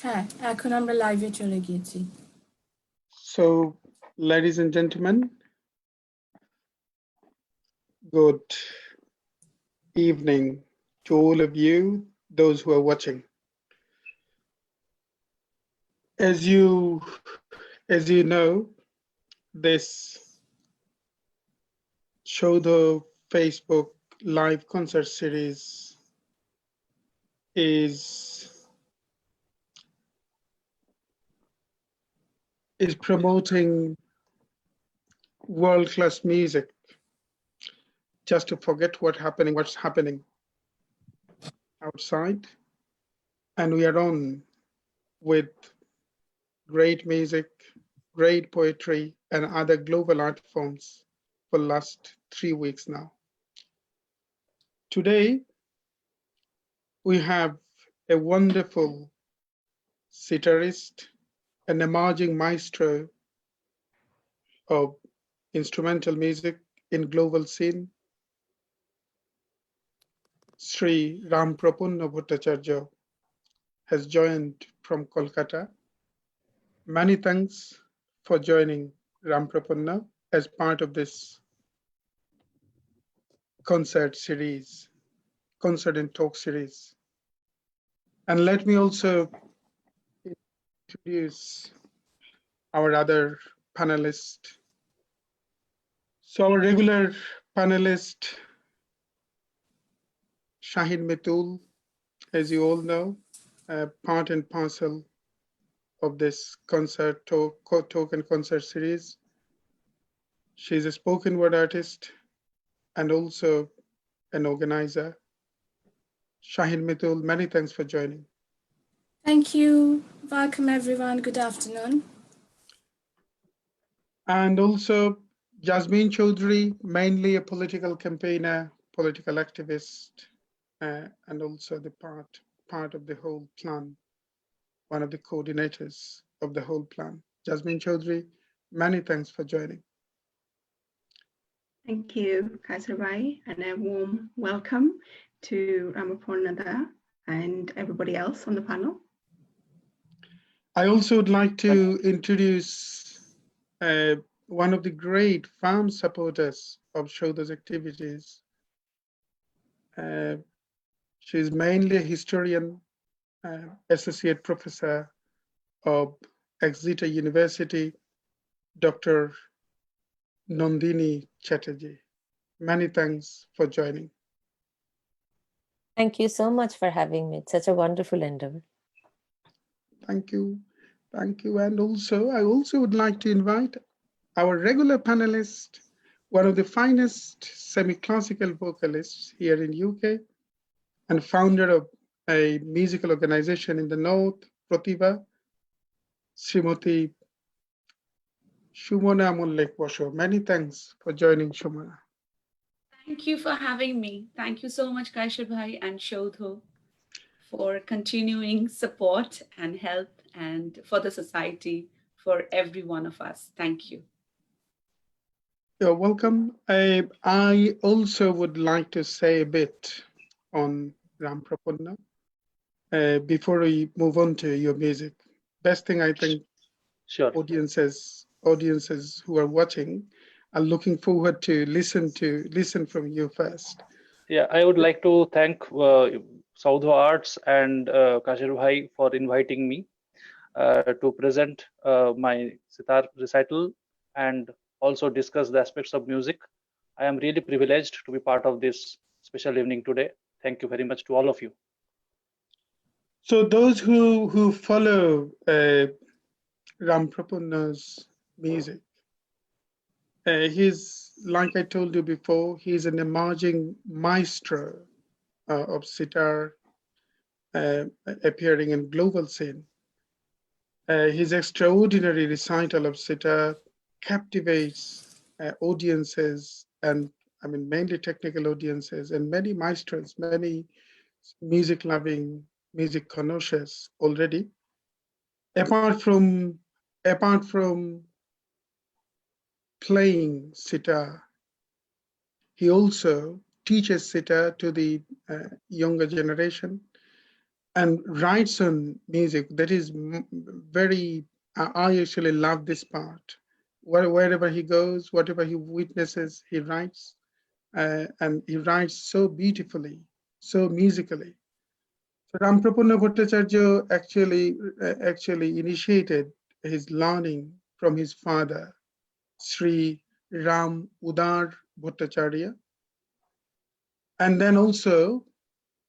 হ্যাঁ, এখন আমরা লাইভে চলে গিয়েছি। So, ladies and gentlemen, good evening to all of you, those who are watching. As you know, this Saudha Facebook live concert series is promoting world-class music just to forget what's happening outside. And we are on with great music, great poetry, and other global art forms for the last 3 weeks now. Today, we have a wonderful sitarist, an emerging maestro of instrumental music in global scene, Sri Ramprapanna Bhattacharya has joined from Kolkata. Many thanks for joining Ramprapanna as part of this concert and talk series. And let me also introduce our other panelist. So our regular panelist, Shahin Mitul, as you all know, part and parcel of this talk and concert series. She's a spoken word artist and also an organizer. Shahin Mitul, many thanks for joining. Thank you. Welcome everyone. Good afternoon. And also Jasmine Chaudhary, mainly a political campaigner, political activist, and also the part of the whole plan, one of the coordinators of the whole plan. Jasmine Chaudhary, many thanks for joining. Thank you, Kaisarbai, and a warm welcome to Ramprapanna and everybody else on the panel. I also would like to introduce one of the great firm supporters of Saudha's activities. She's mainly a historian, associate professor of Exeter University, Dr. Nandini Chatterjee. Many thanks for joining. Thank you so much for having me. It's such a wonderful endeavor. Thank you. Thank you. And also, I also would like to invite our regular panelist, one of the finest semi-classical vocalists here in UK and founder of a musical organization in the North, Pratibha, Srimati Shumona Mullik Bosho. Many thanks for joining, Shumona. Thank you for having me. Thank you so much, Kaishar Bhai and Saudha, for continuing support and help and for the society, for every one of us. Thank you. You're welcome. I also would like to say a bit on Ramprapanna before we move on to your music. Best thing I think, sure, audiences who are watching are looking forward to listen from you first. Yeah, I would like to thank Saudha Arts and Kashir Bhai for inviting me to present my sitar recital and also discuss the aspects of music. I am really privileged to be part of this special evening today. Thank you very much to all of you. So those who follow Ramprapanna's music, he's, like I told you before, he's an emerging maestro of sitar, appearing in global scene. His extraordinary recital of sitar captivates audiences, and I mean mainly technical audiences, and many maestros, many music-loving, music connoisseurs already. Apart from playing sitar, he also teaches sitar to the younger generation, and writes on music. That is very, I actually love this part. Wherever he goes, whatever he witnesses, he writes, and he writes so beautifully, so musically. So Ramprapanna Bhattacharya actually initiated his learning from his father, Sri Ram Udar Bhattacharya. And then also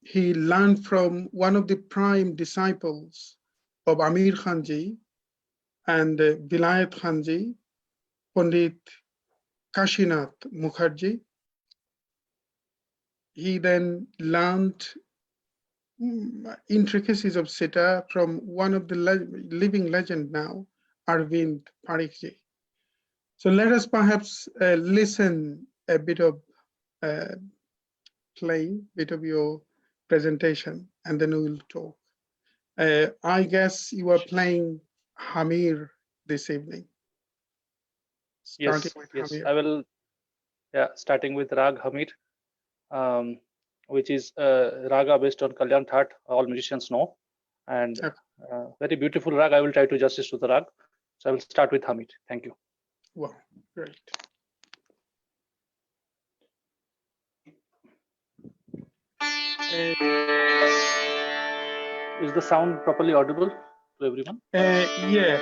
he learned from one of the prime disciples of Amir Khanji and Vilayat Khanji, Pandit Kashinath Mukherjee. He then learned intricacies of sitar from one of the living legend now, Arvind Parikh. So let us perhaps listen a bit of playing, bit of your presentation, and then we will talk. I guess you are playing Hamir this evening. Starting with Yes, Hamir. I will. Yeah, starting with Rag Hamir, which is Raga based on Kalyan Thaat, all musicians know, and very beautiful rag. I will try to justice to the rag. So I will start with Hamir. Thank you. Wow, great. Is the sound properly audible to everyone? Yeah.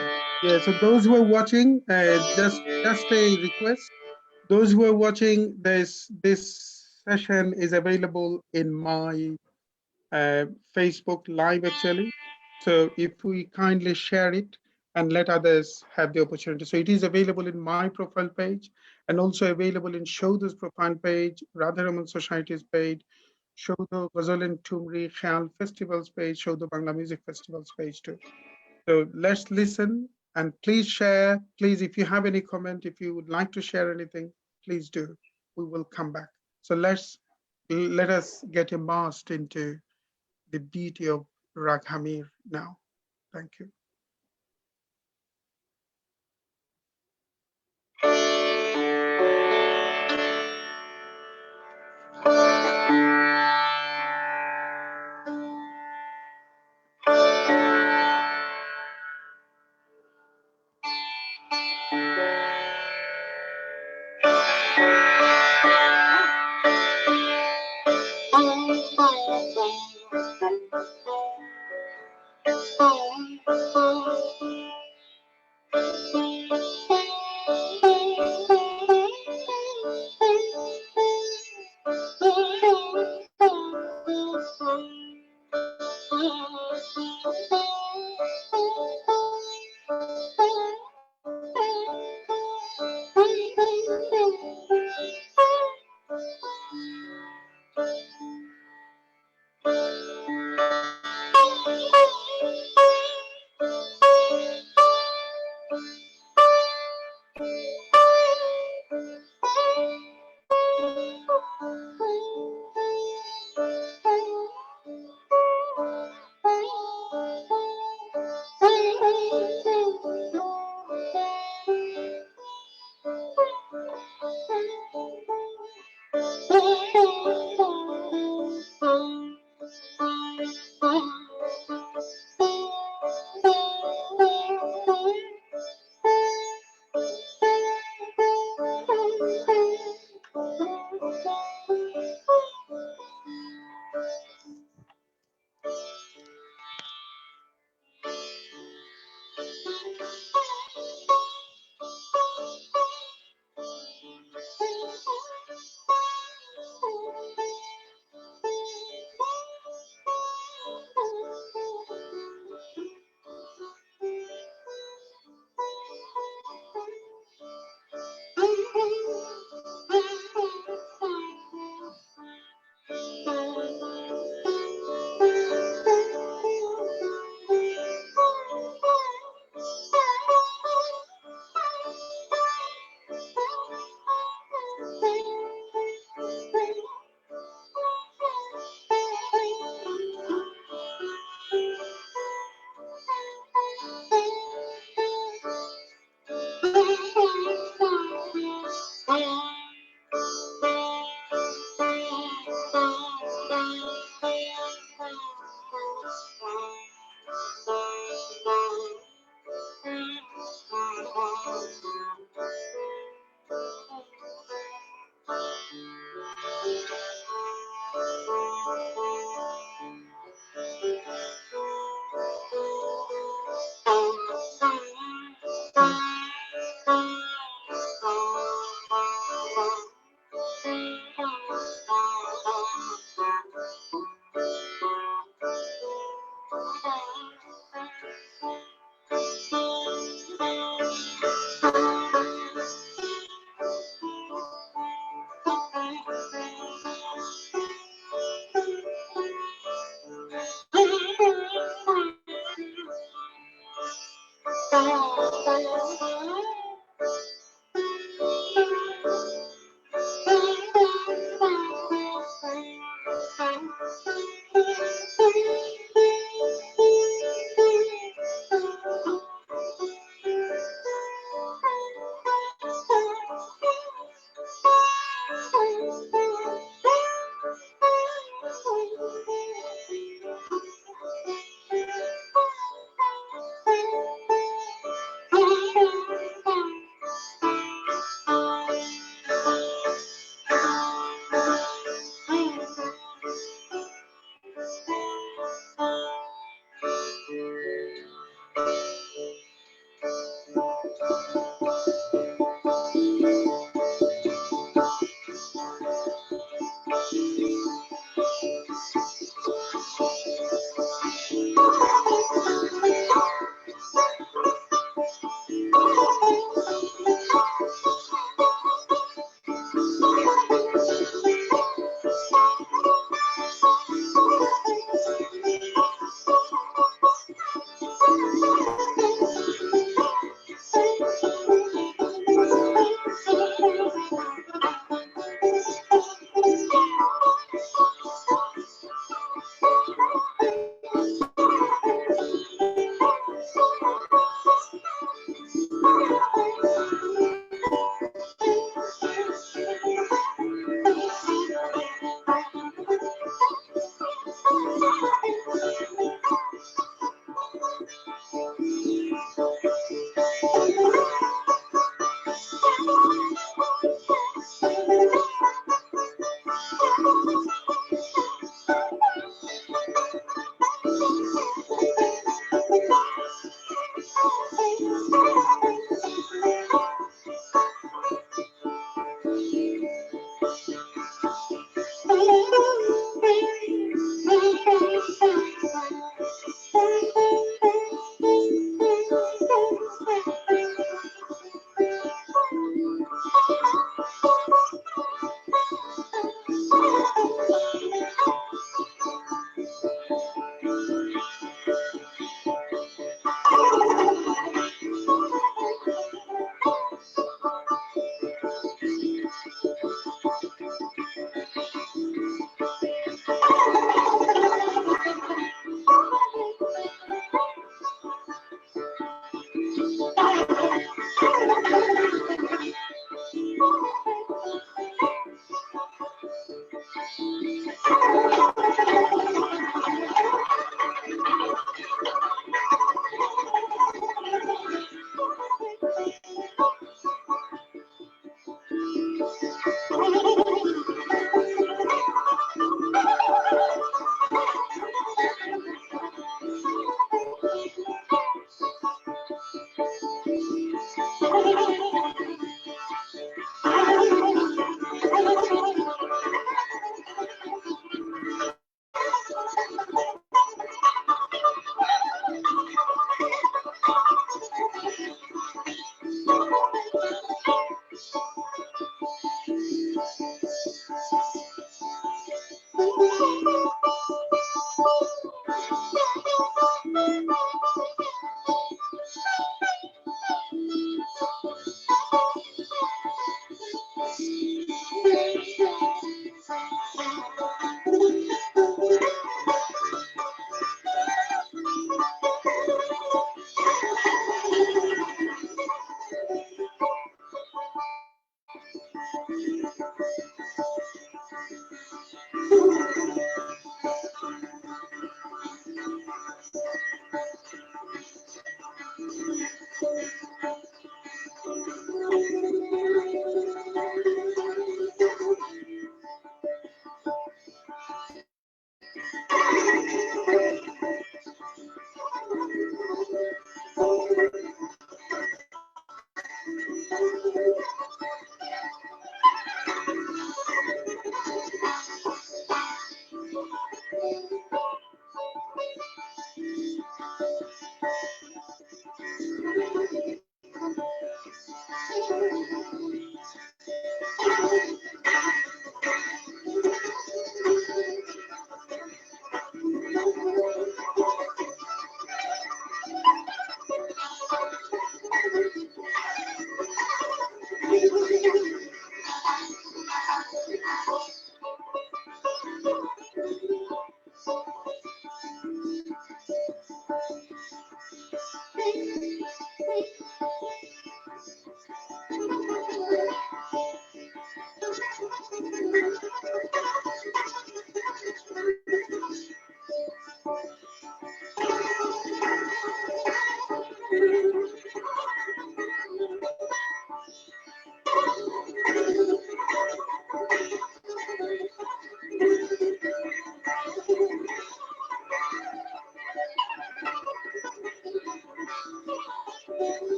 So those who are watching, just a request. Those who are watching this session is available in my Facebook Live actually. So if we kindly share it and let others have the opportunity. So it is available in my profile page and also available in Saudha's profile page, Radharaman Society's page, Saudha Ghazal and Tumri Khayal Festivals page, Saudha Bangla Music Festivals page too. So let's listen and please share. Please, if you have any comment, if you would like to share anything, please do. We will come back. So let us get immersed into the beauty of Rag Hamir now. Thank you.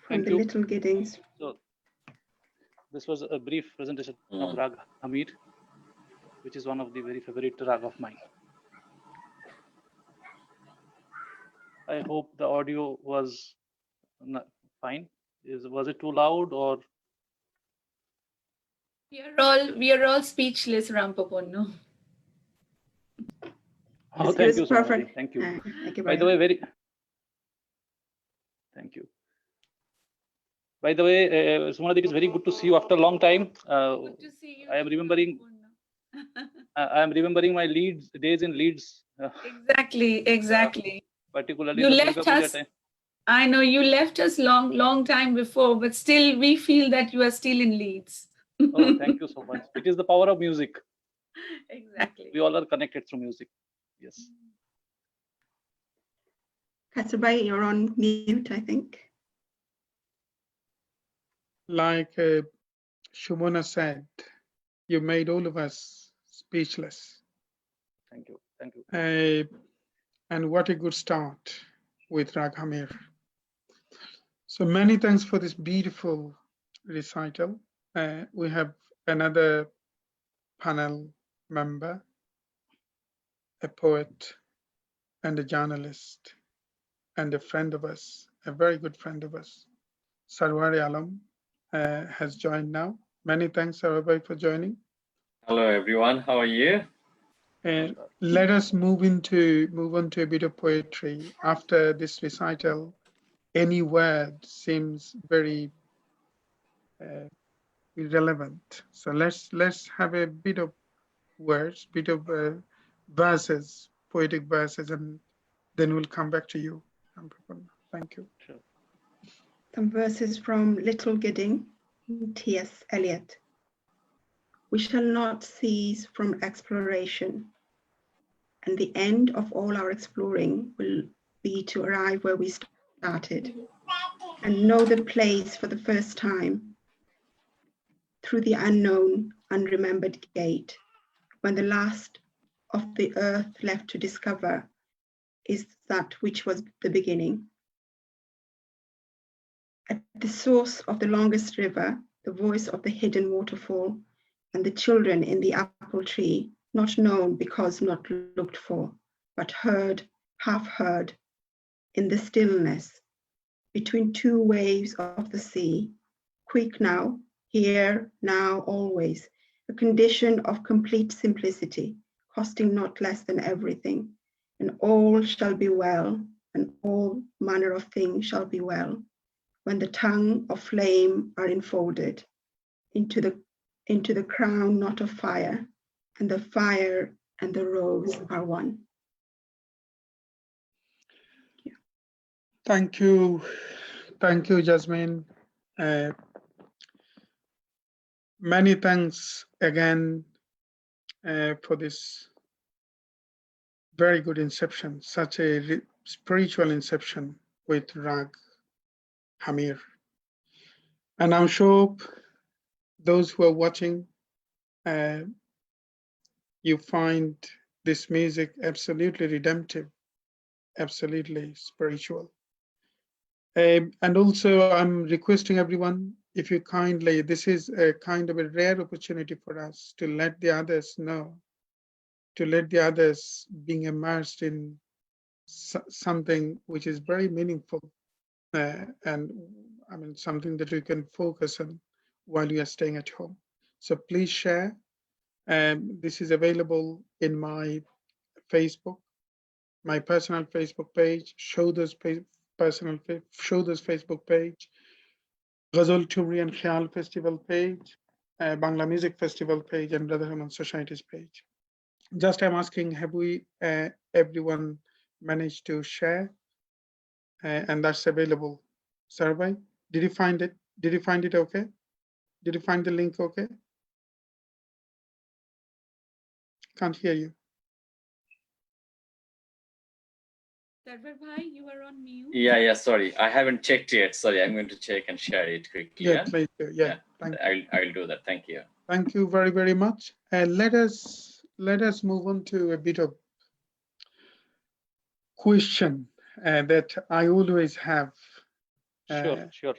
From Thank the you. Little Giddings. So this was a brief presentation of Raga Hamir, which is one of the very favorite raga of mine. I hope the audio was fine. Was it too loud or? We are all speechless, Ramprapanna. Oh, It thank was you, perfect. Soumitra. Thank you. Thank you By very the way, much. thank you. By the way, Soumitra, it is very good to see you after a long time. Good to see you. I am too, remembering. Ramprapanna. I am remembering my days in Leeds. Exactly. Particularly You the left Durga Puja us. time. I know you left us long time before, but still we feel that you are still in Leeds. Oh, thank you so much. It is the power of music. Exactly. We all are connected through music. Yes. Kasturbai, you're on mute, I think. Like Shumona said, you made all of us speechless. Thank you. Thank you. And what a good start with Rag Hamir. So many thanks for this beautiful recital. We have another panel member, a poet and a journalist and a friend of us, a very good friend of us, Sarwari Alam, has joined now. Many thanks, everybody, for joining. Hello, everyone. How are you? And let us move on to a bit of poetry. After this recital, any word seems very irrelevant. So let's have a bit of words, bit of verses, poetic verses, and then we'll come back to you. Thank you. Sure. Some verses from Little Gidding, T.S. Eliot. We shall not cease from exploration, and the end of all our exploring will be to arrive where we started and know the place for the first time through the unknown, unremembered gate, when the last of the earth left to discover is that which was the beginning. At the source of the longest river, the voice of the hidden waterfall, and the children in the apple tree, not known because not looked for, but heard, half heard, in the stillness, between two waves of the sea, quick now, here, now, always, a condition of complete simplicity, costing not less than everything, and all shall be well, and all manner of things shall be well, when the tongue of flame are enfolded into the crown not of fire, and the fire and the rose are one. Yeah. Thank you, Jasmine. Many thanks again for this very good inception, such a spiritual inception with Rag Hamir. And I'm sure those who are watching, you find this music absolutely redemptive, absolutely spiritual. And also I'm requesting everyone, if you kindly, this is a kind of a rare opportunity for us to let the others know, to let the others being immersed in something which is very meaningful, and I mean, something that you can focus on while you are staying at home. So please share. This is available in my Facebook, my personal Facebook page, Saudha's Facebook page, Ghazal Tumri and Khayal Festival page, Bangla Music Festival page, and Brother Rahman Society's page. Just I'm asking, have we everyone managed to share? And that's available. Survey. Did you find it? Did you find it okay? Did you find the link okay? Can't hear you. Sarvar Bhai, you are on mute. Yeah, sorry. I haven't checked yet. Sorry, I'm going to check and share it quickly. Yeah, please do. Yeah. I'll do that. Thank you. Thank you very, very much. And let us move on to a bit of question that I always have. Sure.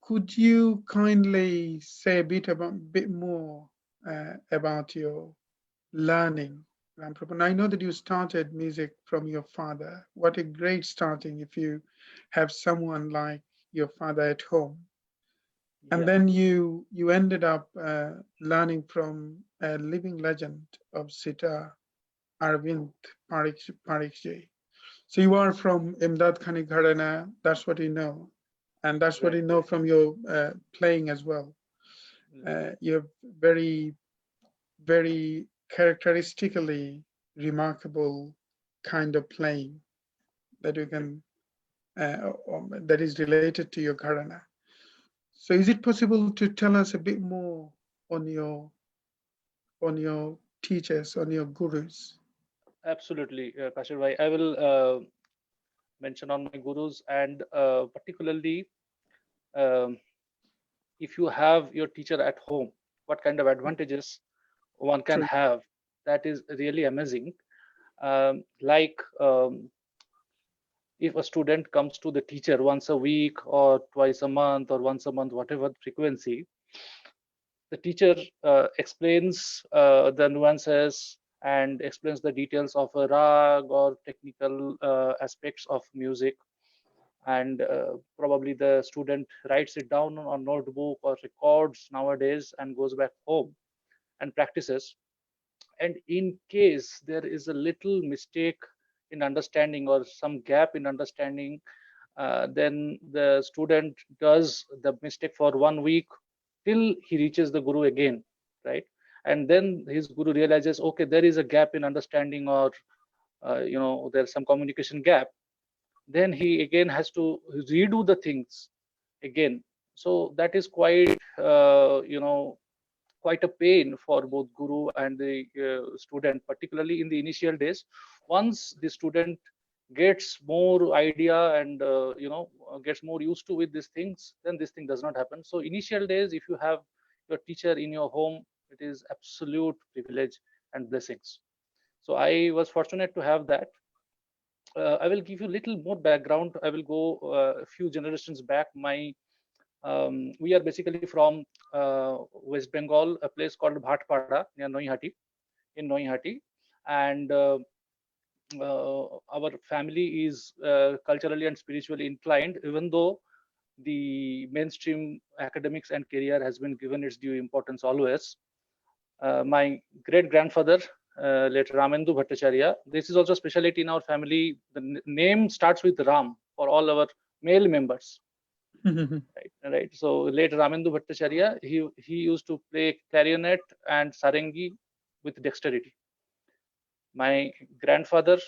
Could you kindly say a bit more about your learning, Ramprapanna? I know that you started music from your father. What a great starting if you have someone like your father at home. And then you ended up learning from a living legend of sitar, Arvind Parikh. So you are from Imdad Khani Gharana, that's what you know. And that's what you know from your playing as well. You have very, very characteristically remarkable kind of playing that you can, that is related to your Gharana. So is it possible to tell us a bit more on your teachers, on your gurus? Absolutely, Kashir Bhai. I will mention on my gurus, and particularly if you have your teacher at home, what kind of advantages one can have. That is really amazing. If a student comes to the teacher once a week or twice a month or once a month, whatever frequency, the teacher explains the nuances and explains the details of a rag or technical aspects of music, and probably the student writes it down on notebook or records nowadays and goes back home and practices. And in case there is a little mistake in understanding or some gap in understanding, then the student does the mistake for 1 week till he reaches the guru again, right? And then his guru realizes, okay, there is a gap in understanding, or there's some communication gap. Then he again has to redo the things again. So that is quite quite a pain for both guru and the student, particularly in the initial days. Once the student gets more idea and gets more used to with these things, then this thing does not happen. So initial days, if you have your teacher in your home, it is absolute privilege and blessings. So I was fortunate to have that. I will give you a little more background. I will go a few generations back. We are basically from West Bengal, a place called Bhattacharya near Noihati, and our family is culturally and spiritually inclined, even though the mainstream academics and career has been given its due importance always. My great grandfather, late Ramendu Bhattacharya, this is also a specialty in our family. The name starts with Ram for all our male members. Right. So late Ramendu Bhattacharya, he used to play clarinet and sarangi with dexterity. My grandfather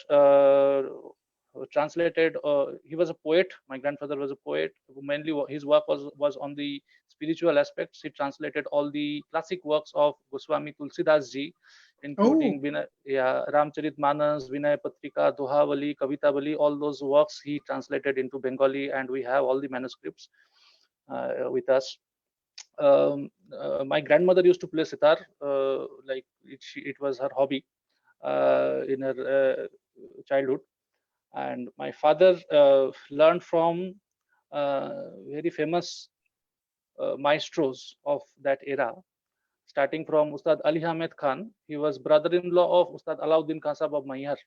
translated. He was a poet. My grandfather was a poet. Mainly, his work was on the spiritual aspects. He translated all the classic works of Goswami Tulsidas ji, including Ramcharitmanas, Vinay Patrika, Dohavali, Kavitavali. All those works he translated into Bengali, and we have all the manuscripts with us. My grandmother used to play sitar, like it was her hobby in her childhood. And my father learned from very famous maestros of that era, starting from Ustad Ali Ahmed Khan. He was brother-in-law of Ustad Alauddin Khan Sahab of Maihar.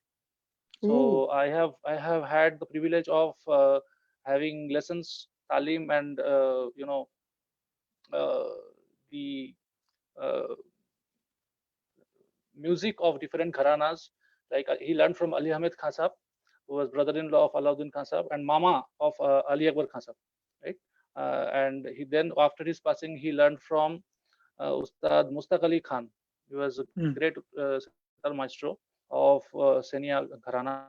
So I have had the privilege of having lessons, taleem, and the music of different gharanas. Like he learned from Ali Ahmed Khan Sahab, who was brother-in-law of Alauddin Khan Sahab and Mama of Ali Akbar Khan Sahab, right? And he then, after his passing, he learned from Ustad Mustaq Ali Khan. He was a great sitar maestro of Senia Gharana.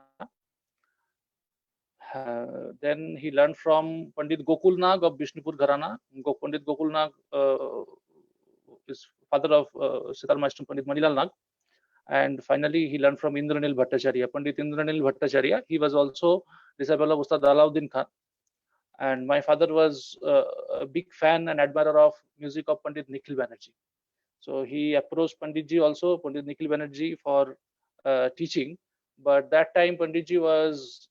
Then he learned from Pandit Gokul Nag of Bishnupur Gharana. Pandit Gokul Nag is father of sitar maestro Pandit Manilal Nag. And finally, he learned from Indranil Bhattacharya. Pandit Indranil Bhattacharya, he was also disciple of Ustad Alauddin Khan. And my father was a big fan and admirer of music of Pandit Nikhil Banerjee. So he approached Panditji also, Pandit Nikhil Banerjee, for teaching. But that time Panditji was,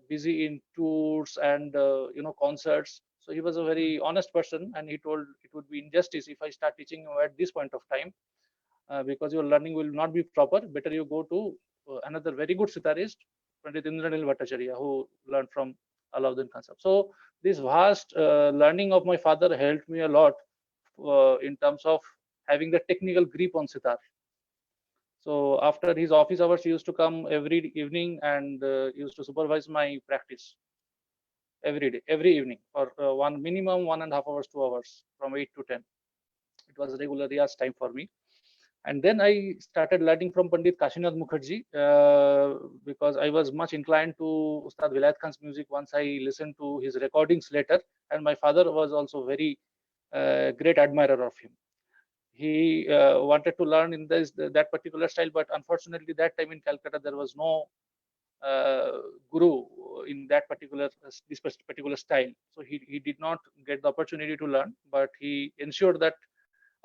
busy in tours and concerts. So he was a very honest person, and he told it would be injustice if I start teaching you at this point of time, because your learning will not be proper. Better you go to another very good sitarist, Pandit Indranil Bhattacharya, who learned from Alauddin Khan Sahab. So this vast learning of my father helped me a lot in terms of having the technical grip on sitar. So after his office hours, he used to come every evening and used to supervise my practice every day, every evening for minimum 1.5 hours, 2 hours, from 8 to 10. It was regular riyaz time for me. And then I started learning from Pandit Kashinath Mukherjee because I was much inclined to Ustad Vilayat Khan's music once I listened to his recordings later. And my father was also very great admirer of him. He wanted to learn in that particular style, but unfortunately that time in Calcutta there was no guru in that particular style. So he did not get the opportunity to learn, but he ensured that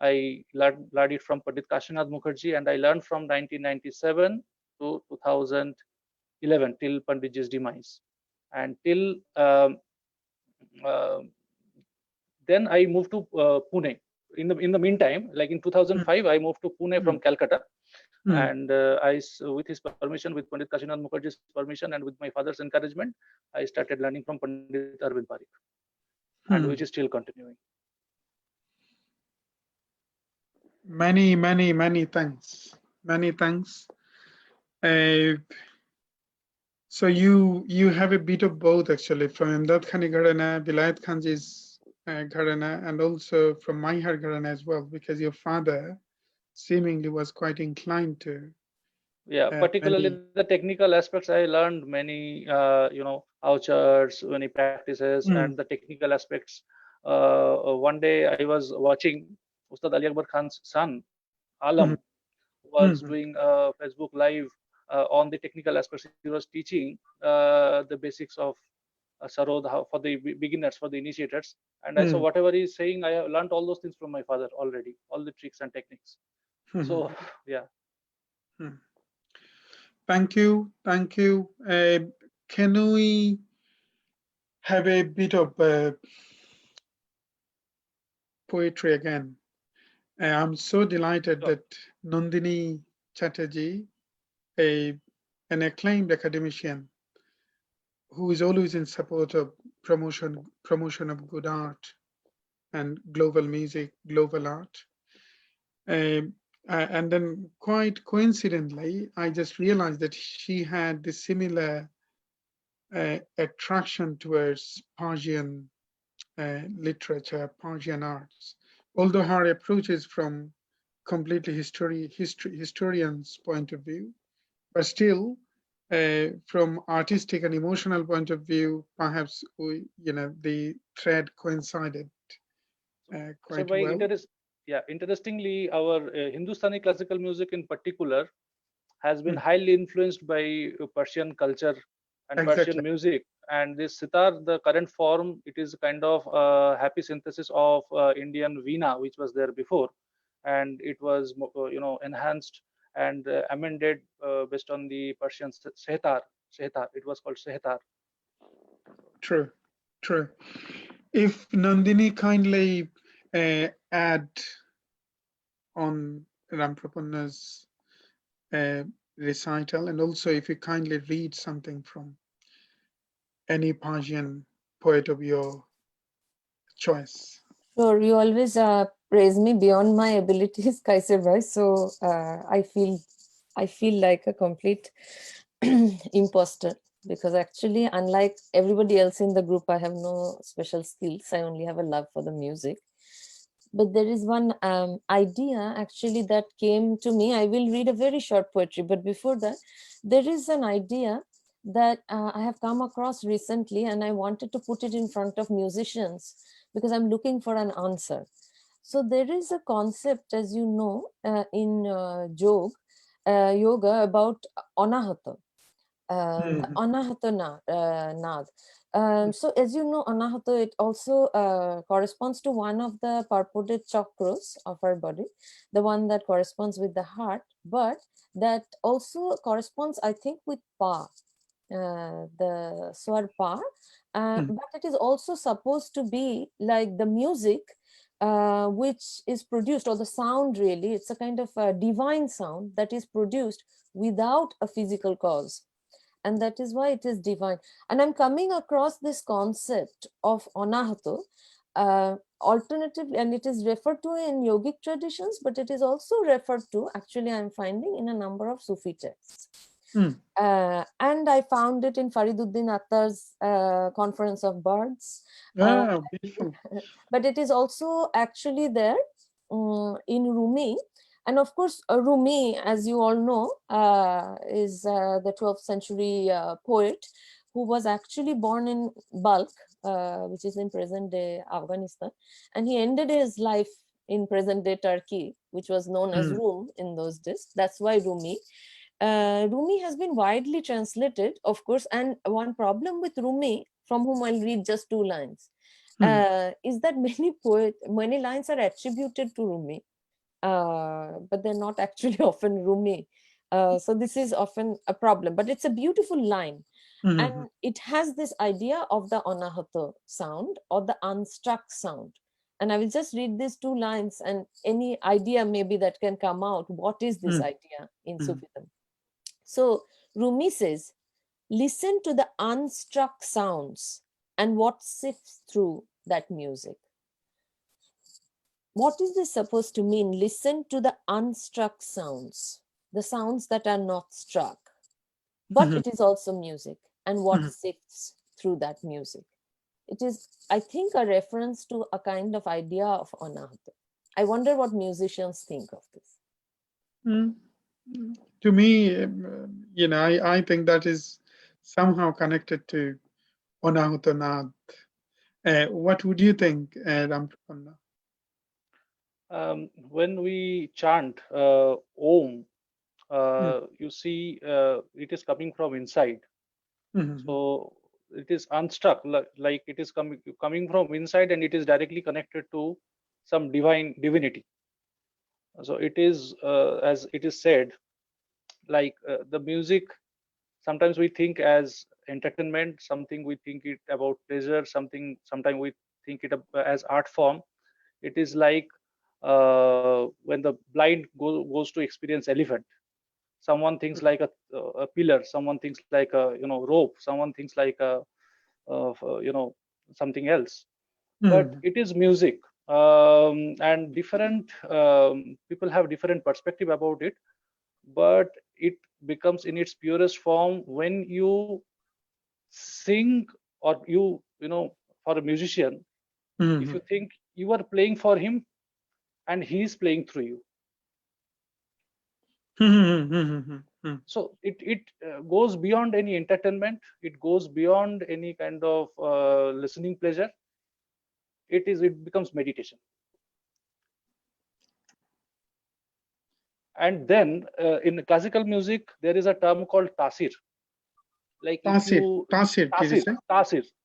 I learned it from Pandit Kashinath Mukherjee, and I learned from 1997 to 2011 till Panditji's demise. And till then I moved to Pune. In the meantime, like in 2005, I moved to Pune from Calcutta, and with his permission, with Pandit Kashinath Mukherjee's permission, and with my father's encouragement, I started learning from Pandit Arvind Parikh, and which is still continuing. Many thanks. Many thanks. So you have a bit of both actually, from Imdad Khani Gharana, Vilayat Khanji's Gharana, and also from Maihar Gharana as well, because your father seemingly was quite inclined to. Yeah, particularly the technical aspects. I learned many, ouchers, many practices, and the technical aspects. One day I was watching Ustad Ali Akbar Khan's son, Alam, was doing a Facebook Live on the technical aspects. He was teaching the basics of Saudha for the beginners, for the initiators. And I saw whatever he's saying, I have learned all those things from my father already, all the tricks and techniques. So, yeah. Thank you. Can we have a bit of poetry again? I'm so delighted that Nandini Chatterjee, an acclaimed academician who is always in support of promotion of good art and global music, global art. And then quite coincidentally, I just realized that she had the similar attraction towards Persian literature, Persian arts, although her approach is from completely historian's point of view, but still from artistic and emotional point of view, perhaps the thread coincided quite well. Interestingly, our Hindustani classical music in particular has been highly influenced by Persian culture and Persian music. And this sitar, the current form, it is kind of a happy synthesis of Indian veena, which was there before, and it was enhanced and amended based on the Persian setar. It was called setar. True. If Nandini kindly add on Ramprapanna's recital, and also if you kindly read something from any Persian poet of your choice. Sure, you always praise me beyond my abilities, Kaiser bhai. So I feel like a complete imposter, because actually, unlike everybody else in the group, I have no special skills. I only have a love for the music. But there is one idea actually that came to me. I will read a very short poetry, but before that, there is an idea that I have come across recently, and I wanted to put it in front of musicians because I'm looking for an answer. So there is a concept, as you know, in yoga about anahata, the anahata nad. So as you know, anahata, it also corresponds to one of the purported chakras of our body, the one that corresponds with the heart, but that also corresponds, I think, with pa, the swar pa, but it is also supposed to be like the music which is produced, or the sound really, it's a kind of a divine sound that is produced without a physical cause. And that is why it is divine. And I'm coming across this concept of anahato, alternatively, and it is referred to in yogic traditions, but it is also referred to, actually I'm finding, in a number of Sufi texts. And I found it in Fariduddin Attar's Conference of Bards. Beautiful. But it is also actually there in Rumi. And of course, Rumi, as you all know, is the 12th century poet who was actually born in Balkh, which is in present-day Afghanistan. And he ended his life in present-day Turkey, which was known as Rum in those days. That's why Rumi. Rumi has been widely translated, of course, and one problem with Rumi, from whom I'll read just 2 lines, is that many lines are attributed to Rumi, but they're not actually often Rumi. So this is often a problem, but it's a beautiful line. And it has this idea of the anahata sound, or the unstruck sound. And I will just read these 2 lines, and any idea maybe that can come out, what is this idea in Sufism? So Rumi says, listen to the unstruck sounds and what sifts through that music. What is this supposed to mean? Listen to the unstruck sounds, the sounds that are not struck. But it is also music, and what sifts through that music. It is, I think, a reference to a kind of idea of anahata. I wonder what musicians think of this. To me, I think that is somehow connected to Onahutanad. What would you think, Ramprapanna? When we chant Om, you see it is coming from inside. So it is unstruck, like it is coming from inside, and it is directly connected to some divinity. So it is, as it is said, like the music, sometimes we think as entertainment, something we think it about pleasure, sometimes we think it as art form. It is like when the blind goes to experience elephant. Someone thinks like a pillar, someone thinks like a rope, someone thinks like a something else. But it is music, and different people have different perspective about it. But it becomes in its purest form when you sing, or for a musician, if you think you are playing for him and he is playing through you. So it goes beyond any entertainment, it goes beyond any kind of listening pleasure. It becomes meditation. And then in classical music there is a term called tasir. Like if you tasir,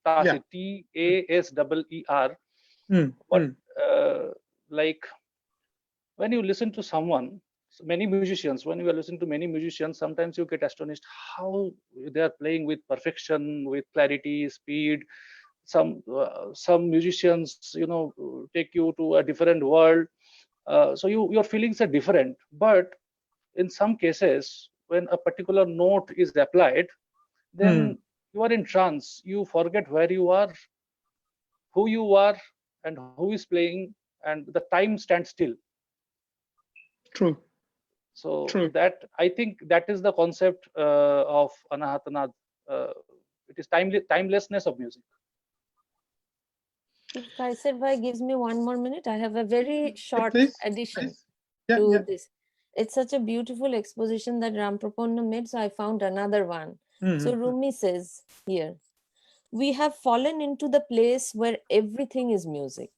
yeah. T-A-S-E-R. But like when you listen to someone, many musicians, when you are listening to many musicians, sometimes you get astonished how they are playing with perfection, with clarity, speed. Some musicians take you to a different world. So your feelings are different. But in some cases, when a particular note is applied, then you are in trance. You forget where you are, who you are, and who is playing, and the time stands still. True. So True. that, I think that is the concept of Anahatanad. It is timelessness of music. If Kaisar Bhai gives me 1 more minute, I have a very short please, addition please. Yeah, to yeah. this. It's such a beautiful exposition that Ramprapanna made, so I found another one. So Rumi says here, we have fallen into the place where everything is music.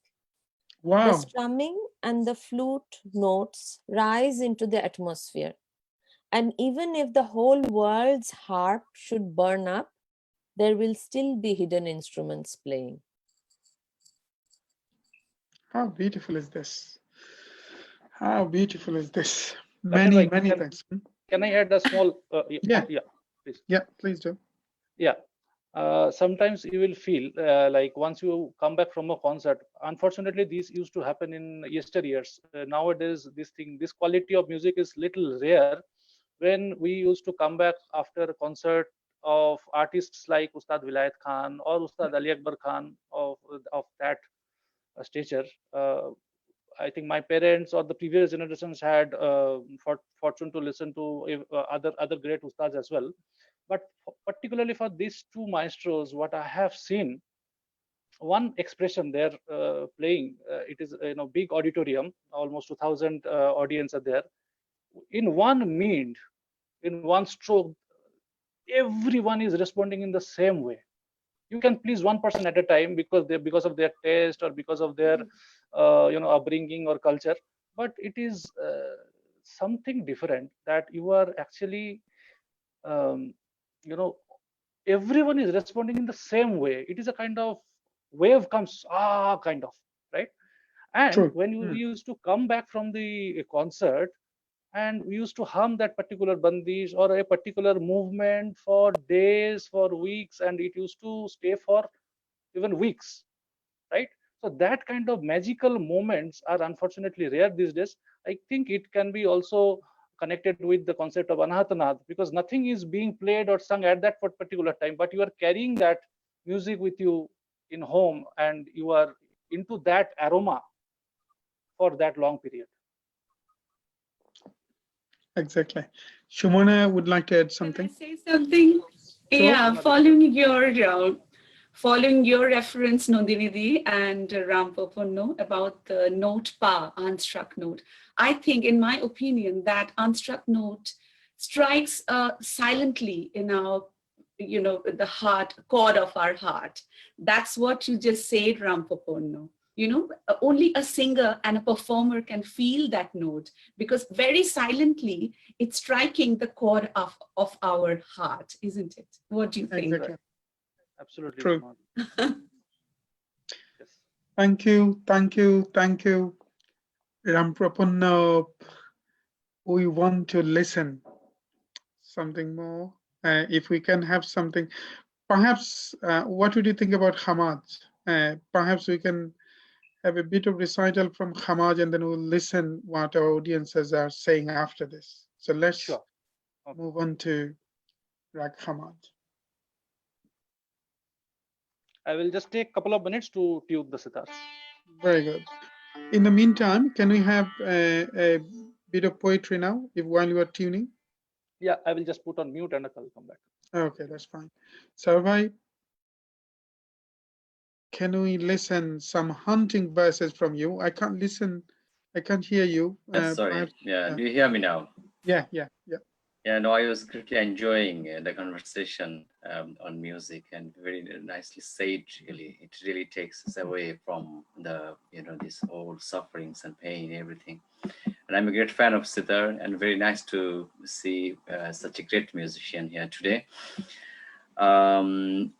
The Wow. strumming and the flute notes rise into the atmosphere. And even if the whole world's harp should burn up, there will still be hidden instruments playing. How beautiful is this? How beautiful is this? Kashyap Many, bhai, many thanks. Can I add a small? Yeah. Please. Yeah, please do. Yeah. Sometimes you will feel like once you come back from a concert, unfortunately this used to happen in yesteryears. Nowadays this quality of music is little rare. When we used to come back after a concert of artists like Ustad Vilayat Khan or Ustad Ali Akbar Khan of that stature, I think my parents or the previous generations had fortune to listen to other great ustads as well. But particularly for these two maestros, what I have seen, one expression they're playing, it is big auditorium, almost 2,000 audience are there. In one mead, in one stroke, everyone is responding in the same way. You can please one person at a time because of their taste or because of their upbringing or culture, but it is something different that you are actually everyone is responding in the same way. It is a kind of wave comes kind of, right? And True. when we used to come back from the concert and we used to hum that particular bandish or a particular movement for days, for weeks, and it used to stay for even weeks, right? So that kind of magical moments are unfortunately rare these days. I think it can be also connected with the concept of Anahatanad, because nothing is being played or sung at that particular time, but you are carrying that music with you in home and you are into that aroma for that long period. Exactly. Shumana would like to add something. Can I say something? Sure. Yeah, following your reference, Nandinidi and Rampapanna, about the note pa, unstruck note. I think, in my opinion, that unstruck note strikes silently in our, the heart, chord of our heart. That's what you just said, Rampapanna. Only a singer and a performer can feel that note, because very silently it's striking the chord of our heart, isn't it? What do you think? Exactly. Absolutely. True. Yes. Thank you. Ramprapanna, we want to listen something more. If we can have something, perhaps, what would you think about Hamad? Perhaps we can have a bit of recital from Hamad and then we'll listen what our audiences are saying after this. So let's move on to Rag Hamad. I will just take a couple of minutes to tune the sitar. Very good. In the meantime, can we have a bit of poetry now, while you are tuning? Yeah, I will just put on mute and I'll come back. Okay, that's fine. Sarvai, can we listen some hunting verses from you? I can't listen. I can't hear you. Sorry. Perhaps, Do you hear me now? Yeah. Yeah, no, I was greatly enjoying the conversation on music, and very nicely said. Really, it really takes us away from the this whole sufferings and pain, everything. And I'm a great fan of sitar, and very nice to see such a great musician here today. What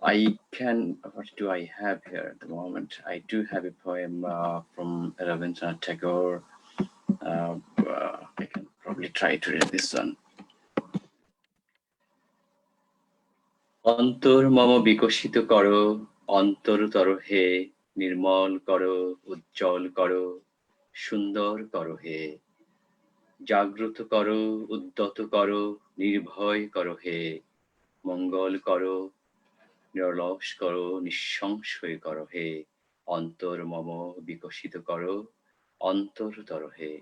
do I have here at the moment? I do have a poem from Rabindranath Tagore. I can probably try to read this one. অন্তর মম বিকশিত করো, অন্তরতর হে, নির্মল করো, উজ্জ্বল করো, সুন্দর করো হে, জাগ্রত করো, উদ্যত করো, নির্ভয় করো হে, মঙ্গল করো, নিরলস করো, নিঃসংশয় করো হে, অন্তর মম বিকশিত করো, অন্তরতর হে।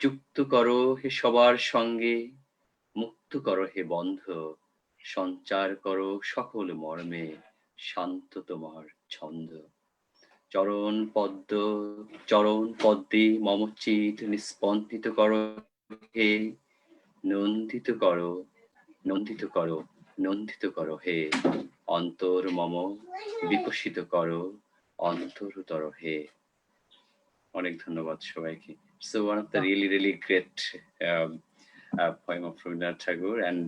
যুক্ত করো হে সবার সঙ্গে, মুক্ত করো হে বন্ধ, সঞ্চার করো সকল মর্মে, শান্ত তোমার ছন্দ। চরণ পদ্মে মম চিত নিস্পন্দিত করো হে, নন্দিত করো, নন্দিত করো, নন্দিত করো হে। অন্তর মম বিকশিত করো, অন্তরতর হে। অনেক ধন্যবাদ সবাইকে। So one of the really great poem of Rabindranath Tagore, and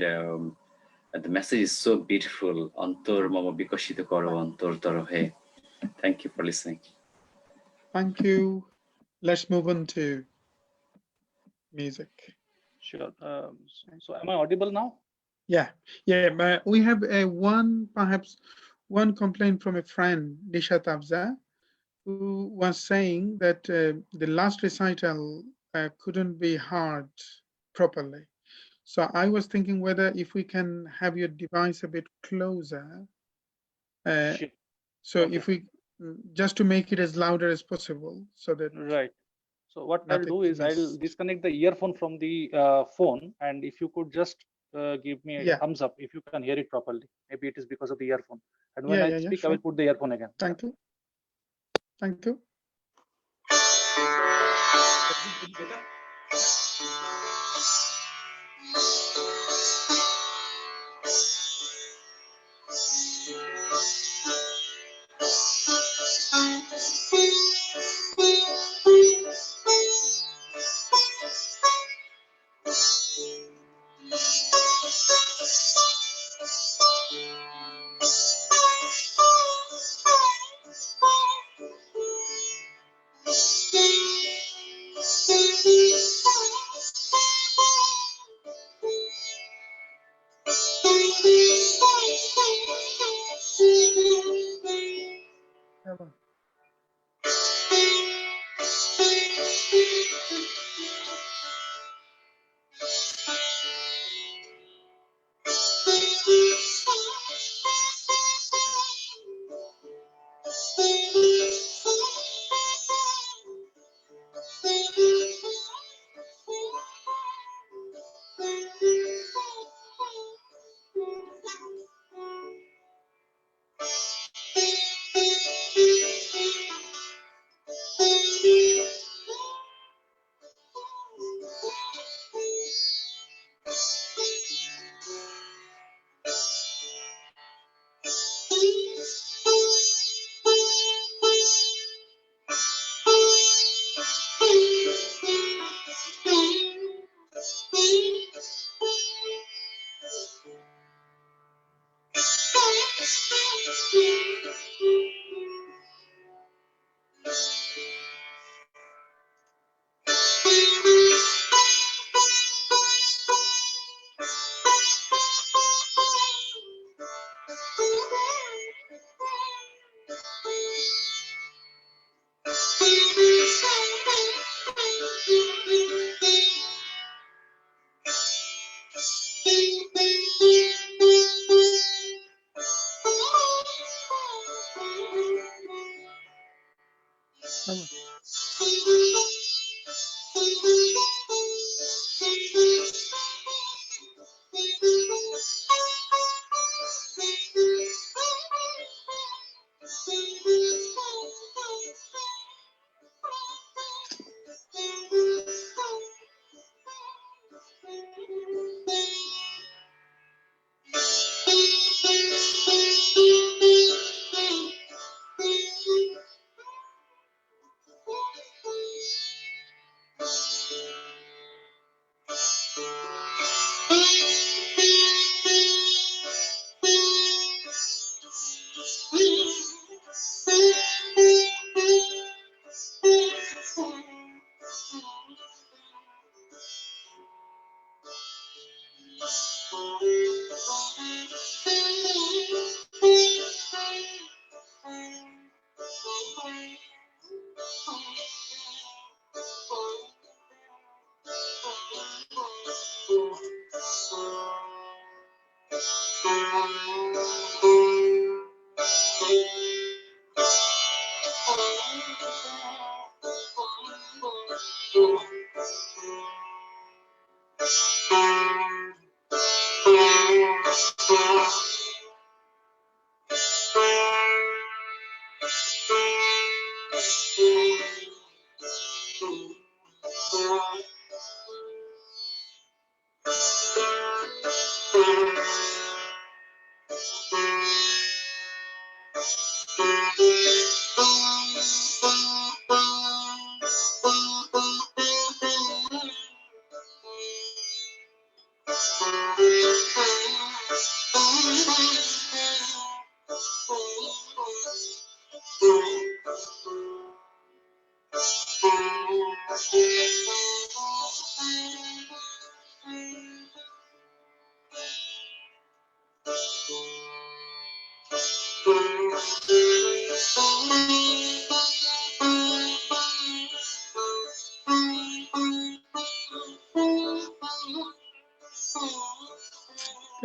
the message is so beautiful. Antor mama bikoshito koro antortor he. Thank you for listening. Thank you. Let's move on to music. Sure. So am I audible now? Yeah. We have perhaps one complaint from a friend, Disha Tabza, who was saying that the last recital couldn't be heard properly. So I was thinking whether if we can have your device a bit closer. Sure. So Okay. if we, just to make it as louder as possible, so that. Right. So what I'll do is I'll disconnect the earphone from the phone, and if you could just give me a thumbs up if you can hear it properly. Maybe it is because of the earphone. And when I speak, Sure. I will put the earphone again. Thank you. Thank you. क्या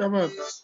बात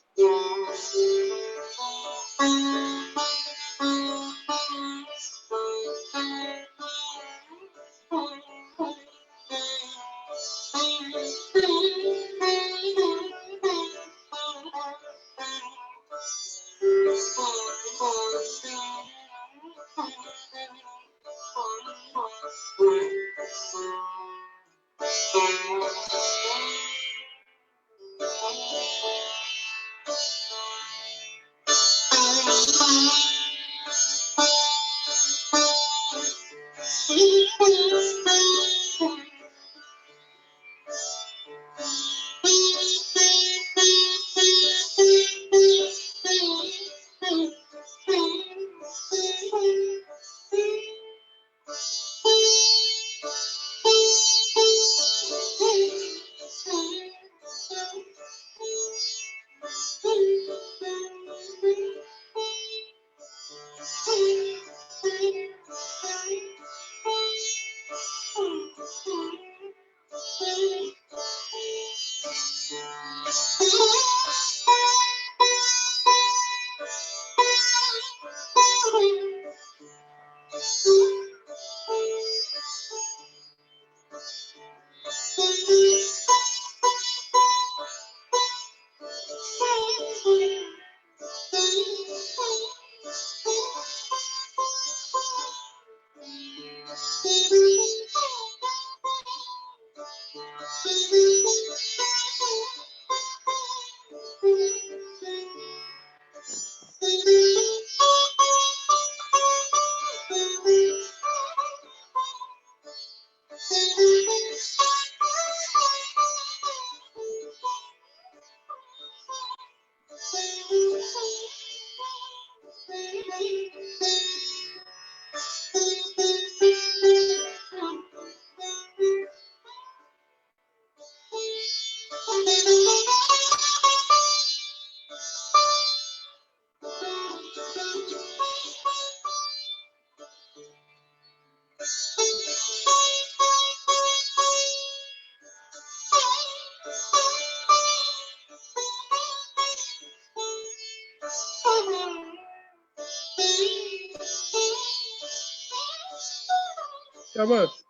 क्या बात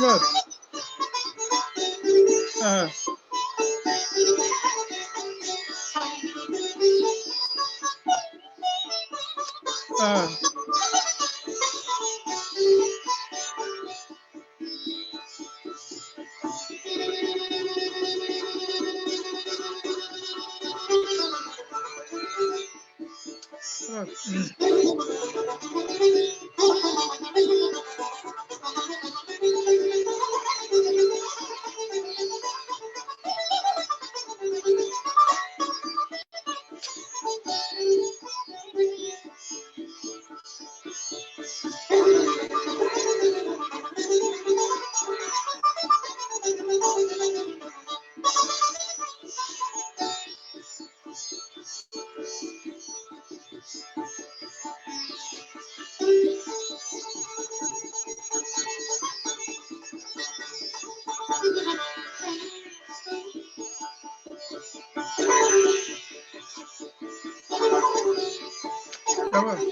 शाबाश हाँ हाँ शाबाश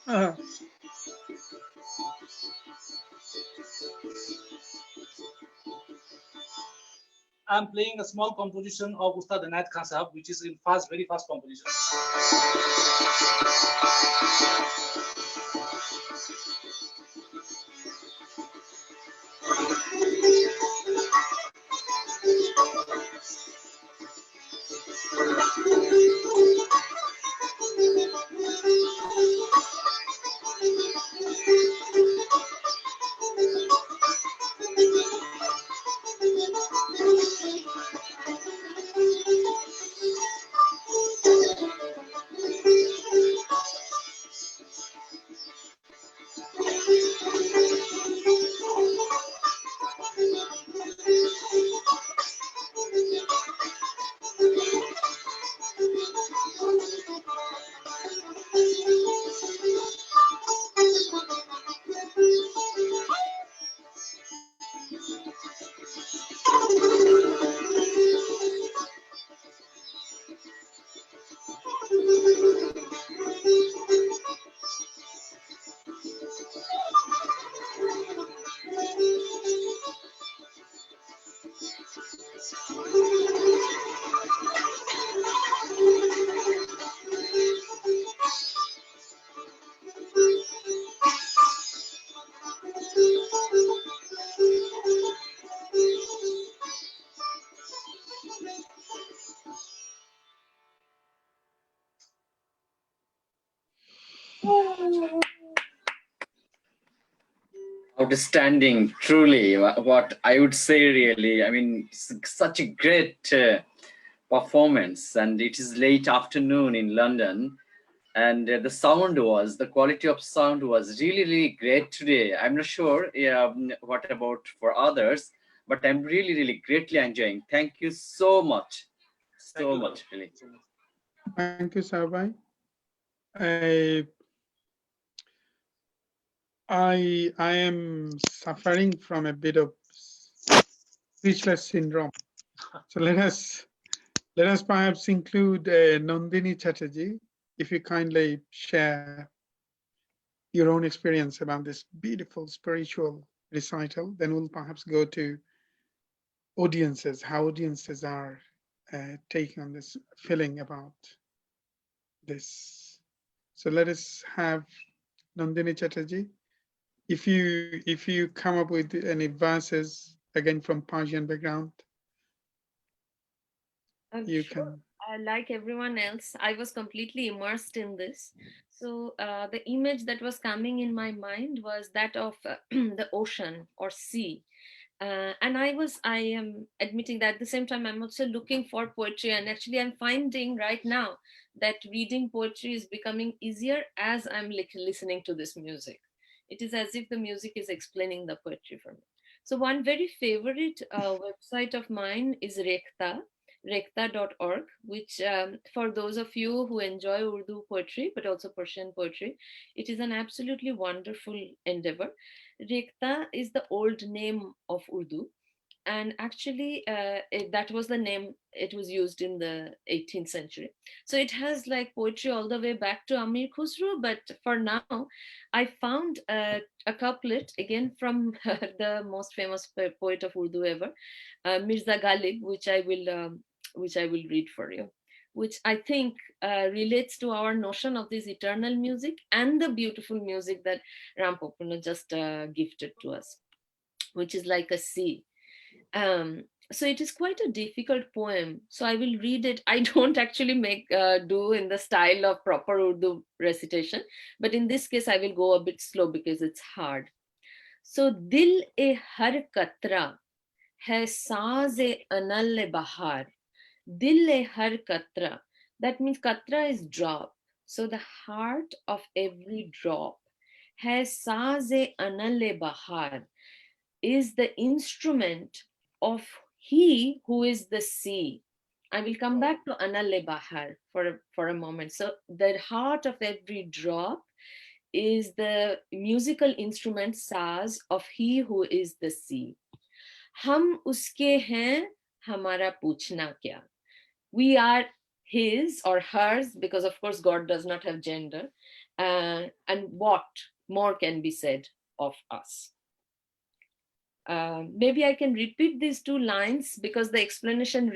हाँ I'm playing a small composition of Ustad Anayat Khan Sahab, which is in fast, very fast composition. Outstanding, truly. What I would say, really, I mean, such a great performance, and it is late afternoon in London, and the quality of sound was really, really great today. I'm not sure what about for others, but I'm really, really greatly enjoying. Thank you so much, so much, really. Thank you, Sarbai. I am suffering from a bit of speechless syndrome. So let us perhaps include Nandini Chatterjee, if you kindly share your own experience about this beautiful spiritual recital. Then we'll perhaps go to audiences, how audiences are taking on this feeling about this. So let us have Nandini Chatterjee. If you come up with any verses, again from Persian background, you Sure. can. Like everyone else, I was completely immersed in this. So the image that was coming in my mind was that of the ocean or sea. And I am admitting that at the same time, I'm also looking for poetry. And actually, I'm finding right now that reading poetry is becoming easier as I'm listening to this music. It is as if the music is explaining the poetry for me. So one very favorite website of mine is rekta.org, which for those of you who enjoy Urdu poetry, but also Persian poetry, it is an absolutely wonderful endeavor. Rekta is the old name of Urdu. And actually, that was the name it was used in the 18th century. So it has like poetry all the way back to Amir Khusro. But for now, I found a couplet again from the most famous poet of Urdu ever, Mirza Ghalib, which I will read for you, which I think relates to our notion of this eternal music and the beautiful music that Ramprapanna just gifted to us, which is like a sea. So it is quite a difficult poem. So I will read it. I don't actually do in the style of proper Urdu recitation, but in this case I will go a bit slow because it's hard. So dil e har katra hai saaz e anal e bahar. Dil e har katra. That means katra is drop. So the heart of every drop hai saaz e anal e bahar is the instrument of he who is the sea. I will come back to Anale Bahar for a moment. So the heart of every drop is the musical instrument saz of he who is the sea. Hum uske hain, hamara puchna kya. We are his or hers, because of course God does not have gender. And what more can be said of us? Maybe I can repeat these two lines because the explanation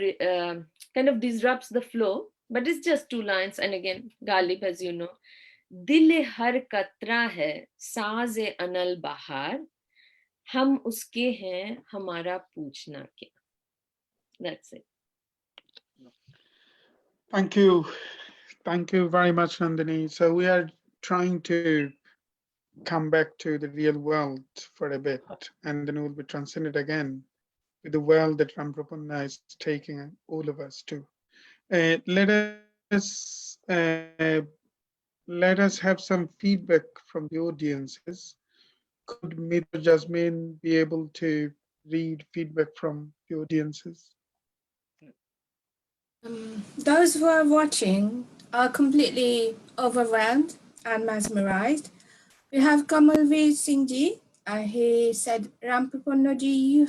kind of disrupts the flow, but it's just two lines. And again, Ghalib, as you know, Dil har katra hai, saaz e anal bahar, hum uske hain, hamara puchna kya. That's it. Thank you. Thank you very much, Nandini. So we are trying to come back to the real world for a bit, and then we'll be transcended again to the world that Ramprapanna is taking all of us to. Let us have some feedback from the audiences. Could Mitra Jasmine be able to read feedback from the audiences? Those who are watching are completely overwhelmed and mesmerized. We have Kamalveer Singh Ji. He said, Ramprapanna Ji, you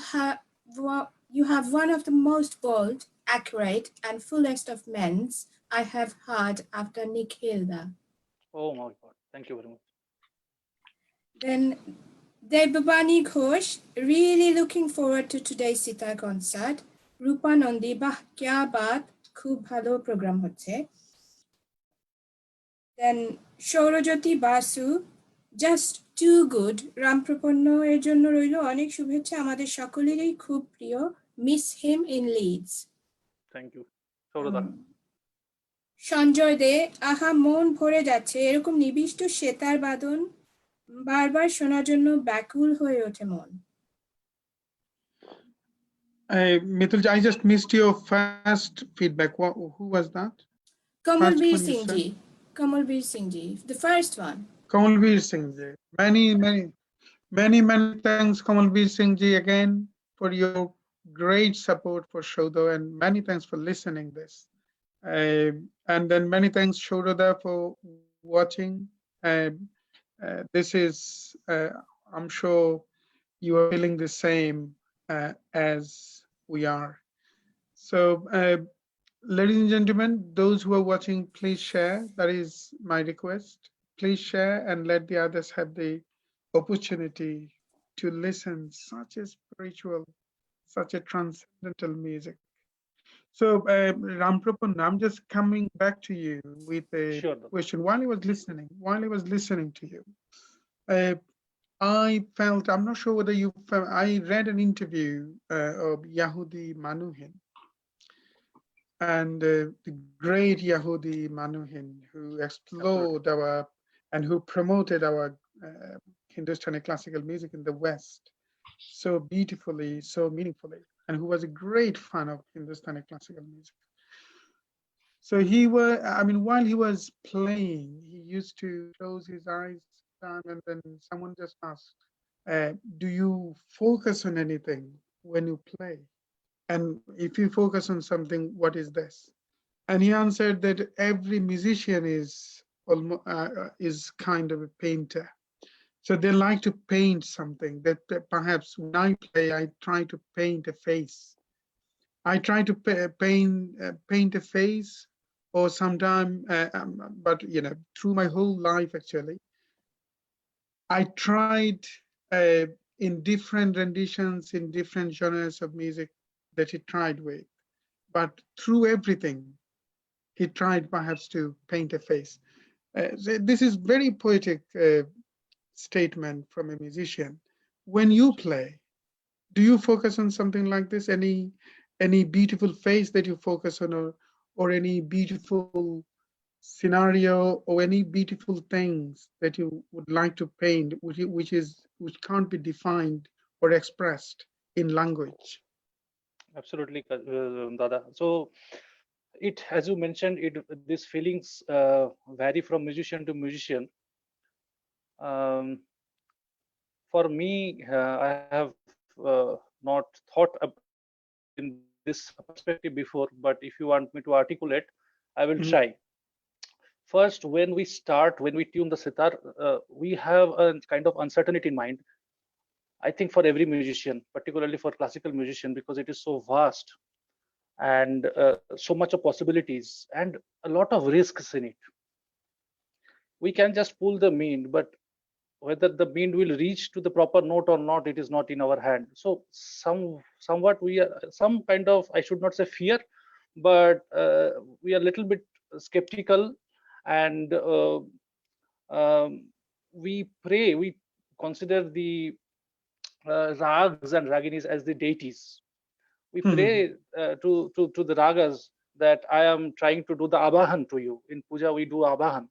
have one of the most bold, accurate, and fullest of men's I have heard after Nick Hilda. Oh my God. Thank you very much. Then Devbani Ghosh, really looking forward to today's sitar concert. Rupa Nandi, bah, kya baat, khub bhalo program hocche. Then Shourojyoti Basu, just too good. Ramprapanna এর জন্য রইল অনেক শুভেচ্ছা আমাদের সকলেরই খুব প্রিয়. Miss him in Leeds. Thank you. Saudha. Sanjay দে, আহা মন ভরে যাচ্ছে এরকম নিবিষ্ট সেতার বাদন বারবার শোনার জন্য ব্যাকুল হয়ে ওঠে মন. Mithul, I just missed your first feedback. Who was that? Kamalveer Singh Ji. Kamalveer Singh Ji, the first one. Kamalveer Singh Ji. Many thanks, Kamalveer Singh Ji, again for your great support for Saudha, and many thanks for listening this. And then many thanks, Shoda, for watching. This is, I'm sure you are feeling the same as we are. So, ladies and gentlemen, those who are watching, please share. That is my request. Please share and let the others have the opportunity to listen such a spiritual, such a transcendental music. So, Ramprapanna, I'm just coming back to you with a Sure. question. While I was listening to you, I felt, I'm not sure whether you felt, I read an interview of Yehudi Menuhin, and the great Yehudi Menuhin, who explored our and who promoted our Hindustani classical music in the West so beautifully, so meaningfully, and who was a great fan of Hindustani classical music. So he was, I mean, while he was playing, he used to close his eyes down, and then someone just asked, do you focus on anything when you play? And if you focus on something, what is this? And he answered that every musician is almost is kind of a painter. So they like to paint something that perhaps when I play, I try to paint a face. I try to paint a face, or sometime, but you know, through my whole life actually, I tried in different renditions, in different genres of music that he tried with, but through everything, he tried perhaps to paint a face. So this is very poetic statement from a musician. When you play, do you focus on something like this? Any beautiful face that you focus on, or any beautiful scenario, or any beautiful things that you would like to paint, which can't be defined or expressed in language? Absolutely, Dada. So it, as you mentioned, these feelings vary from musician to musician. For me, I have not thought in this perspective before, but if you want me to articulate, I will try. First, when we tune the sitar, we have a kind of uncertainty in mind. I think for every musician, particularly for classical musician, because it is so vast and so much of possibilities and a lot of risks in it. We can just pull the mean, but whether the mean will reach to the proper note or not, it is not in our hand. So somewhat we are some kind of, I should not say fear, but we are a little bit skeptical, and we pray, we consider the ragas and raginis as the deities. We pray to the ragas that I am trying to do the abahan to you. In puja we do abahan.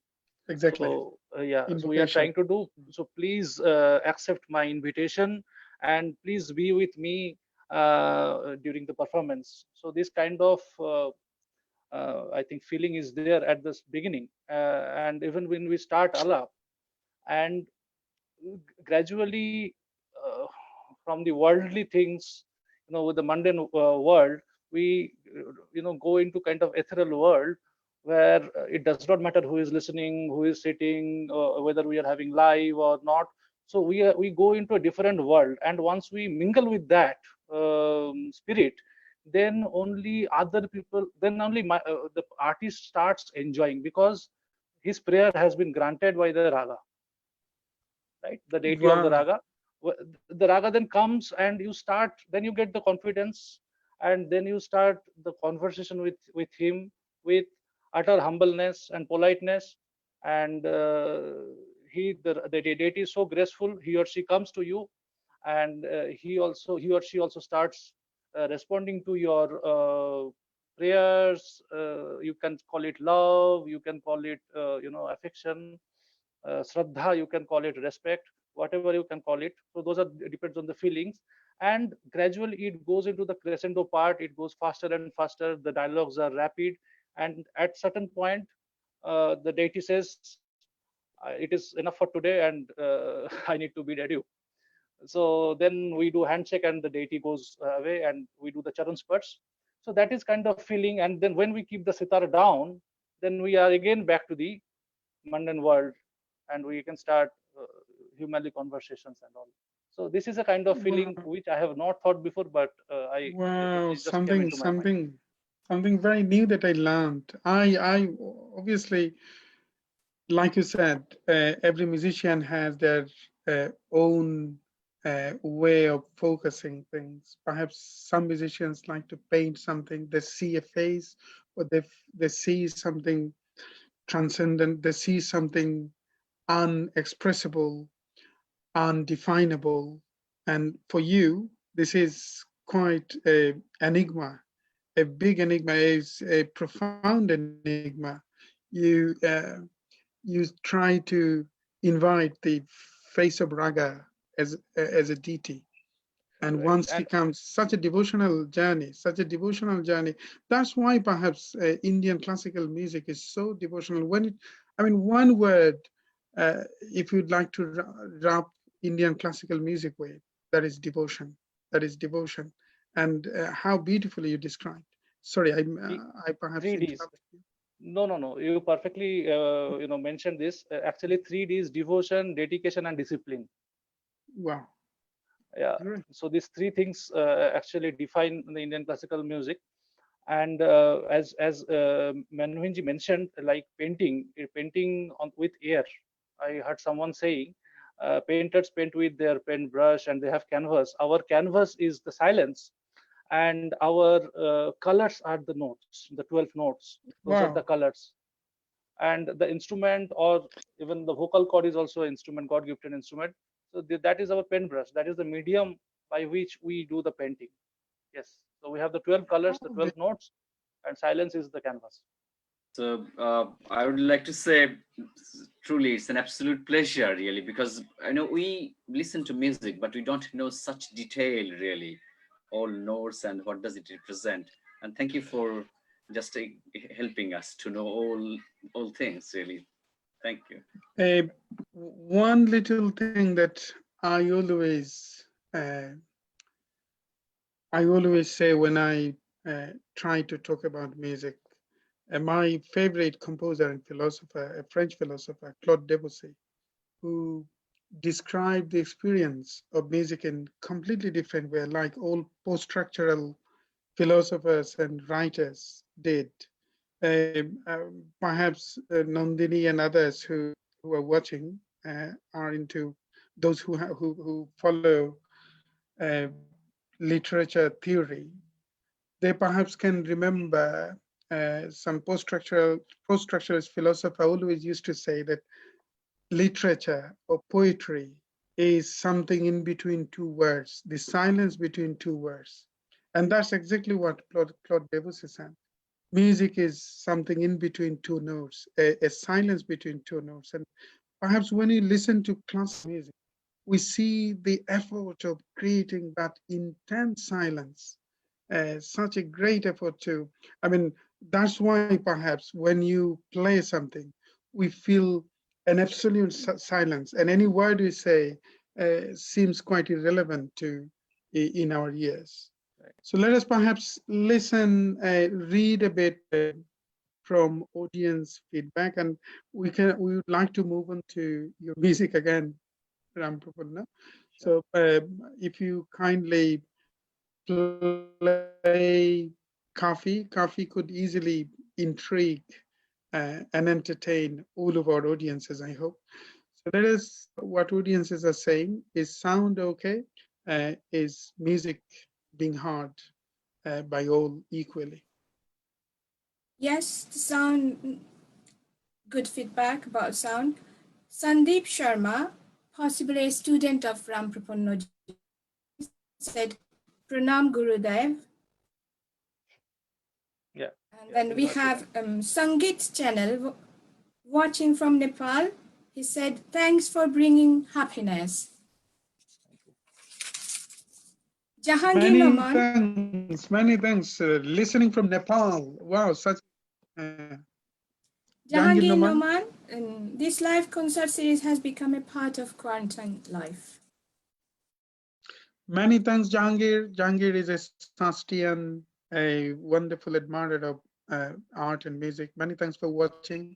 Exactly. So yeah, Invocation. so we are trying to do. So please accept my invitation, and please be with me during the performance. So this kind of I think feeling is there at this beginning, and even when we start alap, and gradually from the worldly things, with the mundane world, we go into kind of ethereal world where it does not matter who is listening, who is sitting, whether we are having live or not. So we go into a different world, and once we mingle with that spirit, then only other people, then only the artist starts enjoying, because his prayer has been granted by the raga, right? The deity of the raga. The raga then comes, and you start, then you get the confidence, and then you start the conversation with him with utter humbleness and politeness. And the deity is so graceful, he or she comes to you, and he or she also starts responding to your prayers. You can call it love, you can call it affection, shraddha, you can call it respect, whatever you can call it. So those are depends on the feelings, and gradually it goes into the crescendo part. It goes faster and faster, the dialogues are rapid, and at certain point the deity says, it is enough for today, and I need to be ready. So then we do handshake, and the deity goes away, and we do the charan spurts. So that is kind of feeling. And then when we keep the sitar down, then we are again back to the mundane world, and we can start humanly conversations and all. So this is a kind of feeling Wow, which I have not thought before, but wow, it just came into my mind. something very new that I learned. I obviously, like you said, every musician has their own way of focusing things. Perhaps some musicians like to paint something, they see a face, or they see something transcendent, they see something unexpressible, undefinable. And for you, this is quite a enigma, a big enigma, is a profound enigma. You you try to invite the face of Raga as a deity. And Right. once And becomes such a devotional journey, such a devotional journey. That's why perhaps Indian classical music is so devotional. When it, I mean, one word, if you'd like to wrap Indian classical music with, that is devotion. That is devotion. And how beautifully you described. Sorry, I perhaps 3Ds. interrupted you. No. You perfectly mentioned this. Actually, 3Ds: devotion, dedication, and discipline. Wow. Yeah. Great. So these three things actually define the Indian classical music. And as Manmohanji mentioned, like painting on with air. I heard someone saying, painters paint with their pen brush and they have canvas. Our canvas is the silence, and our colors are the notes, the 12 notes. Those are the Wow. colors. And the instrument, or even the vocal cord, is also an instrument, God gifted instrument. So that is our pen brush. That is the medium by which we do the painting. Yes. So we have the 12 colors, the Oh, 12 notes, and silence is the canvas. So I would like to say, truly, it's an absolute pleasure, really, because I know we listen to music, but we don't know such detail, really, all notes and what does it represent. And thank you for just helping us to know all things, really. Thank you. One little thing that uh, I always say when I try to talk about music, my favorite composer and philosopher, a French philosopher, Claude Debussy, who described the experience of music in completely different way, like all post-structural philosophers and writers did. Perhaps Nandini and others who are watching are into those who follow literature theory. They perhaps can remember some post-structuralist philosopher always used to say that literature or poetry is something in between two words, the silence between two words. And that's exactly what Claude Debussy said. Music is something in between two notes, a silence between two notes. And perhaps when you listen to classical music, we see the effort of creating that intense silence, such a great effort to, I mean, that's why perhaps when you play something, we feel an absolute silence, and any word we say seems quite irrelevant in our ears. So let us perhaps listen, read a bit from audience feedback, and we would like to move on to your music again, Ramprapanna. So if you kindly play Coffee could easily intrigue and entertain all of our audiences, I hope. So that is what audiences are saying. Is sound okay? Is music being heard by all equally? Yes, the sound, good feedback about sound. Sandeep Sharma, possibly a student of Ramprapanna, said, Pranam Gurudev. Yeah. And then we have Sangit channel watching from Nepal. He said, thanks for bringing happiness. Jahangir Noman. Many thanks. Listening from Nepal. Wow, such. Jahangir Jahangir Noman. Noman, this live concert series has become a part of quarantine life. Many thanks, Jahangir. Jahangir is a Sastian a wonderful admirer of art and music. Many thanks for watching.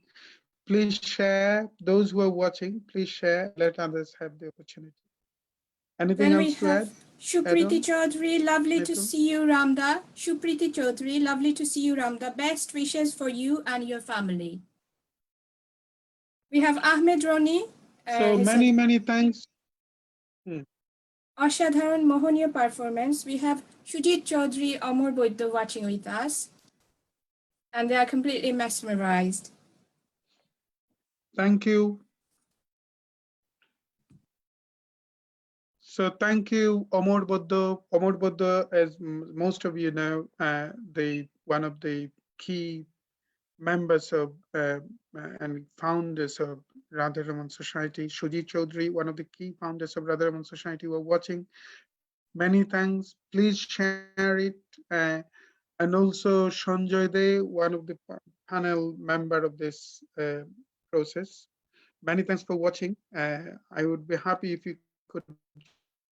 Please share. Those who are watching, please share and let others have the opportunity. Anything Then we else to have add Shupriti on, Chaudhary, lovely to April? see you, Ramda. Shupriti Chaudhary, lovely to see you, Ramda. Best wishes for you and your family. We have Ahmed Roni. So He said, many thanks. Hmm. Ashadharan Mohonia performance. We have Shujit Chaudhary, Amor Boiddo watching with us. And they are completely mesmerized. Thank you. So thank you, Amor Boddo. Amor Boddo, as most of you know, one of the key members of and founders of Radharaman Society. Shujit Chaudhary, one of the key founders of Radharaman Society, were watching. Many thanks. Please share it. And also Sanjoy De, one of the panel member of this process. Many thanks for watching. I would be happy if you could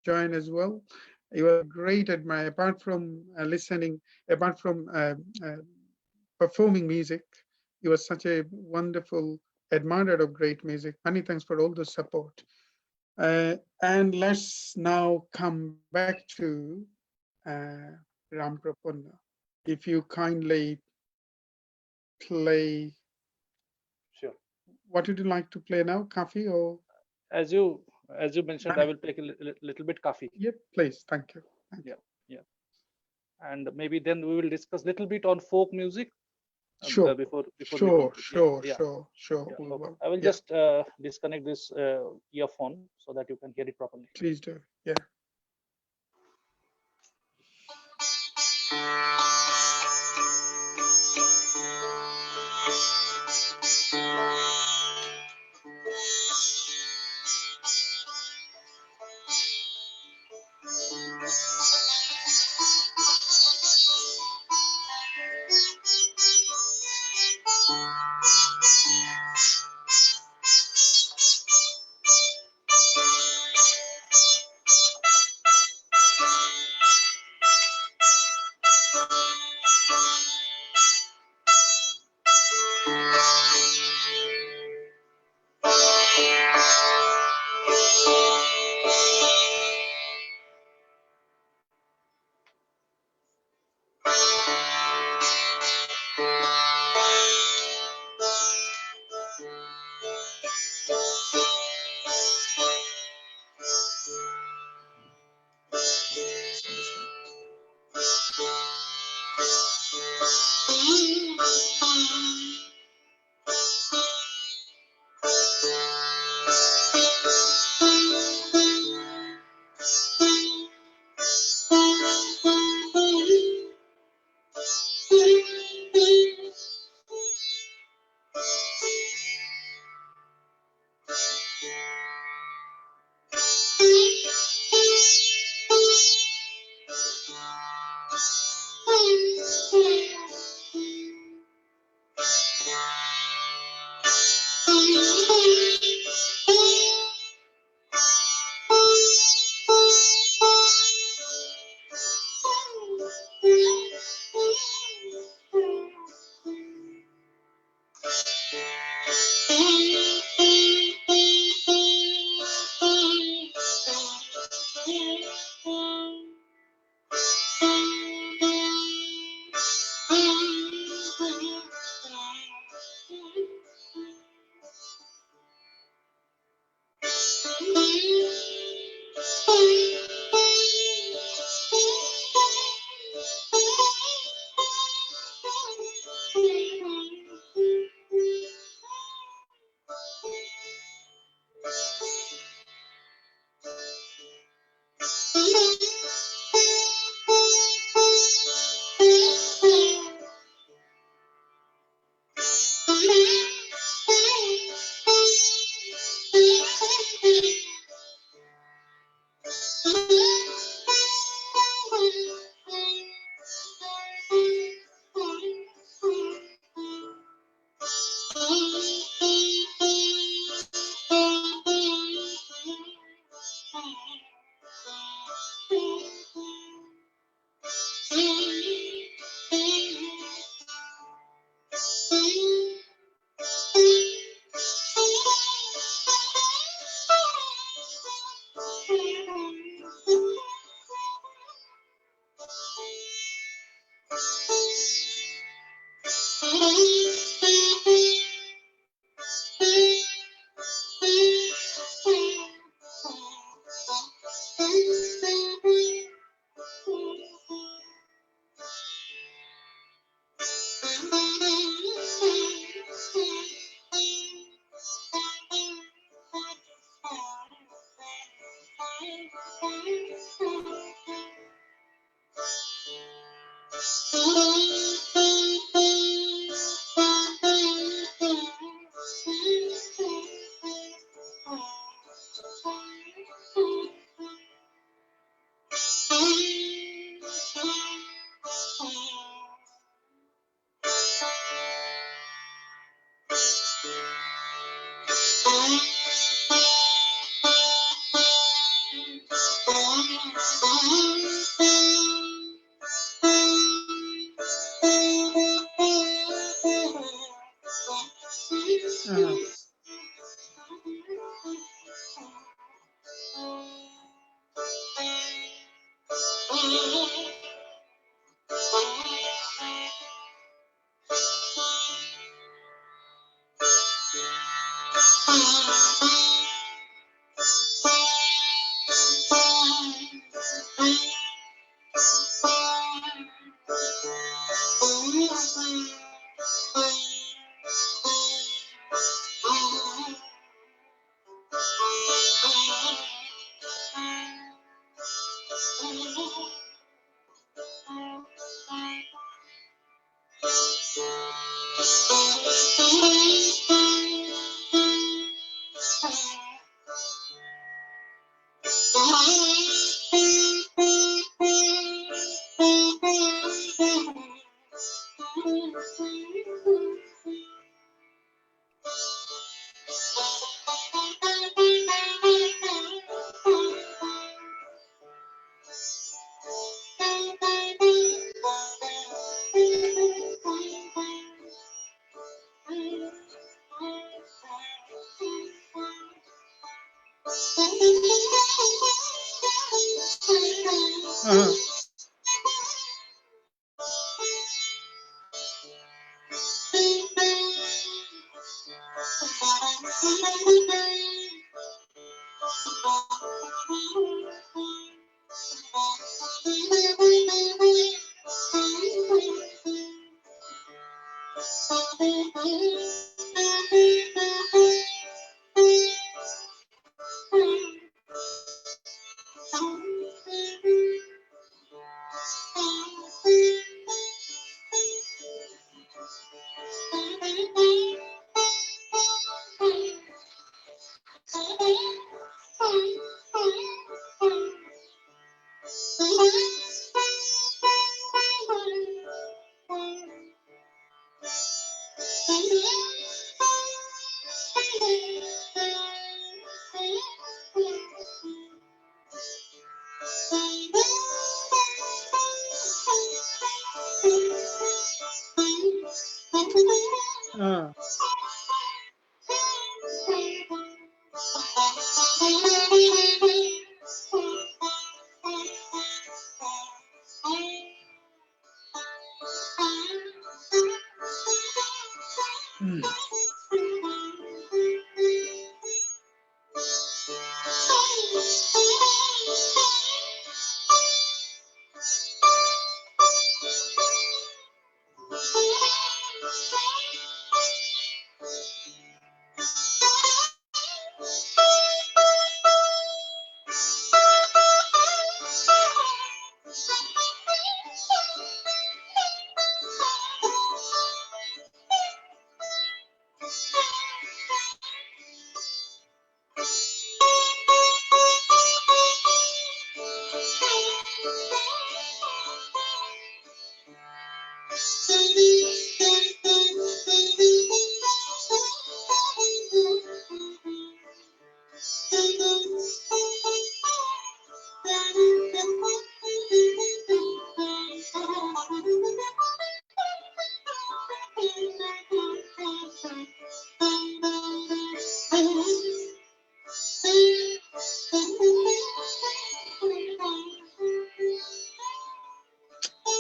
join as well. You are a great admirer. Apart from listening, apart from performing music, you are such a wonderful admirer of great music. Many thanks for all the support. And let's now come back to uh, Ramprapanna. If you kindly play, Sure. what would you like to play now? Kafi or? As you mentioned, I will play a little bit kafi. Yep, please. Thank you. Thank you. Yeah. And maybe then we will discuss little bit on folk music Sure. before we Sure. conclude. Sure. Yeah. Sure. Sure. Yeah. We Okay. will. I will Yeah. just disconnect this earphone so that you can hear it properly. Please do. Yeah.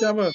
Java.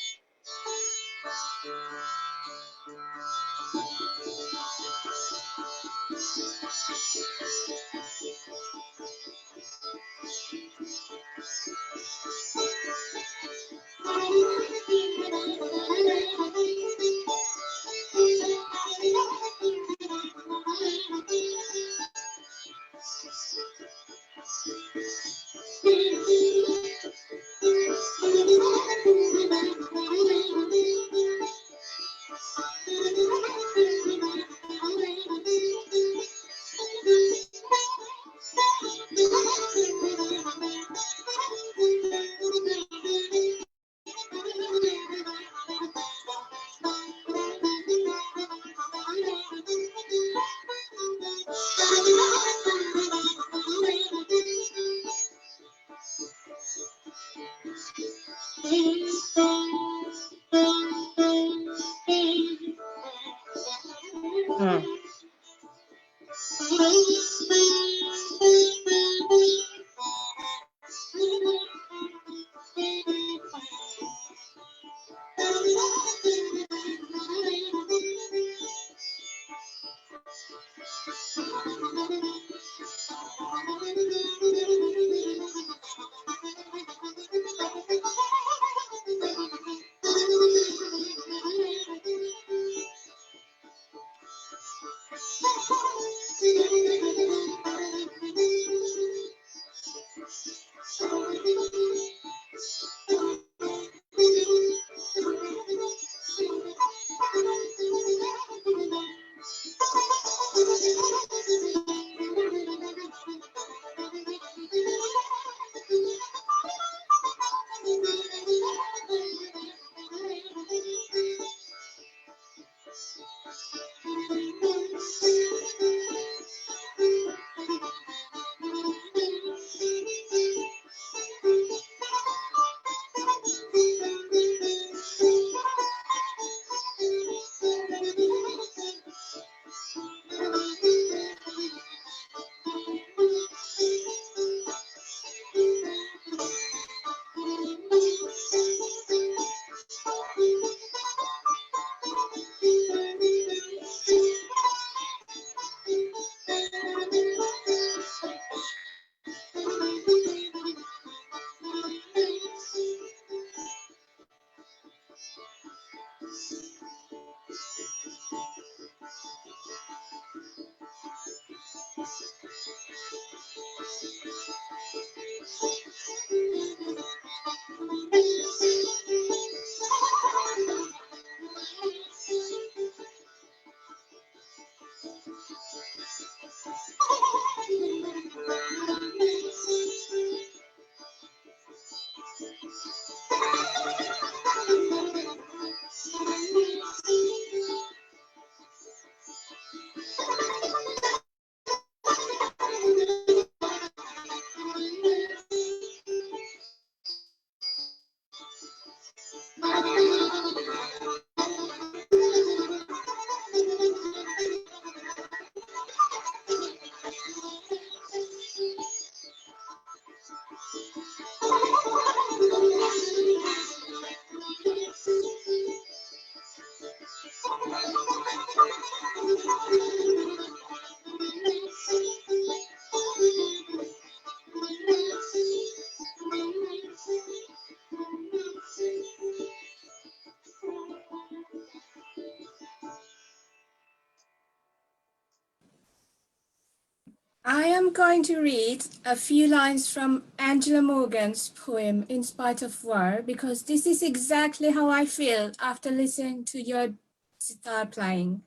I am going to read a few lines from Angela Morgan's poem In Spite of War, because this is exactly how I feel after listening to your sitar playing.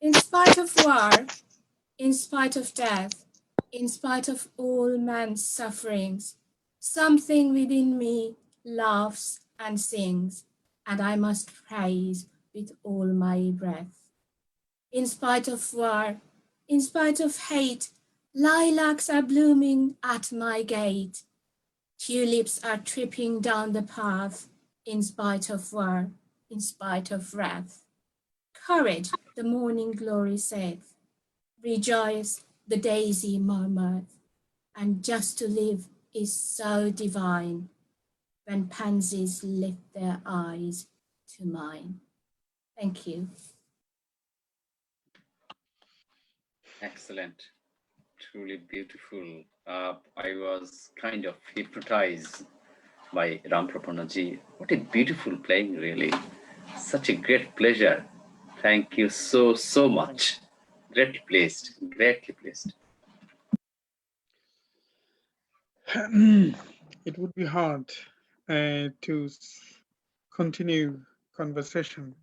In spite of war, in spite of death, in spite of all man's sufferings, something within me laughs and sings, and I must praise with all my breath. In spite of war, in spite of hate, lilacs are blooming at my gate. Tulips are tripping down the path, in spite of war, in spite of wrath. Courage, the morning glory saith. Rejoice, the daisy murmured. And just to live is so divine when pansies lift their eyes to mine. Thank you. Excellent. Truly beautiful. I was kind of hypnotized by Ramprapanna. What a beautiful playing, really. Such a great pleasure. Thank you so, so much. Greatly placed. Greatly placed. It would be hard to continue conversation.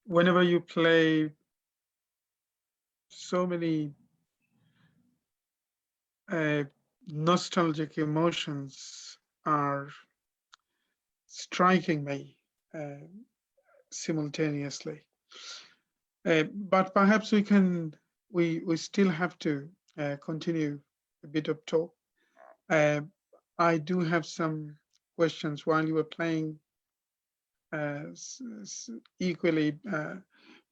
Whenever you play, so many nostalgic emotions are striking me simultaneously. But perhaps we still have to continue a bit of talk. I do have some questions while you were playing equally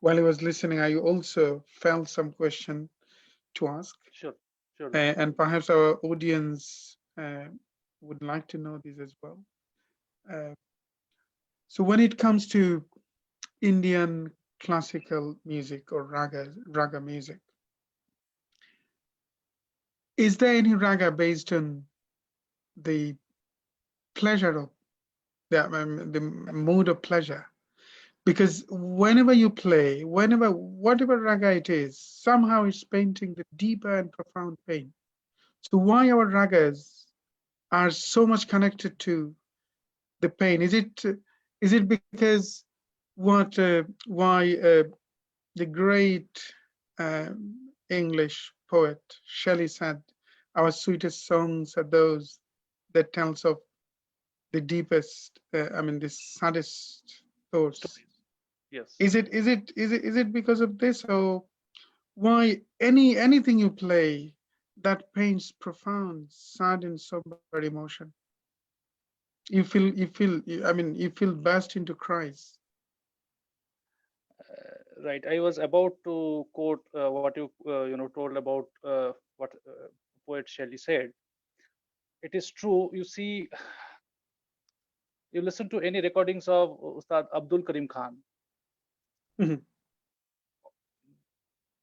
while I was listening, I also felt some question to ask, Sure, sure. and perhaps our audience would like to know this as well. So when it comes to Indian classical music or raga music, is there any raga based on the pleasure of the mood of pleasure? Because whenever you play, whatever raga it is, somehow it's painting the deeper and profound pain. So why our ragas are so much connected to the pain? Is it because why the great English poet Shelley said, "Our sweetest songs are those that tells of the deepest, the saddest thoughts." Yes. Is it because of this, or why anything you play that paints profound, sad, and sober emotion? You feel burst into cries. Right. I was about to quote what you told about what poet Shelley said. It is true. You see, you listen to any recordings of Ustad Abdul Karim Khan. Mhm.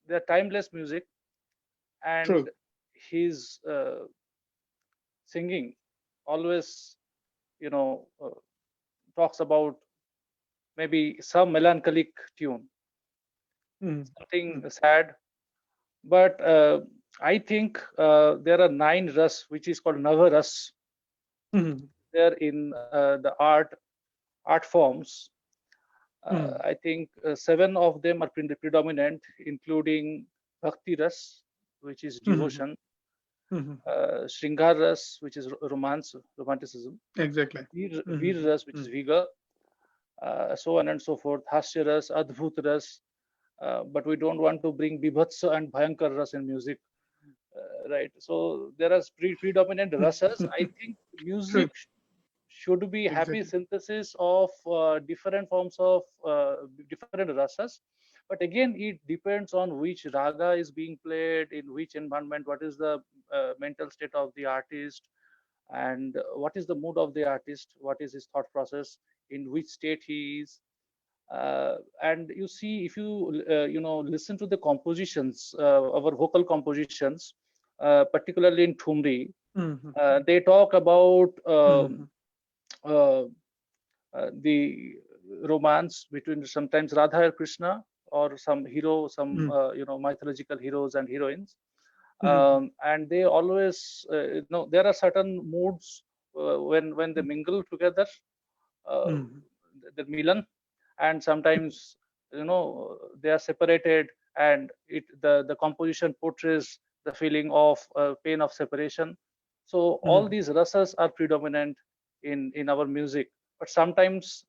They're timeless music, and True. his singing always, talks about maybe some melancholic tune, Mhm. something sad. But I think there are 9 ras, which is called Nava ras, Mhm. there in the art forms. Mhm. I think 7 of them are predominant, including Bhakti ras, which is Mhm. devotion, Mhm. Shringar ras, which is romanticism, Exactly. Veer ras, which is vigor, so on and so forth, Hasya ras, Adbhut ras. But we don't want to bring Bibhatsa and Bhayankar ras in music, right? So there are predominant rasas. I think True. music should be happy Exactly. synthesis of different forms of different rasas. But again, it depends on which raga is being played, in which environment, what is the mental state of the artist, and what is the mood of the artist, what is his thought process, in which state he is. And you see, if you listen to the compositions, our vocal compositions, particularly in Thumri, Mhm. they talk about Mhm. uh, the romance between sometimes Radha and Krishna, or some hero, some Mhm. mythological heroes and heroines, Mhm. and they always there are certain moods when they mingle together, uh, Mhm. the milan, and sometimes they are separated, and the composition portrays the feeling of pain of separation. So all Mhm. these rasas are predominant in our music, but sometimes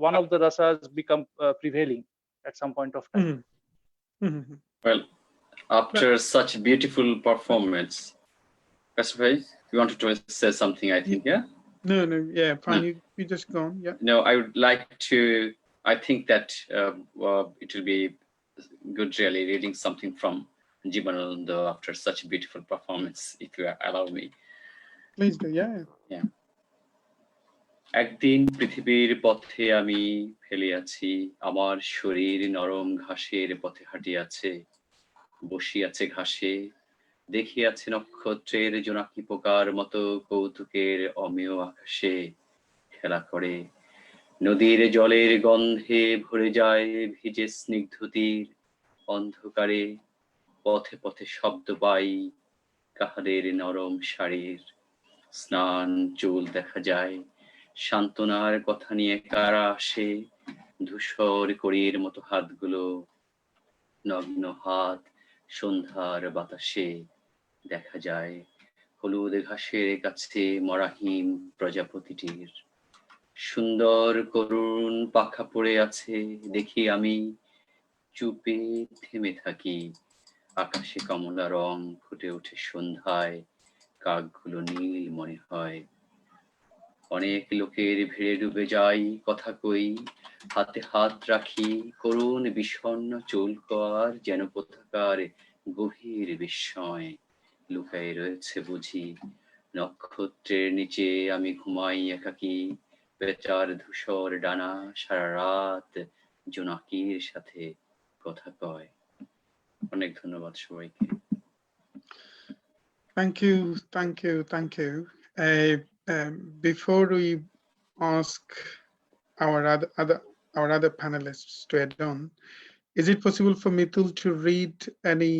one of the rasas become prevailing at some point of time. Mhm. Mhm. Well, after such beautiful performance, Kasbhai, you wanted to say something, I think, yeah? No, yeah, fine. No. You just go on, yeah. No, I would like to, I think that it will be good really reading something from Jibanananda after such a beautiful performance, if you allow me. Please do, yeah. Yeah. একদিন পৃথিবীর পথে আমি ফেলিয়াছি, আমার শরীর নরম ঘাসের পথে হাঁটিয়াছে, বসিয়াছে ঘাসে, দেখিয়াছে নক্ষত্রের জোনাকি পোকার মতো কৌতুকের অমেয় আকাশে খেলা করে, নদীর জলের গন্ধে ভরে যায় ভিজে স্নিগ্ধতির অন্ধকারে, পথে পথে শব্দ পাই কাহাদের নরম শাড়ির, স্নান চুল দেখা যায়, সান্ত্বনার কথা নিয়ে কারা আসে, ধূসর কড়ির মতো হাতগুলো, নগ্ন হাত সন্ধ্যার বাতাসে দেখা যায়, হলুদ ঘাসের কাছে মরাহীন প্রজাপতিটির, সুন্দর করুণ পাখা পড়ে আছে, দেখি আমি চুপে থেমে থাকি, আকাশে কমলা রং ফুটে ওঠে সন্ধ্যায়, কাকগুলো নীল মনে হয়, অনেক লোকের ভিড়ে ডুবে যাই কথা কই হাতে হাত রাখি করুণ বিষণ্ণ চুলকার যেন কোথাকার গভীর বিস্ময় লুকায়ে রয়েছে বুঝি নক্ষত্রের নিচে আমি ঘুমাই একাকী বেচার ধূসর ডানা সারা রাত জোনাকির সাথে কথা কয় অনেক ধন্যবাদ সবাইকে Thank you, thank you, thank you. Before we ask our other panelists to add on, is it possible for Mitul to read any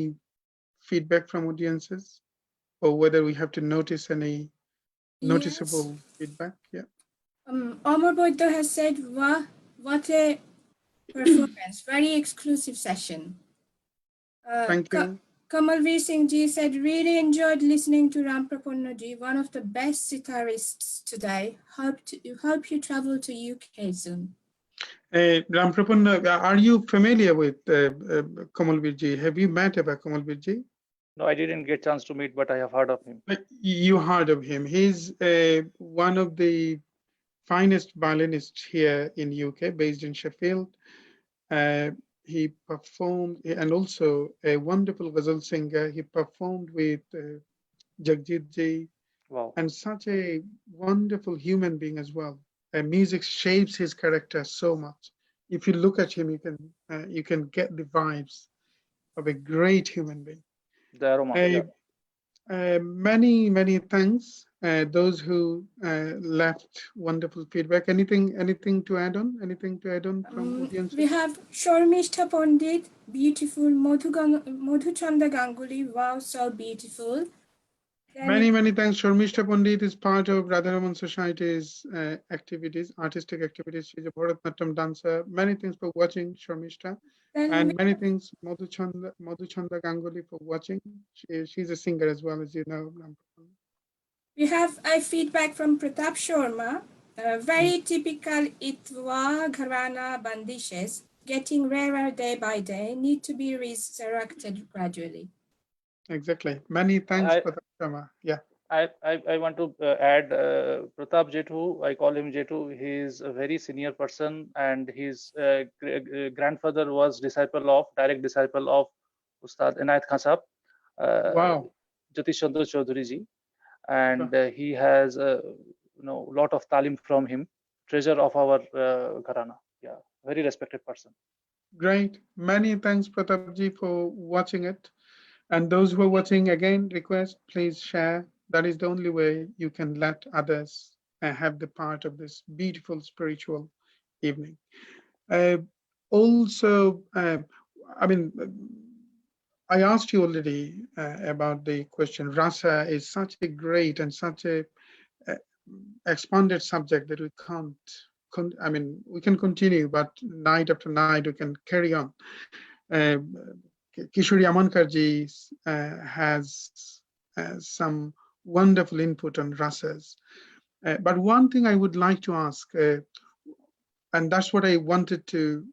feedback from audiences, or whether we have to notice any noticeable feedback? Yeah. Amar Boydha has said, wow, what a performance, very exclusive session. Thank you. Kamalveer Singh ji said, really enjoyed listening to Ramprapanna ji, one of the best sitarists today. Hope you travel to UK soon. Ramprapanna, are you familiar with Kamalveer ji? Have you met about Kamalveer ji? No, I didn't get chance to meet, but I have heard of him. You heard of him. He's one of the finest violinists here in UK, based in Sheffield. He performed, and also a wonderful ghazal singer. He performed with Jagjit ji, Wow. and such a wonderful human being as well. Music shapes his character so much. If you look at him, you can get the vibes of a great human being. The aroma. Yeah. Many thanks. Those who left wonderful feedback. Anything to add on? Anything to add on from audience? We have Sharmishta Pandit, beautiful. Madhuchanda Ganguly, wow, so beautiful. Many thanks. Sharmishta Pandit is part of Radharaman Society's activities, artistic activities. She's a Bharatanatyam dancer. Many thanks for watching, Sharmishta. And many thanks, Madhuchanda Ganguly, for watching. She's a singer as well, as you know. We have a feedback from Pratap Sharma. Very typical Itwa Gharana bandishes, getting rarer day by day, need to be resurrected gradually. Exactly. Many thanks, Pratap Sharma. Yeah. I want to add Pratap Jetu. I call him Jetu. He is a very senior person, and his grandfather was direct disciple of Ustad Inayat Khan Sahab, Wow. Jatish Chandra Chaudhary ji, and he has lot of talim from him. Treasure of our Gharana. Yeah, very respected person. Great. Many thanks, Pratap ji, for watching it. And those who are watching, again, request, please share. That is the only way you can let others have the part of this beautiful spiritual evening. Also, I mean, I asked you already about the question. Rasa is such a great and such a expanded subject that we can't, I mean, we can continue, but night after night, we can carry on. Kishori Amankarji has some wonderful input on rasas. But one thing I would like to ask, and that's what I wanted to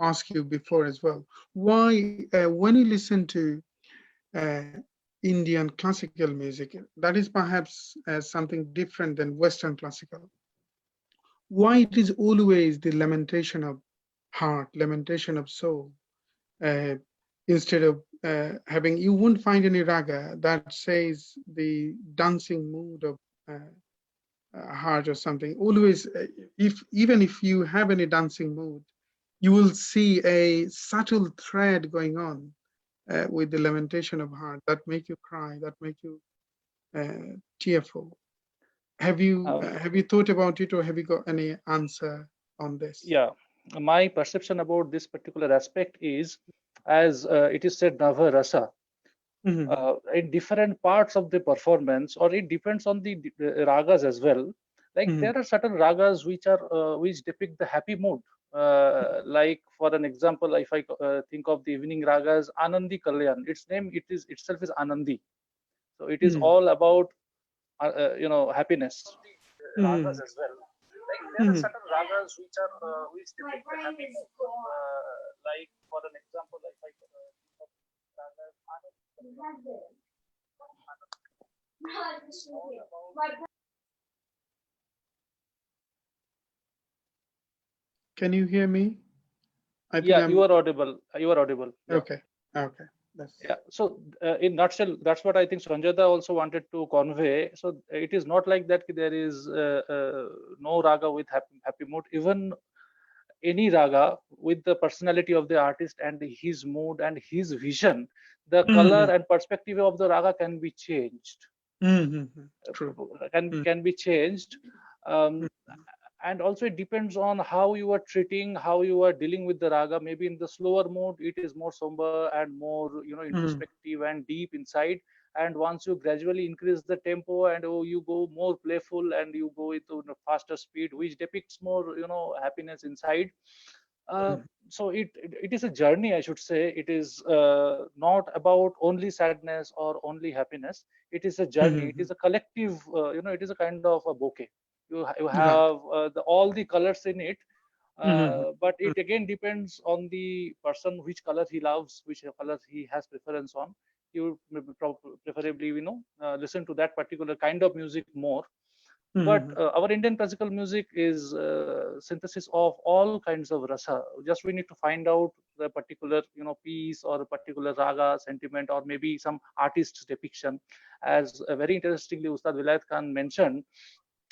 ask you before as well. Why, when you listen to Indian classical music, that is perhaps something different than Western classical, why it is always the lamentation of heart, lamentation of soul, instead of having, you won't find any raga that says the dancing mood of heart or something. Always, even if you have any dancing mood, you will see a subtle thread going on with the lamentation of heart that make you cry, that make you tearful. Have you thought about it, or have you got any answer on this? Yeah, my perception about this particular aspect is, as it is said, Nava Rasa. In different parts of the performance, or it depends on the ragas as well. Like there are certain ragas which depict the happy mood. Like for an example, if I think of the evening ragas, Anandi Kalyan, its name itself is Anandi. So it is all about happiness. Ragas as well. Like there are certain ragas which depict the happy mood. Like for an example, if I think of ragas, Anandi Kalyan. Can you hear me? I think Yeah, you are audible. You are audible. Yeah. okay. Okay. That's Yeah. So in nutshell, that's what I think Sanjayda also wanted to convey. So it is not like that there is no raga with happy mood. Even any raga with the personality of the artist and his mood and his vision, the color and perspective of the raga can be changed. true. Can be changed. And also it depends on how you are treating, how you are dealing with the raga. Maybe in the slower mode it is more somber and more introspective and deep inside, and once you gradually increase the tempo and you go more playful and you go into faster speed which depicts more happiness inside. So it is a journey, I should say. It is not about only sadness or only happiness. It is a journey. It is a collective, it is a kind of a bouquet. You have all the colors in it, but it again depends on the person, which color he loves, which color he has preference on. You preferably listen to that particular kind of music more. But our Indian classical music is synthesis of all kinds of rasa. Just we need to find out the particular piece or a particular raga sentiment, or maybe some artist's depiction. As very interestingly Ustad Vilayat Khan mentioned,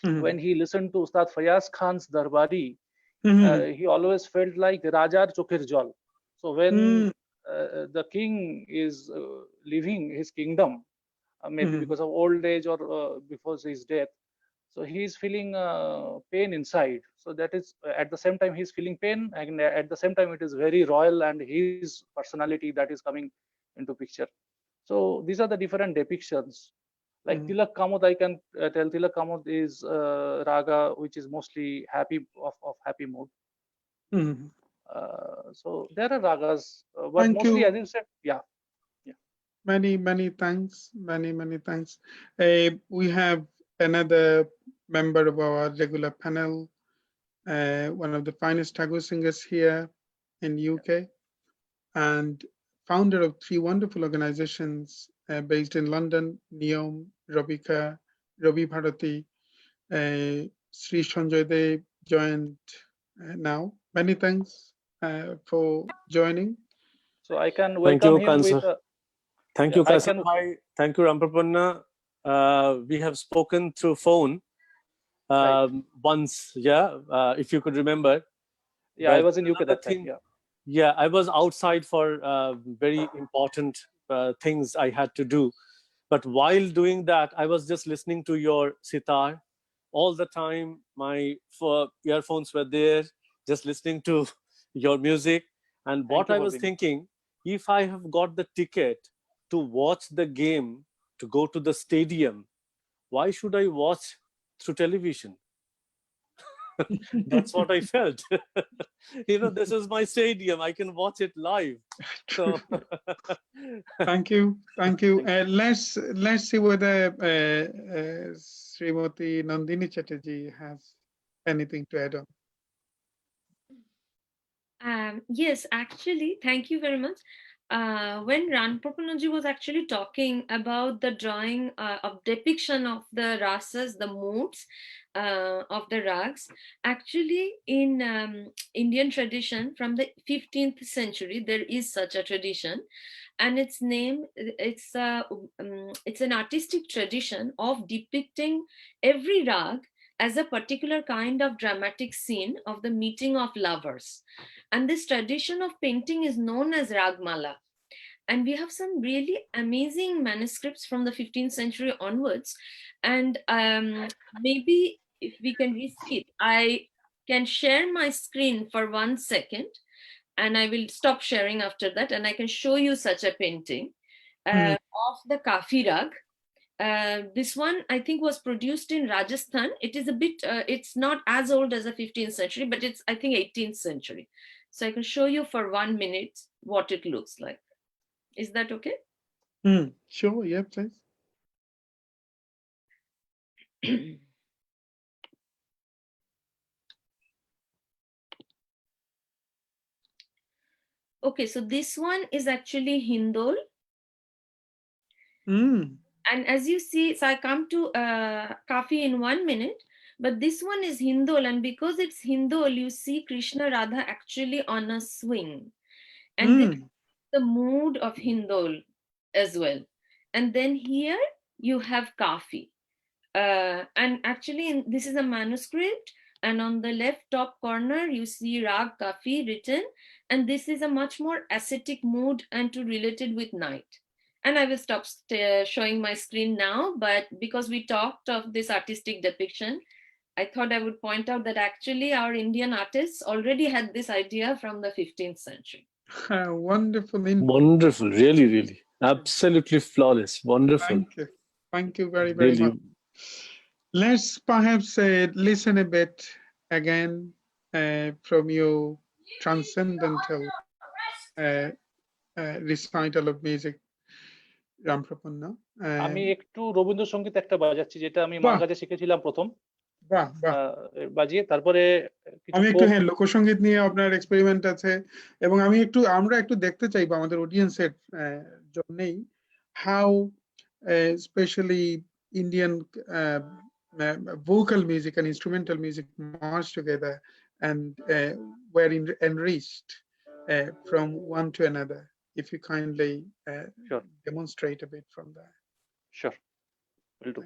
when he listened to Ustad Fayaz Khan's Darbari, he always felt like Rajar Chokhir Jal. So when the king is leaving his kingdom, maybe because of old age or before his death, so he is feeling pain inside. So that is at the same time he's feeling pain, and at the same time it is very royal and his personality that is coming into picture. So these are the different depictions. Like Tilak Kamod, I can tell Tilak Kamod is raga which is mostly happy, of happy mood. So there are ragas, but Thank mostly, you. as you said, yeah. Many thanks. Many thanks. We have another member of our regular panel, one of the finest Tagore singers here in UK, and founder of 3 wonderful organizations based in London: Neom, Robika, Ravi Bharati, Sri Sanjay Dev joined now. Many thanks for joining. So I can Thank welcome you, him with thank you, Kansar Bhai. Thank you, Ramprapanna. We have spoken through phone once, if you could remember. Yeah, I was in UK that time. Yeah, I was outside for very important things I had to do. But while doing that, I was just listening to your sitar all the time. My earphones were there, just listening to your music. And what I was thinking, if I have got the ticket to watch the game, to go to the stadium, why should I watch through television? That's what I felt. This is my stadium. I can watch it live. So Thank you. Let's see whether Srimati Nandini Chatterjee has anything to add on. Yes, actually, thank you very much. When Ramprapanna was actually talking about the drawing of depiction of the rasas, the moods of the rags, actually in Indian tradition from the 15th century, there is such a tradition, and its name, it's an artistic tradition of depicting every rag as a particular kind of dramatic scene of the meeting of lovers. And this tradition of painting is known as Ragmala. And we have some really amazing manuscripts from the 15th century onwards. And maybe if we can see it, I can share my screen for 1 second, and I will stop sharing after that, and I can show you such a painting of the Kafi Rag. This one, I think, was produced in Rajasthan. It is a bit, it's not as old as the 15th century, but it's, I think, 18th century. So I can show you for 1 minute what it looks like. Is that okay? Sure, yeah, please. Okay, so this one is actually Hindol. And as you see, so I come to Kafi in 1 minute. But this one is Hindol, and because it's Hindol, you see Krishna Radha actually on a swing. And this is the mood of Hindol as well. And then here you have Kafi. And actually, this is a manuscript. And on the left top corner, you see Rag Kafi written. And this is a much more ascetic mood and to relate it with night. And I will stop showing my screen now. But because we talked of this artistic depiction, I thought I would point out that actually our Indian artists already had this idea from the 15th century. Wonderful. Wonderful, really, really. Absolutely flawless. Wonderful. Thank you. Thank you very, very Really. much. Let's perhaps listen a bit again from your transcendental recital of music, Ramprapanna. আমি একটু রবীন্দ্রসঙ্গীত একটা বাজাচ্ছি, যেটা আমি বাহ। মার কাছে শিখেছিলাম প্রথম, বাহ বাহ। বাজিয়ে তারপরে আমি একটু হ্যাঁ লোকসঙ্গীত নিয়ে আপনার এক্সপেরিমেন্ট আছে, এবং আমরা একটু দেখতে চাইবো আমাদের অডিয়েন্সের জন্যই how especially Indian vocal music and instrumental music marched together and were enriched from one to another. If you kindly sure. demonstrate a bit from that. Sure, will do.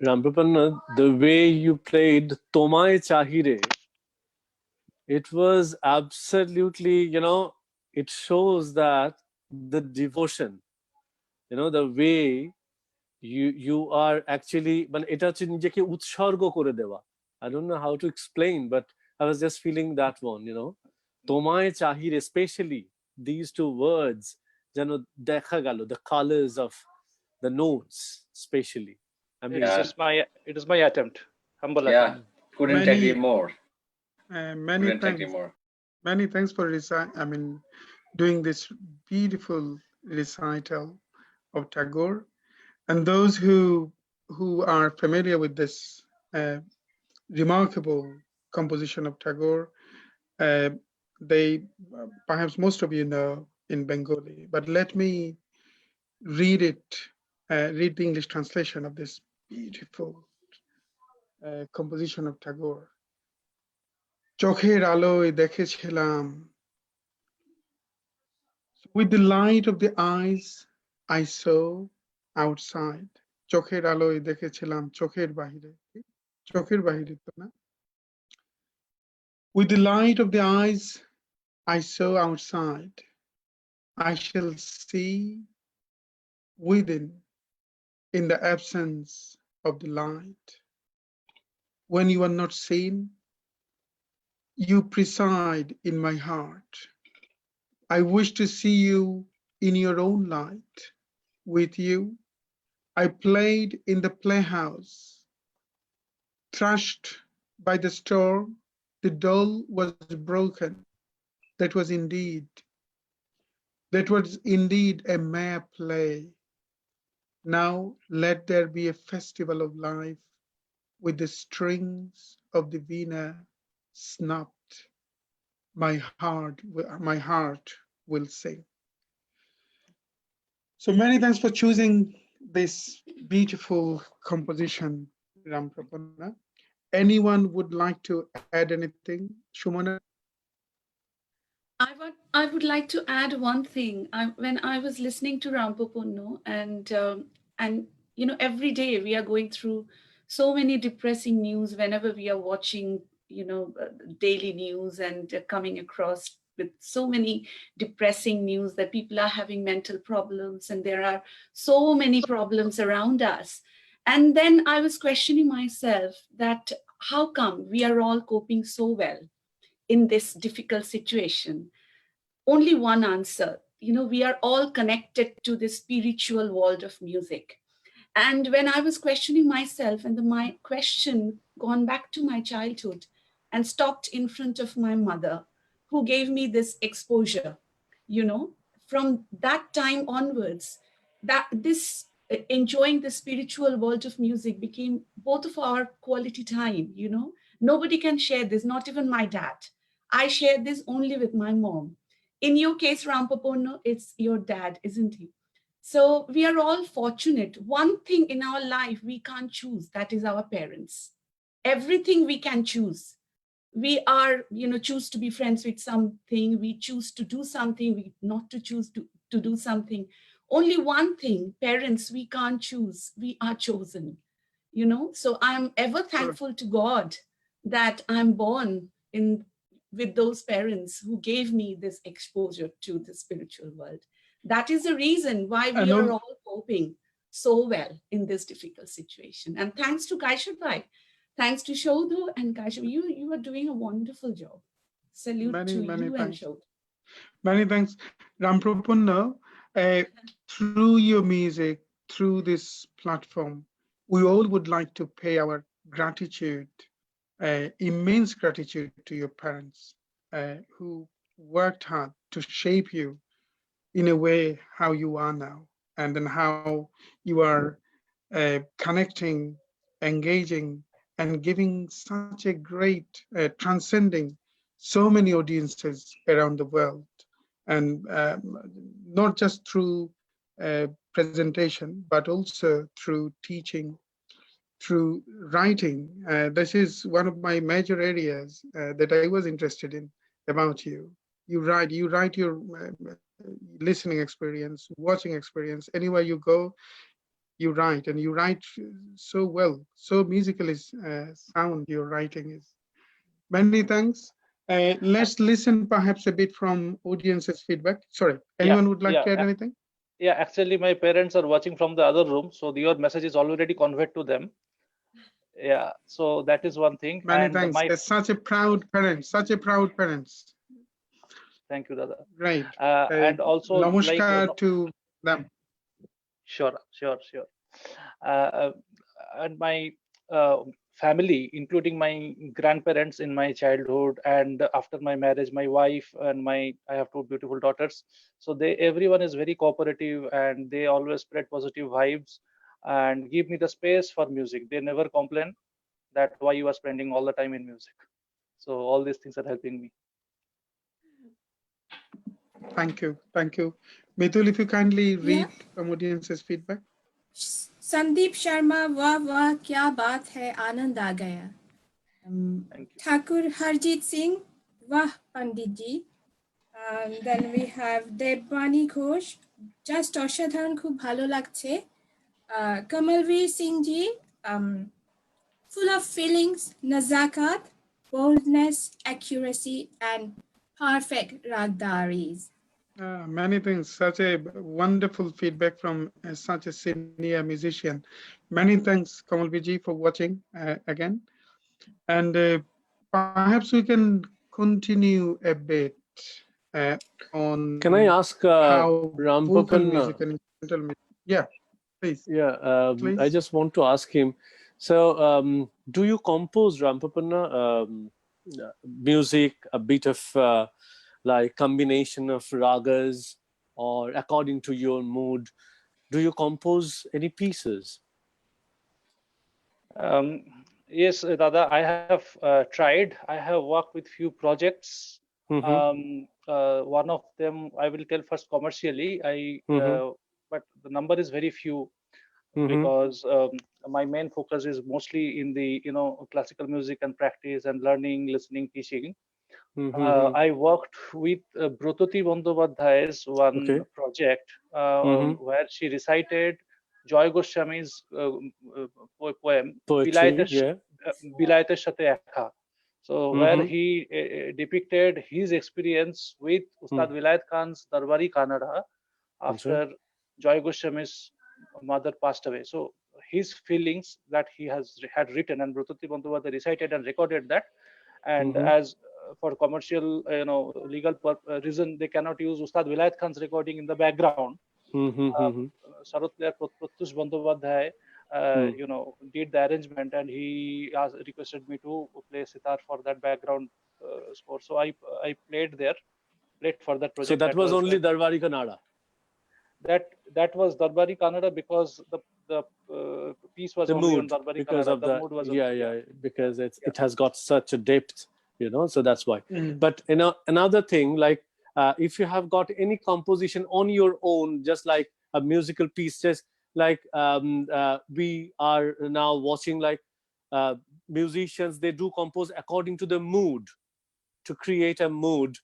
Ramprapanna, the way you played Tomaye Chahire, it was absolutely, it shows that the devotion, the way you are actually, এটা হচ্ছে নিজেকে উৎসর্গ করে দেওয়া. I don't know how to explain, but I was just feeling that one, Tomaye Chahire, especially these two words, যেন দেখা গেল, the colors of the notes, especially. It is my attempt. Humble Yeah, attempt. couldn't agree more. Many Couldn't thanks. agree more. Many thanks for doing this beautiful recital of Tagore. And those who are familiar with this remarkable composition of Tagore, they perhaps most of you know in Bengali, but let me read the English translation of this beautiful composition of Tagore. চোখের আলোয় দেখেছিলাম, with the light of the eyes I saw outside. চোখের আলোয় দেখেছিলাম চোখের বাহিরে, চোখের বাহিরে তো না. With the light of the eyes I saw outside, I shall see within in the absence of the light. When you are not seen, you preside in my heart. I wish to see you in your own light. With you, I played in the playhouse. Thrashed by the storm, the doll was broken. That was indeed a mere play. Now let there be a festival of life with the strings of the veena snapped. My heart will sing. So many thanks for choosing this beautiful composition, Ramprapanna. Anyone would like to add anything? Shumana? I would like to add one thing. When I was listening to Ramprapanna, and every day we are going through so many depressing news. Whenever we are watching, daily news and coming across with so many depressing news that people are having mental problems and there are so many problems around us. And then I was questioning myself that how come we are all coping so well in this difficult situation? Only one answer. We are all connected to the spiritual world of music. And when I was questioning myself, and my question gone back to my childhood and stopped in front of my mother, who gave me this exposure, from that time onwards, that this enjoying the spiritual world of music became both of our quality time. Nobody can share this, not even my dad. I share this only with my mom. In your case, Ramprapanna, it's your dad, isn't he? So we are all fortunate. One thing in our life we can't choose, that is our parents. Everything we can choose. We are, choose to be friends with something. We choose to do something. We not to choose to do something. Only one thing, parents, we can't choose. We are chosen. So I'm ever thankful to God that I'm born with those parents who gave me this exposure to the spiritual world. That is the reason why we are all coping so well in this difficult situation. And thanks to Kaishar Bhai, thanks to Saudha and Kaishar, you are doing a wonderful job. Salute to you and Saudha. Many thanks, Ramprapanna. Through your music, through this platform, we all would like to pay our gratitude, immense gratitude to your parents who worked hard to shape you in a way how you are now, and then how you are connecting, engaging, and giving such a great, transcending so many audiences around the world. And not just through presentation, but also through teaching, through writing. This is one of my major areas that I was interested in about you. You write your listening experience, watching experience. Anywhere you go, you write, and you write so well, so musically sound. Your writing is. Many thanks. Let's listen perhaps a bit from audience's feedback. Sorry, anyone would like to add anything? Yeah, actually, my parents are watching from the other room, so your message is already conveyed to them. Yeah, so that is one thing. Many And thanks. Such a proud parent, such a proud parents. Thank you, Dada. Right. And also, namaskar to them. Sure. And my family, including my grandparents in my childhood, and after my marriage, my wife and I have two beautiful daughters. So everyone is very cooperative, and they always spread positive vibes and give me the space for music. They never complain that why you are spending all the time in music. So all these things are helping me. Thank you. Mithul, if you kindly read from audience's feedback. Sandeep Sharma, wah wah, kya baat hai, aanand aa gaya. Thakur Harjit Singh, wah Pandit ji. Then we have Debani Ghosh, just অসাধারণ খুব ভালো লাগছে. Kamalveer Singh ji, full of feelings, nazakat, boldness, accuracy, and perfect ragdaris. Many things. Such a wonderful feedback from such a senior musician. Many thanks, Kamalviji, for watching again. And perhaps we can continue a bit on. Can I ask how vocal Ramprapanna? music and instrumental music? Yeah, please. Yeah, please. I just want to ask him. So, do you compose, Ramprapanna, music, a bit of like combination of ragas, or according to your mood? Do you compose any pieces? Yes, Dada, I have tried. I have worked with few projects. One of them I will tell first commercially. But the number is very few because my main focus is mostly in the classical music and practice and learning, listening, teaching. I worked with Brototi Bandyopadhyay's one project where she recited Joy Goswami's poem Bilayeter Shathe Ekha. So where he depicted his experience with Ustad Vilayat Khan's Darbari Kannada after Joy Goswami's mother passed away. So his feelings that he had written, and Brototi Bandyopadhyay recited and recorded that. And as for commercial, legal reason, they cannot use Ustad Vilayat Khan's recording in the background. Sarat player Pratyush Bandyopadhyay, did the arrangement, and he requested me to play sitar for that background score. So I played for that project. So that was only Darbari Kannada. That was Darbari Kannada because the piece was the only mood, on Darbari because Kannada. of the mood was because it has got such a depth, so that's why. But another thing, like if you have got any composition on your own, just like a musical piece, just like we are now watching, like musicians, they do compose according to the mood, to create a mood.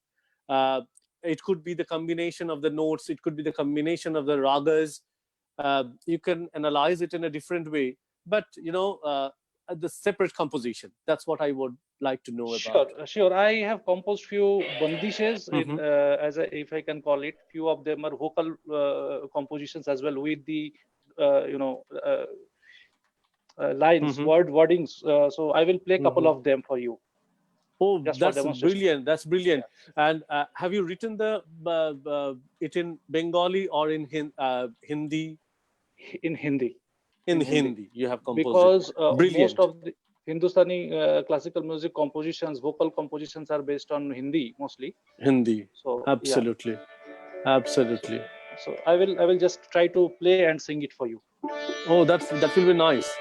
It could be the combination of the notes, it could be the combination of the ragas. You can analyze it in a different way, but the separate composition, that's what I would like to know about. Sure. I have composed few bandishes, if I can call it. Few of them are vocal compositions as well, with the lines, wordings. So I will play a couple of them for you. Oh, that's brilliant! That's brilliant. And have you written it in Bengali or in Hindi? In Hindi. In Hindi, you have composed because most of the Hindustani classical music compositions, vocal compositions are based on Hindi mostly. Hindi. So absolutely, absolutely. So I will just try to play and sing it for you. Oh, that will be nice.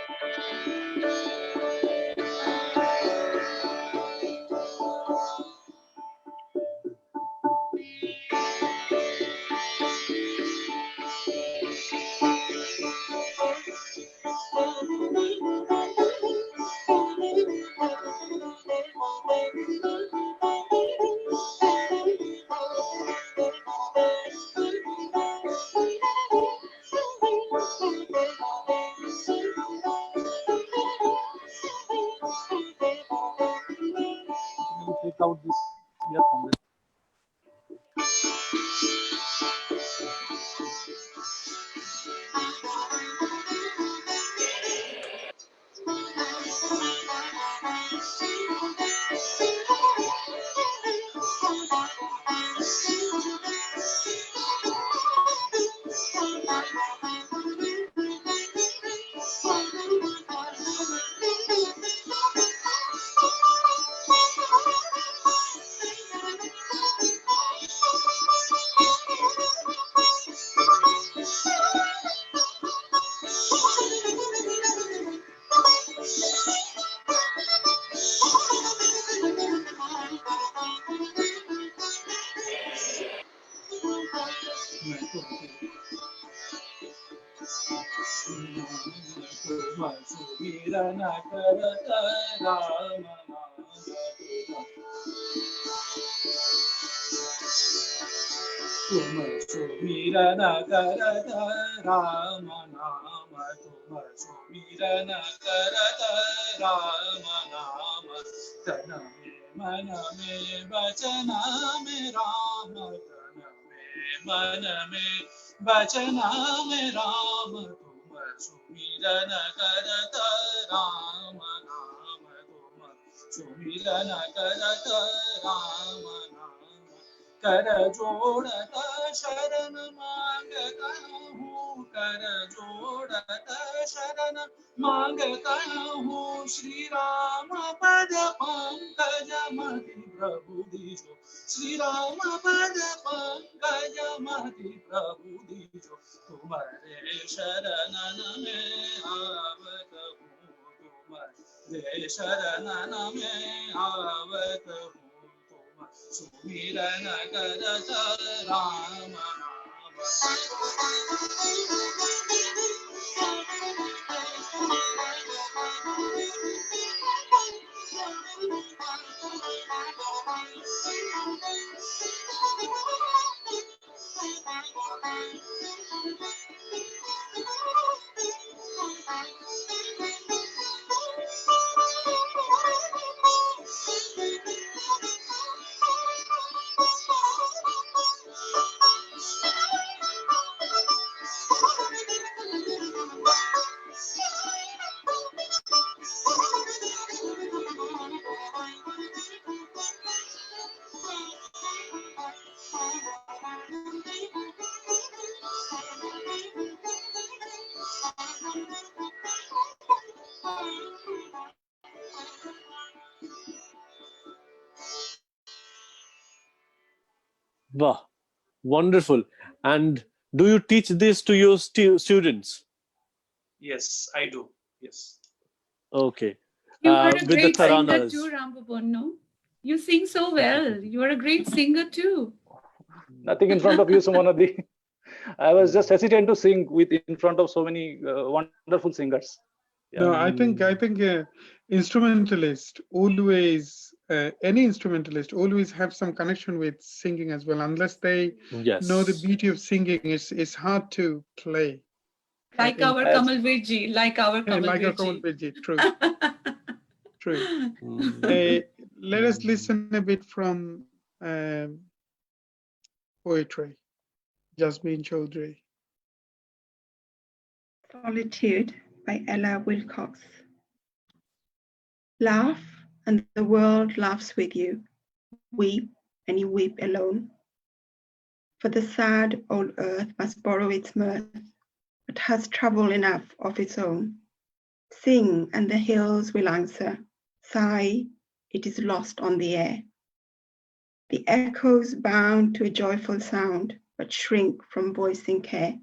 speak out this year from this. बचना में राम तुम सुमिरन करत राम नाम तुम सुमिरन करत राम नाम कर जोड़त शरण मांगता हूँ कर जोड़त शरण मांगता हूँ श्री राम पद पंकज मति प्रभु दीजो श्री राम पद पंकज मति प्रभु दीजो तुम्हारे शरणन में आवत हूँ तुम्हारे शरणन में आवत हूँ तुम सुमिरन करत राम नाम Wow, wonderful. And do you teach this to your students? Yes, I do. Yes. Okay. You are a With the great singer taranas. too, Ramprapanna. You sing so well. You are a great singer too. Nothing in front of you, Sumanadi. I was just hesitant to sing with in front of so many wonderful singers. Yeah. No, I think instrumentalist always, any instrumentalist always have some connection with singing as well. Unless they know the beauty of singing, it's hard to play. Like our Kamalveerji, like our Kamalveerji. True. True. Let us listen a bit from poetry. Jasmine Chaudhry. Solitude by Ella Wilcox. Laugh and the world laughs with you. Weep and you weep alone. For the sad old earth must borrow its mirth, but has trouble enough of its own. Sing and the hills will answer. Sigh, it is lost on the air. The echoes bound to a joyful sound, but shrink from voicing care.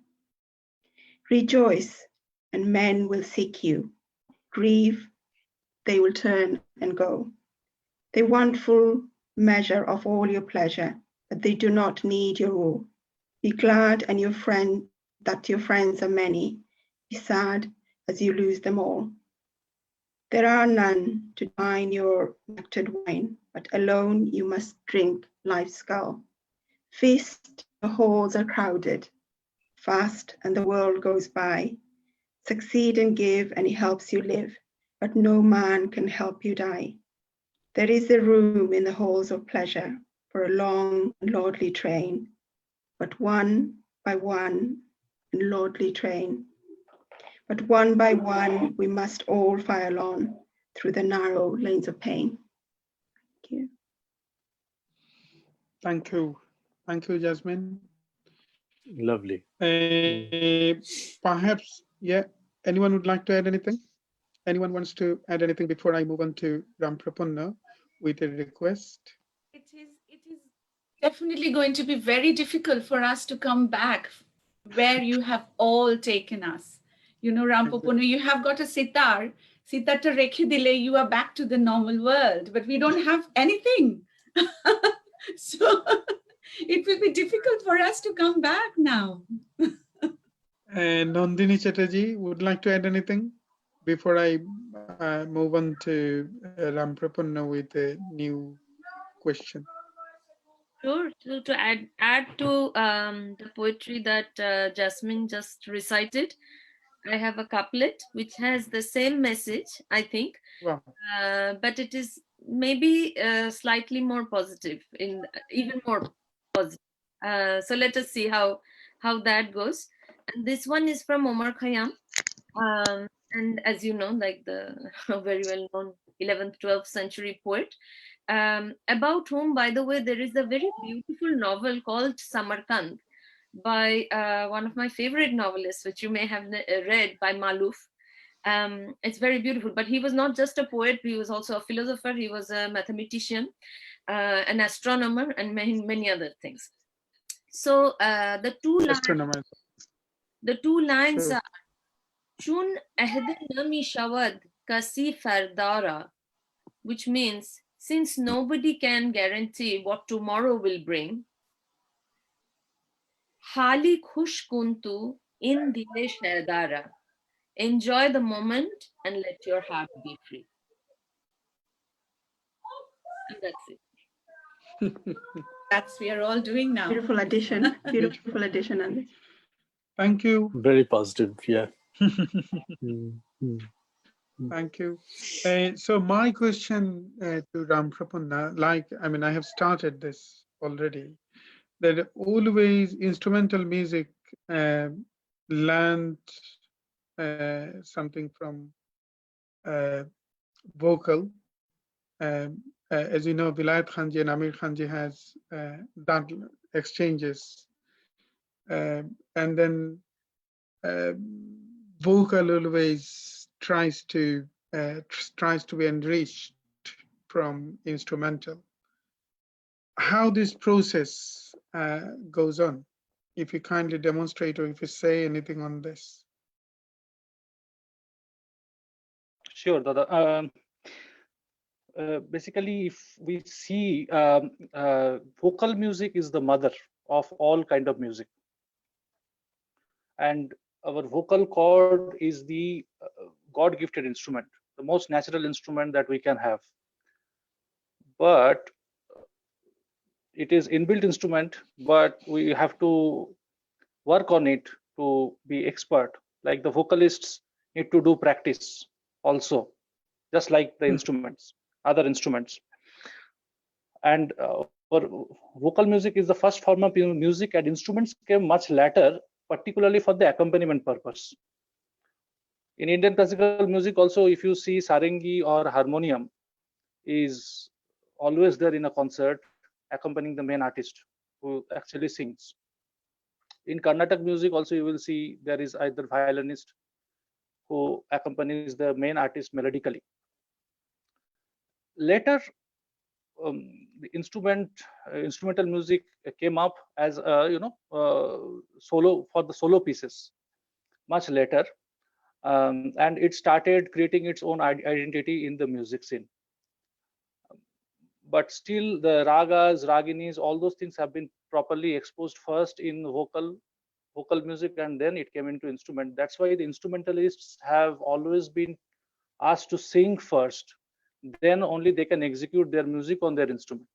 Rejoice, and men will seek you. Grieve, they will turn and go. They want full measure of all your pleasure, but they do not need your all. Be glad and that your friends are many. Be sad as you lose them all. There are none to dine your nectared wine, but alone you must drink life's skull. Feast, the halls are crowded. Fast and the world goes by. Succeed and give and he helps you live, but no man can help you die. There is a room in the halls of pleasure for a long and lordly train, but one by one and lordly train. But one by one we must all file on through the narrow lanes of pain. Thank you. Thank you. Thank you, Jasmine. Lovely. Perhaps, yeah, anyone would like to add anything? Anyone wants to add anything before I move on to Ramprapanna with a request? It is definitely going to be very difficult for us to come back where you have all taken us. You know, Ramprapanna, you have got a sitar. Sitar ta rekhe dile, you are back to the normal world, but we don't have anything. So it will be difficult for us to come back now. And Nandini Chatterjee would like to add anything before I move on to Ramprapanna with a new question? Sure. To add to the poetry that Jasmine just recited, I have a couplet which has the same message, I think, Wow. but it is maybe slightly more positive, even more positive. So let us see how that goes. And this one is from Omar Khayyam, and as you know, like the very well known 11th, 12th century poet, about whom, by the way, there is a very beautiful novel called Samarkand by one of my favorite novelists, which you may have read, by Malouf. It's very beautiful, but he was not just a poet, he was also a philosopher, he was a mathematician, an astronomer, and many other things. So the two lines Sure. are Chun ahde nami shawad kasi fardara, which means since nobody can guarantee what tomorrow will bring, Hali khush kuntu in dile sherdara. Enjoy the moment and let your heart be free. And that's it. That's we are all doing now. Beautiful addition. Beautiful addition, Andy. Thank you. Very positive. Yeah. Thank you. So my question to Ramprapanna, I have started this already, that always instrumental music learned something from vocal. As you know, Vilayat Khanji and Amir Khanji has done exchanges, and then vocal always tries to be enriched from instrumental. How this process goes on, if you kindly demonstrate or if you say anything on this. Sure, Dada. Basically, if we see vocal music is the mother of all kind of music, and our vocal cord is the God-gifted instrument, the most natural instrument that we can have. But it is inbuilt instrument, but we have to work on it to be expert. Like the vocalists need to do practice also, just like the instruments, other instruments. And for vocal music is the first form of music, and instruments came much later, particularly for the accompaniment purpose. In Indian classical music also, if you see sarangi or harmonium is always there in a concert, accompanying the main artist who actually sings. In Carnatic music also, you will see there is either violinist who accompanies the main artist melodically. Later, the instrumental music came up as solo, for the solo pieces much later, and it started creating its own identity in the music scene. But still, the ragas, raginis, all those things have been properly exposed first in vocal music, and then it came into instrument. That's why the instrumentalists have always been asked to sing first, then only they can execute their music on their instruments.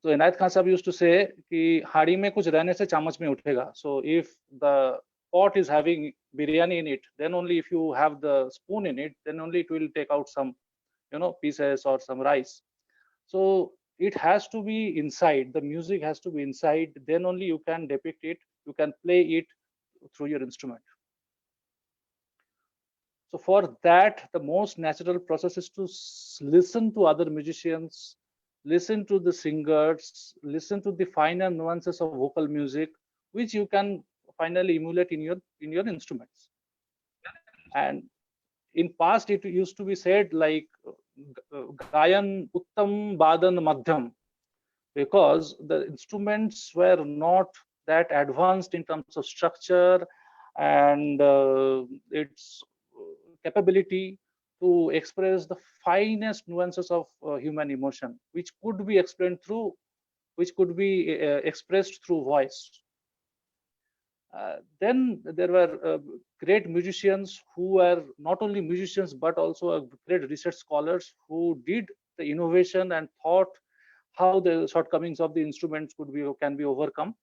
So Inayat Khan Sahab used to say कि हाड़ी में कुछ रहने से चामच में उठेगा. So if the pot is having biryani in it, then only if you have the spoon in it, then only it will take out some pieces or some rice. So it has to be inside, the music has to be inside, then only you can depict it, you can play it through your instrument. So for that, the most natural process is to listen to other musicians, listen to the singers, listen to the finer nuances of vocal music, which you can finally emulate in your instruments. And in past, it used to be said like Gayan Uttam Badan Madhyam, because the instruments were not that advanced in terms of structure and its capability to express the finest nuances of human emotion, which could be expressed through voice. Then there were great musicians who were not only musicians but also great research scholars who did the innovation and thought how the shortcomings of the instruments can be overcome,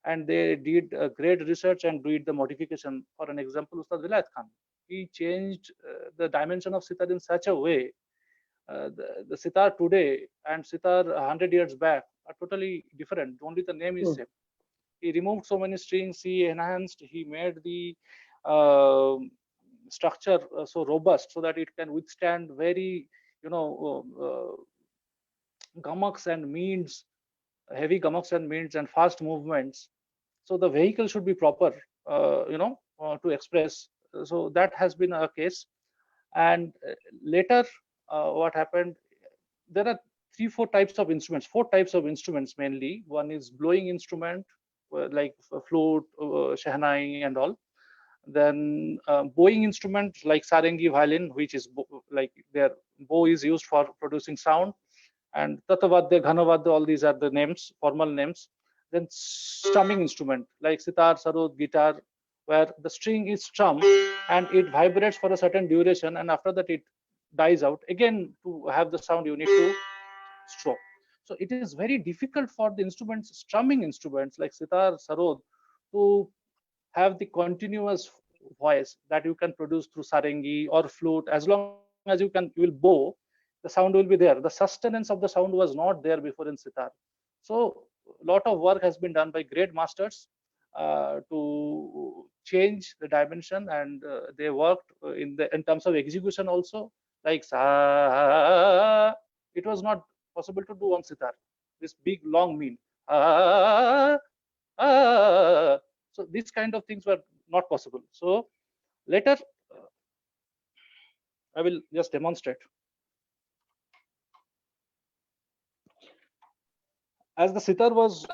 and they did great research and did the modification. For an example, Ustad Vilayat Khan, he changed the dimension of sitar in such a way. The sitar today and sitar 100 years back are totally different. Only the name is same. He removed so many strings, he enhanced, he made the structure so robust so that it can withstand very gamaks and means, heavy gamaks and means and fast movements. So the vehicle should be proper to express. So that has been a case. And later what happened, there are 4 types of instruments, 4 types of instruments mainly. One is blowing instrument, like flute, shehnai and all. Then bowing instrument like sarangi, violin, which is like their bow is used for producing sound. And tatavadya, ghanavadya, all these are the names, formal names. Then strumming instrument like sitar, sarod, guitar, where the string is strummed and it vibrates for a certain duration, and after that it dies out. Again, to have the sound, you need to strum. So it is very difficult for the instruments, strumming instruments like sitar, sarod, to have the continuous voice that you can produce through sarangi or flute. As long as you will bow, the sound will be there. The sustenance of the sound was not there before in sitar. So a lot of work has been done by great masters to change the dimension, and they worked in terms of execution also. Like sa, it was not possible to do on sitar. This big long mean. So these kind of things were not possible. So later, I will just demonstrate. As the sitar was,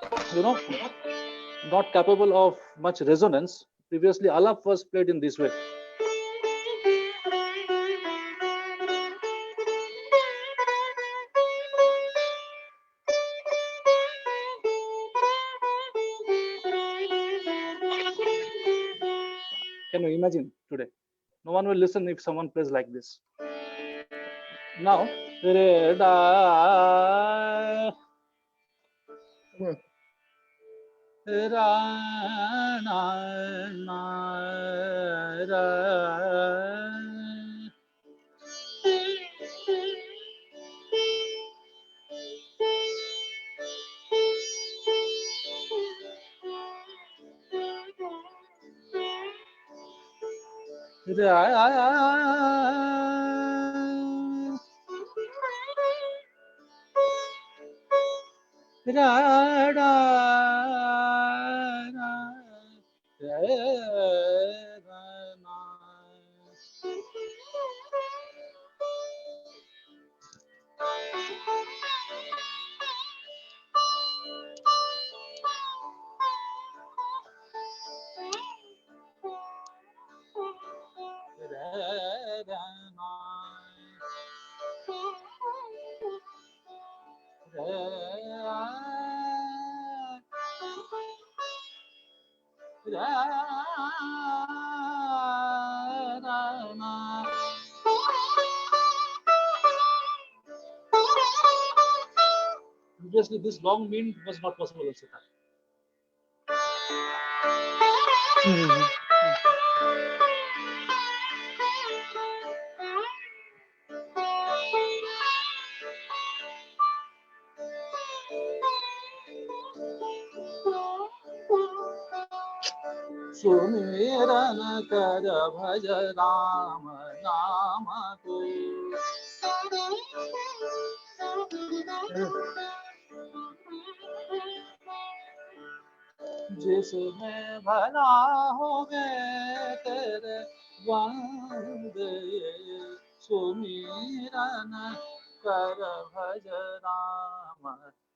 not capable of much resonance, previously alap was played in this way. Can you imagine today? No one will listen if someone plays like this. Now, previously this long mean was not possible in sitar. सुमिरन कर भज राम नाम को। जिसमें भला होवे तेरे वंदे, सुमिरन कर भज राम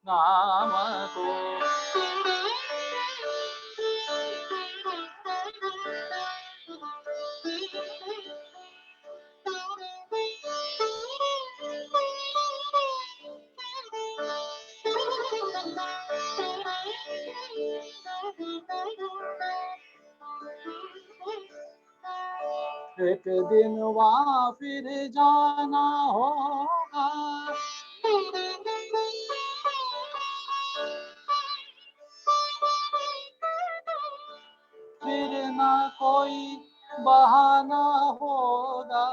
नाम को। एक दिन वहाँ फिर जाना होगा, फिर ना कोई बहाना होगा।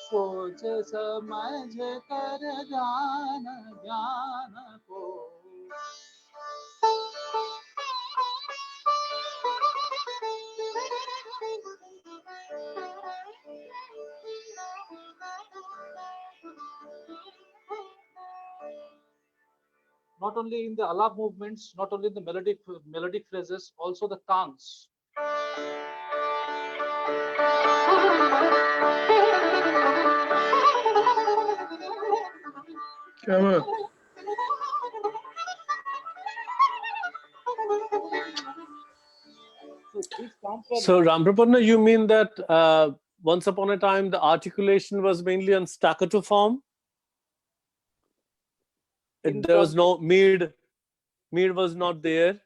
सोच समझ कर ध्यान ज्ञान को। Not only in the alap movements, not only in the melodic phrases, also the kants. So Ramprapanna, you mean that once upon a time the articulation was mainly on staccato form? There was no mid was not there.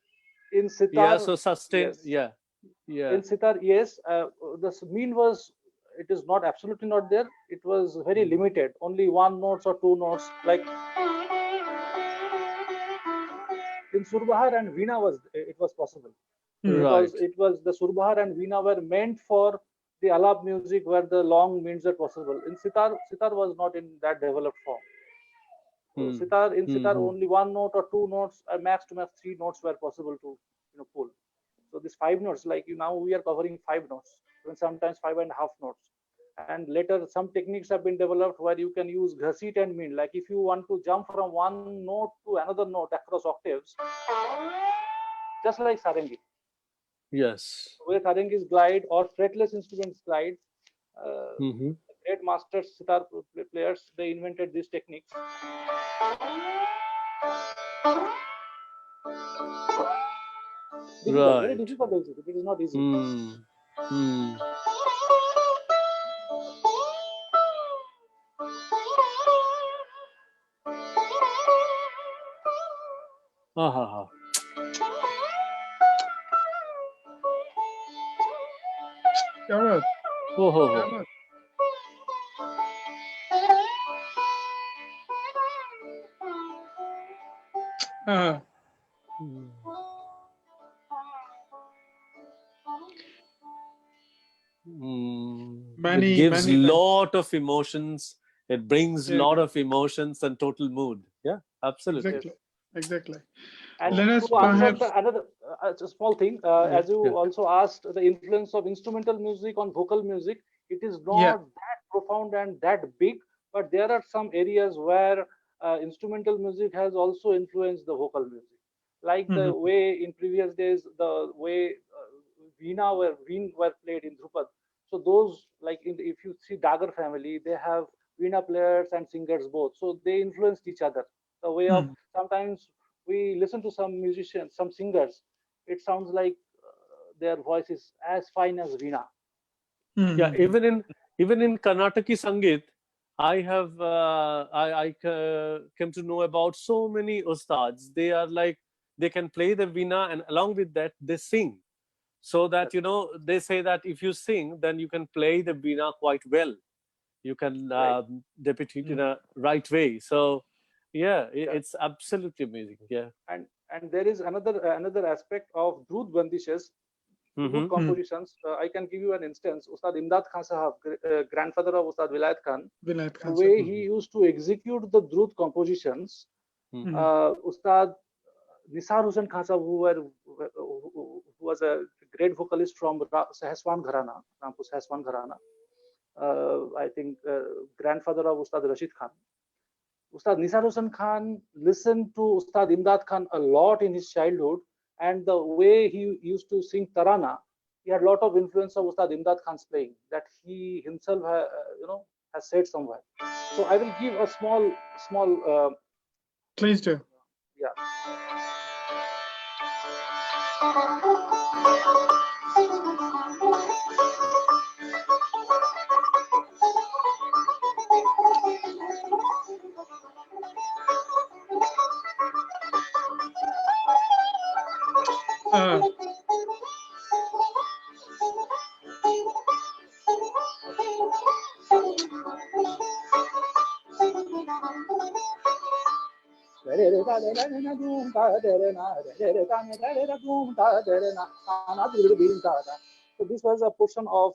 In sitar, yeah, so sustain, yes. yeah. In sitar, yes, the mean was, it is not absolutely not there. It was very limited, only one notes or two notes. Like in Surbahar and Veena it was possible. Because it was the Surbahar and Veena were meant for the alap music where the long means are possible. In sitar was not in that developed form. So sitar only one note or two notes, max to max 3 notes were possible to pull. So these 5 notes, like now we are covering 5 notes, and sometimes 5.5 notes. And later some techniques have been developed where you can use ghasit and mean. Like if you want to jump from one note to another note across octaves, just like sarangi. Yes. Where sarangis glide or fretless instruments glide, great masters, sitar players, they invented these techniques. Difficult, very difficult also. It is not easy. It gives lot of emotions. It brings lot of emotions and total mood. Yeah, absolutely. Exactly. And let us to answer perhaps another small thing, as you also asked, the influence of instrumental music on vocal music, it is not that profound and that big, but there are some areas where instrumental music has also influenced the vocal music. Like the way in previous days, the way Veena were played in Drupad. So those, like if you see Dagar family, they have Veena players and singers both. So they influenced each other. The way of sometimes we listen to some musicians, some singers, it sounds like their voice is as fine as Veena. Yeah, even in Karnataki Sangeet, I have I came to know about so many ustads. They are like, they can play the Veena and along with that they sing. So that they say that if you sing, then you can play the Veena quite well. You can depict it in a right way. So yeah, it's absolutely amazing. Yeah. And there is another aspect of Drood Bandishes, Drood compositions. I can give you an instance. Ustad Imdad Khan Sahab, grandfather of Ustad Vilayat Khan, the way he used to execute the Drood compositions, Ustad Nisar Hussain Khan Sahab, who was a great vocalist from Sahaswan Gharana, Rampur Sahaswan Gharana. I think grandfather of Ustad Rashid Khan. Ustad Nisar Hussain Khan listened to Ustad Imdad Khan a lot in his childhood, and the way he used to sing Tarana, he had a lot of influence of Ustad Imdad Khan's playing that he himself, has said somewhere. So I will give a small. Please do. Yeah. So this was a portion of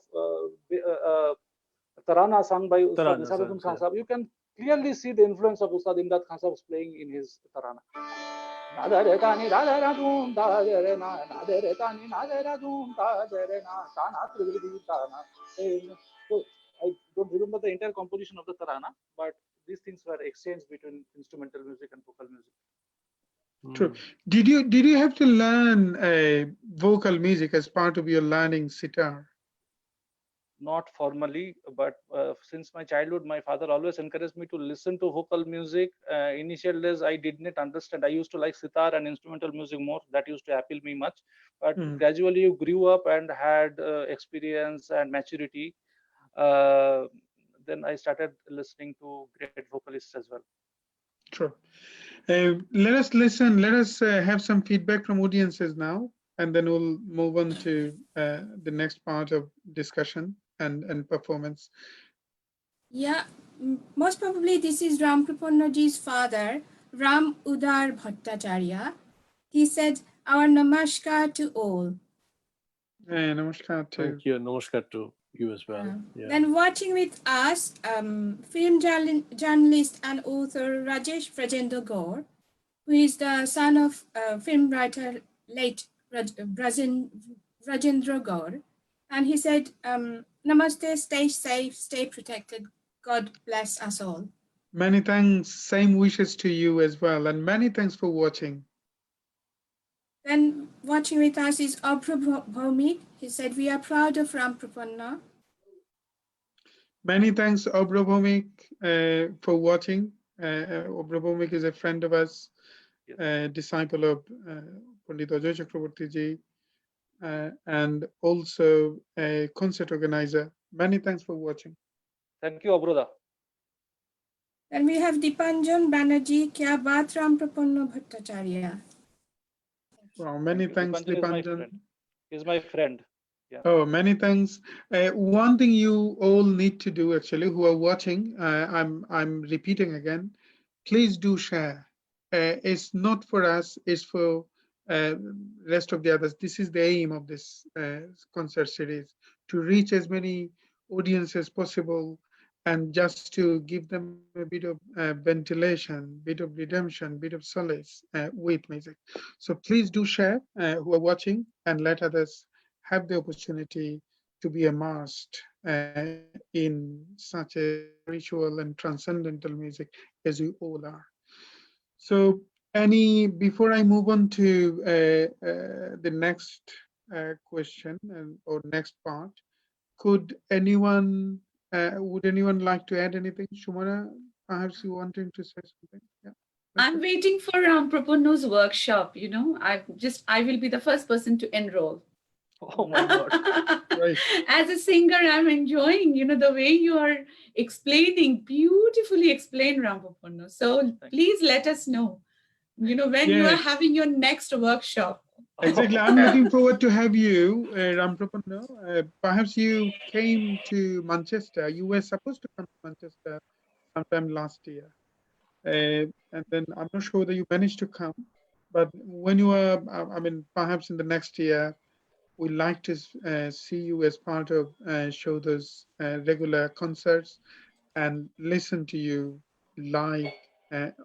Tarana sung by Ustad Nisar Hussain Khan Sahab. You can clearly see the influence of Ustad Imdad Khan Sahab playing in his Tarana. So I don't remember the entire composition of the Tarana, but these things were exchanged between instrumental music and vocal music. True. Did you have to learn vocal music as part of your learning sitar? Not formally, but since my childhood, my father always encouraged me to listen to vocal music. Initial days, I did not understand. I used to like sitar and instrumental music more. That used to appeal me much. But gradually, you grew up and had experience and maturity. Then I started listening to great vocalists as well. True. Let us listen. Let us have some feedback from audiences now, and then we'll move on to the next part of discussion and performance. Yeah, most probably this is Ramprapannaji's father, Ram Udar Bhattacharya. He said, "Our namaskar to all." Namaskar to. Thank you. Namaskar to you as well. Then watching with us, film journalist and author Rajesh Rajendra Gaur, who is the son of film writer late Rajendra Gaur. And he said, Namaste, stay safe, stay protected. God bless us all. Many thanks. Same wishes to you as well. And many thanks for watching. Then watching with us is Abra Bhaumik. He said, we are proud of Ramprapanna. Many thanks, Abra Bhaumik, for watching. Abra Bhaumik is a friend of us, disciple of Pandit Ajay Chakraborty ji, and also a concert organizer. Many thanks for watching. Thank you, Abroda. Then we have Dipanjan Banerjee, Kya Baat Ramprapanna Bhattacharya. Wow, many thanks, Dipanjan. He's my friend. Yeah. Oh, many thanks. One thing you all need to do, actually, who are watching, I'm repeating again, please do share. It's not for us, it's for rest of the others. This is the aim of this concert series, to reach as many audience as possible and just to give them a bit of ventilation, bit of redemption, bit of solace with music. So please do share who are watching and let others have the opportunity to be immersed in such a spiritual and transcendental music as we all are. So before I move on to the next question or next part, would anyone like to add anything? Shumara, perhaps you wanting to say something? Yeah. I'm waiting for Ramprapanna's workshop. I will be the first person to enroll. Oh my God. Right. As a singer, I'm enjoying, the way you are explaining, beautifully explain Ramprapanna. So please let us know, when you are having your next workshop. Exactly. I'm looking forward to have you, Ramprapanna. Perhaps you came to Manchester. You were supposed to come to Manchester sometime last year. And then I'm not sure whether you managed to come, but when you are, perhaps in the next year, we'd like to see you as part of show those regular concerts and listen to you live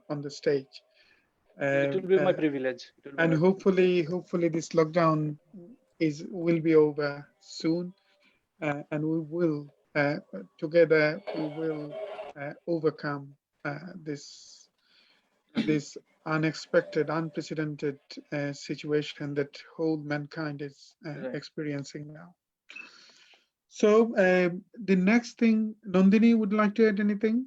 on the stage. It will be my privilege. It will be And my privilege. hopefully this lockdown will be over soon, and we will together we will overcome this unexpected, unprecedented situation that whole mankind is Right. experiencing now. So the next thing, Nandini would like to add anything?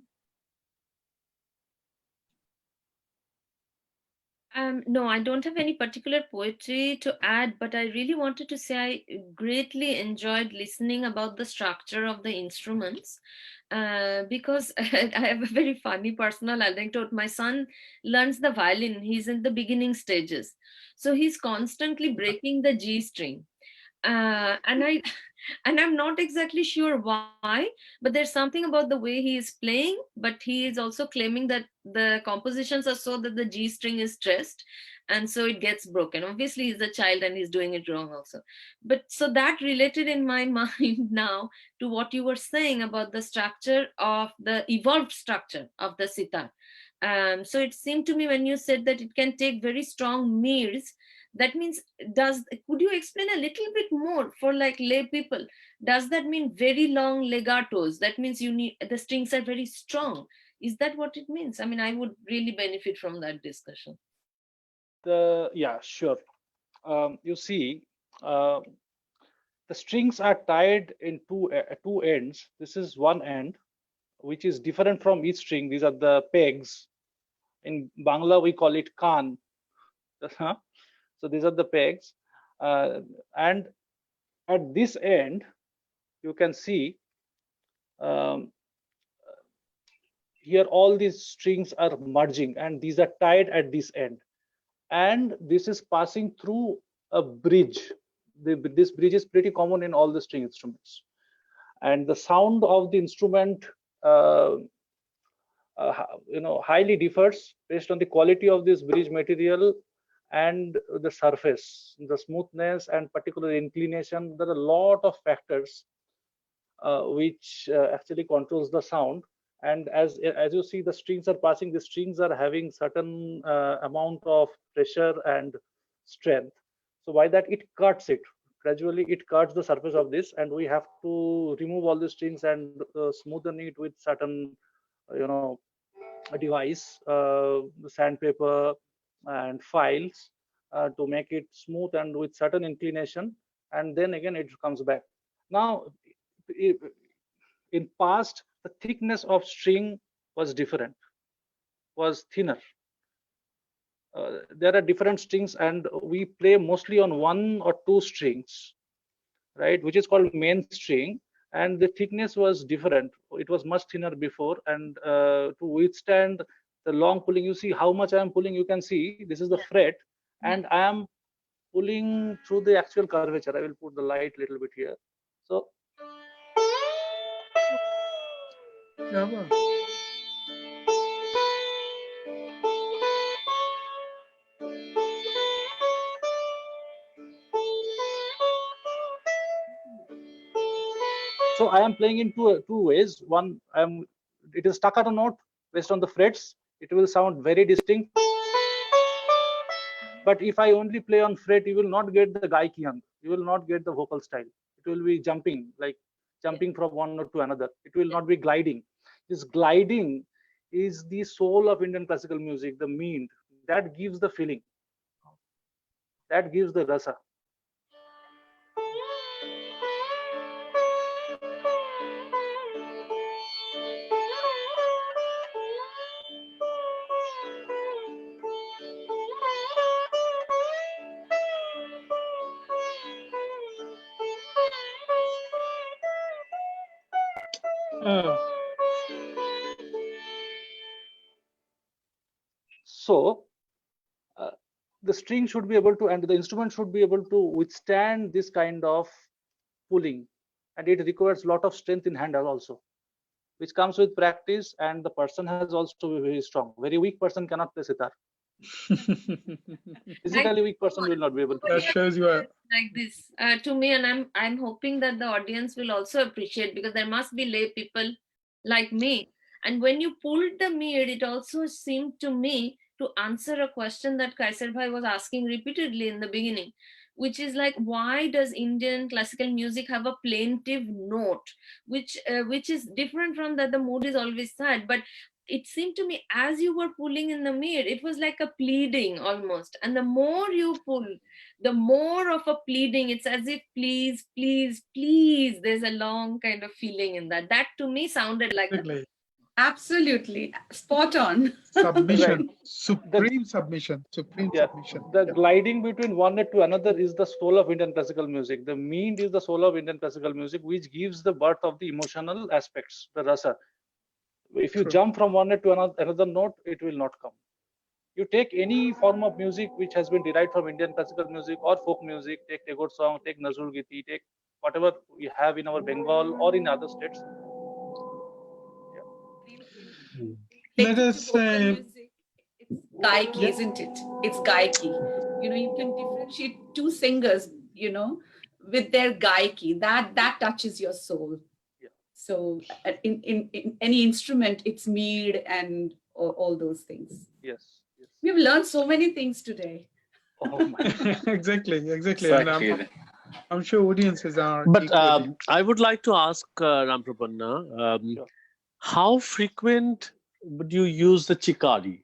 No, I don't have any particular poetry to add, but I really wanted to say I greatly enjoyed listening about the structure of the instruments because I have a very funny personal anecdote. My son learns the violin, he's in the beginning stages. So he's constantly breaking the G string. And I and I'm not exactly sure why, but there's something about the way he is playing, but he is also claiming that the compositions are so that the G string is stressed and so it gets broken. Obviously he's a child and he's doing it wrong also, but so that related in my mind now to what you were saying about the structure of the evolved structure of the sitar. So it seemed to me when you said that it can take very strong mirs, that means, could you explain a little bit more for like lay people? Does that mean very long legatos? That means you need, the strings are very strong. Is that what it means? I mean, I would really benefit from that discussion. Yeah, sure. You see, uh, the strings are tied in two ends. This is one end, which is different from each string. These are the pegs. In Bangla, we call it kan. So these are the pegs, and at this end, you can see um, here all these strings are merging, and these are tied at this end, and this is passing through a bridge. This bridge is pretty common in all the string instruments, and the sound of the instrument uh, highly differs based on the quality of this bridge material and the surface, the smoothness and particular inclination. There are a lot of factors which actually controls the sound. And as you see, the strings are passing, the strings are having certain amount of pressure and strength. So by that, it cuts it gradually, it cuts the surface of this, and we have to remove all the strings and smoothen it with certain a device, sandpaper and files to make it smooth and with certain inclination, and then again it comes back. Now, in past, the thickness of string was different, was thinner. There are different strings, and we play mostly on one or two strings, right, which is called main string, and the thickness was different. It was much thinner before, and to withstand the long pulling, you see how much I am pulling. You can see this is the fret, and I am pulling through the actual curvature. I will put the light a little bit here. So Yeah. so I am playing in two ways. One, it is staccato note based on the frets. It will sound very distinct. But if I only play on fret, you will not get the gaikiyang. You will not get the vocal style. It will be jumping, like jumping from one note to another. It will not be gliding. This gliding is the soul of Indian classical music, the mean. That gives the feeling. That gives the rasa. So the string should be able to, and the instrument should be able to withstand this kind of pulling, and it requires a lot of strength in hand also, which comes with practice, and the person has also to be very strong. Very weak person cannot play sitar. Physically weak person will not be able to. That shows you are like this to me, and I'm hoping that the audience will also appreciate, because there must be lay people like me. And when you pulled the mir, it also seemed to me to answer a question that Kaisar Bhai was asking repeatedly in the beginning, which is like, why does Indian classical music have a plaintive note, which is different from that the mood is always sad, but it seemed to me as you were pulling in the mir, it was like a pleading almost. And the more you pull, the more of a pleading. It's as if, please, please, please. There's a long kind of feeling in that. That to me sounded like Exactly. Absolutely. Spot on. Submission, Right. supreme submission, supreme Yeah, submission. the Yeah. gliding between one note to another is the soul of Indian classical music. The mean is the soul of Indian classical music, which gives the birth of the emotional aspects, the rasa. If you True. jump from one note to another note, it will not come. You take any form of music which has been derived from Indian classical music or folk music, take Tagore song, take Nazrul Giti, take whatever we have in our Bengal or in other states. Let Related to us vocal music, it's gaiki, yeah. isn't it? It's gaiki. You can differentiate two singers, with their gaiki. That touches your soul. Yeah. So in any instrument, it's mead and all those things. Yes. Yes. We've learned so many things today. Oh my. Exactly. Exactly. And I'm sure audiences are But equally. I would like to ask Ramprapanna, Sure. how frequent would you use the chikari,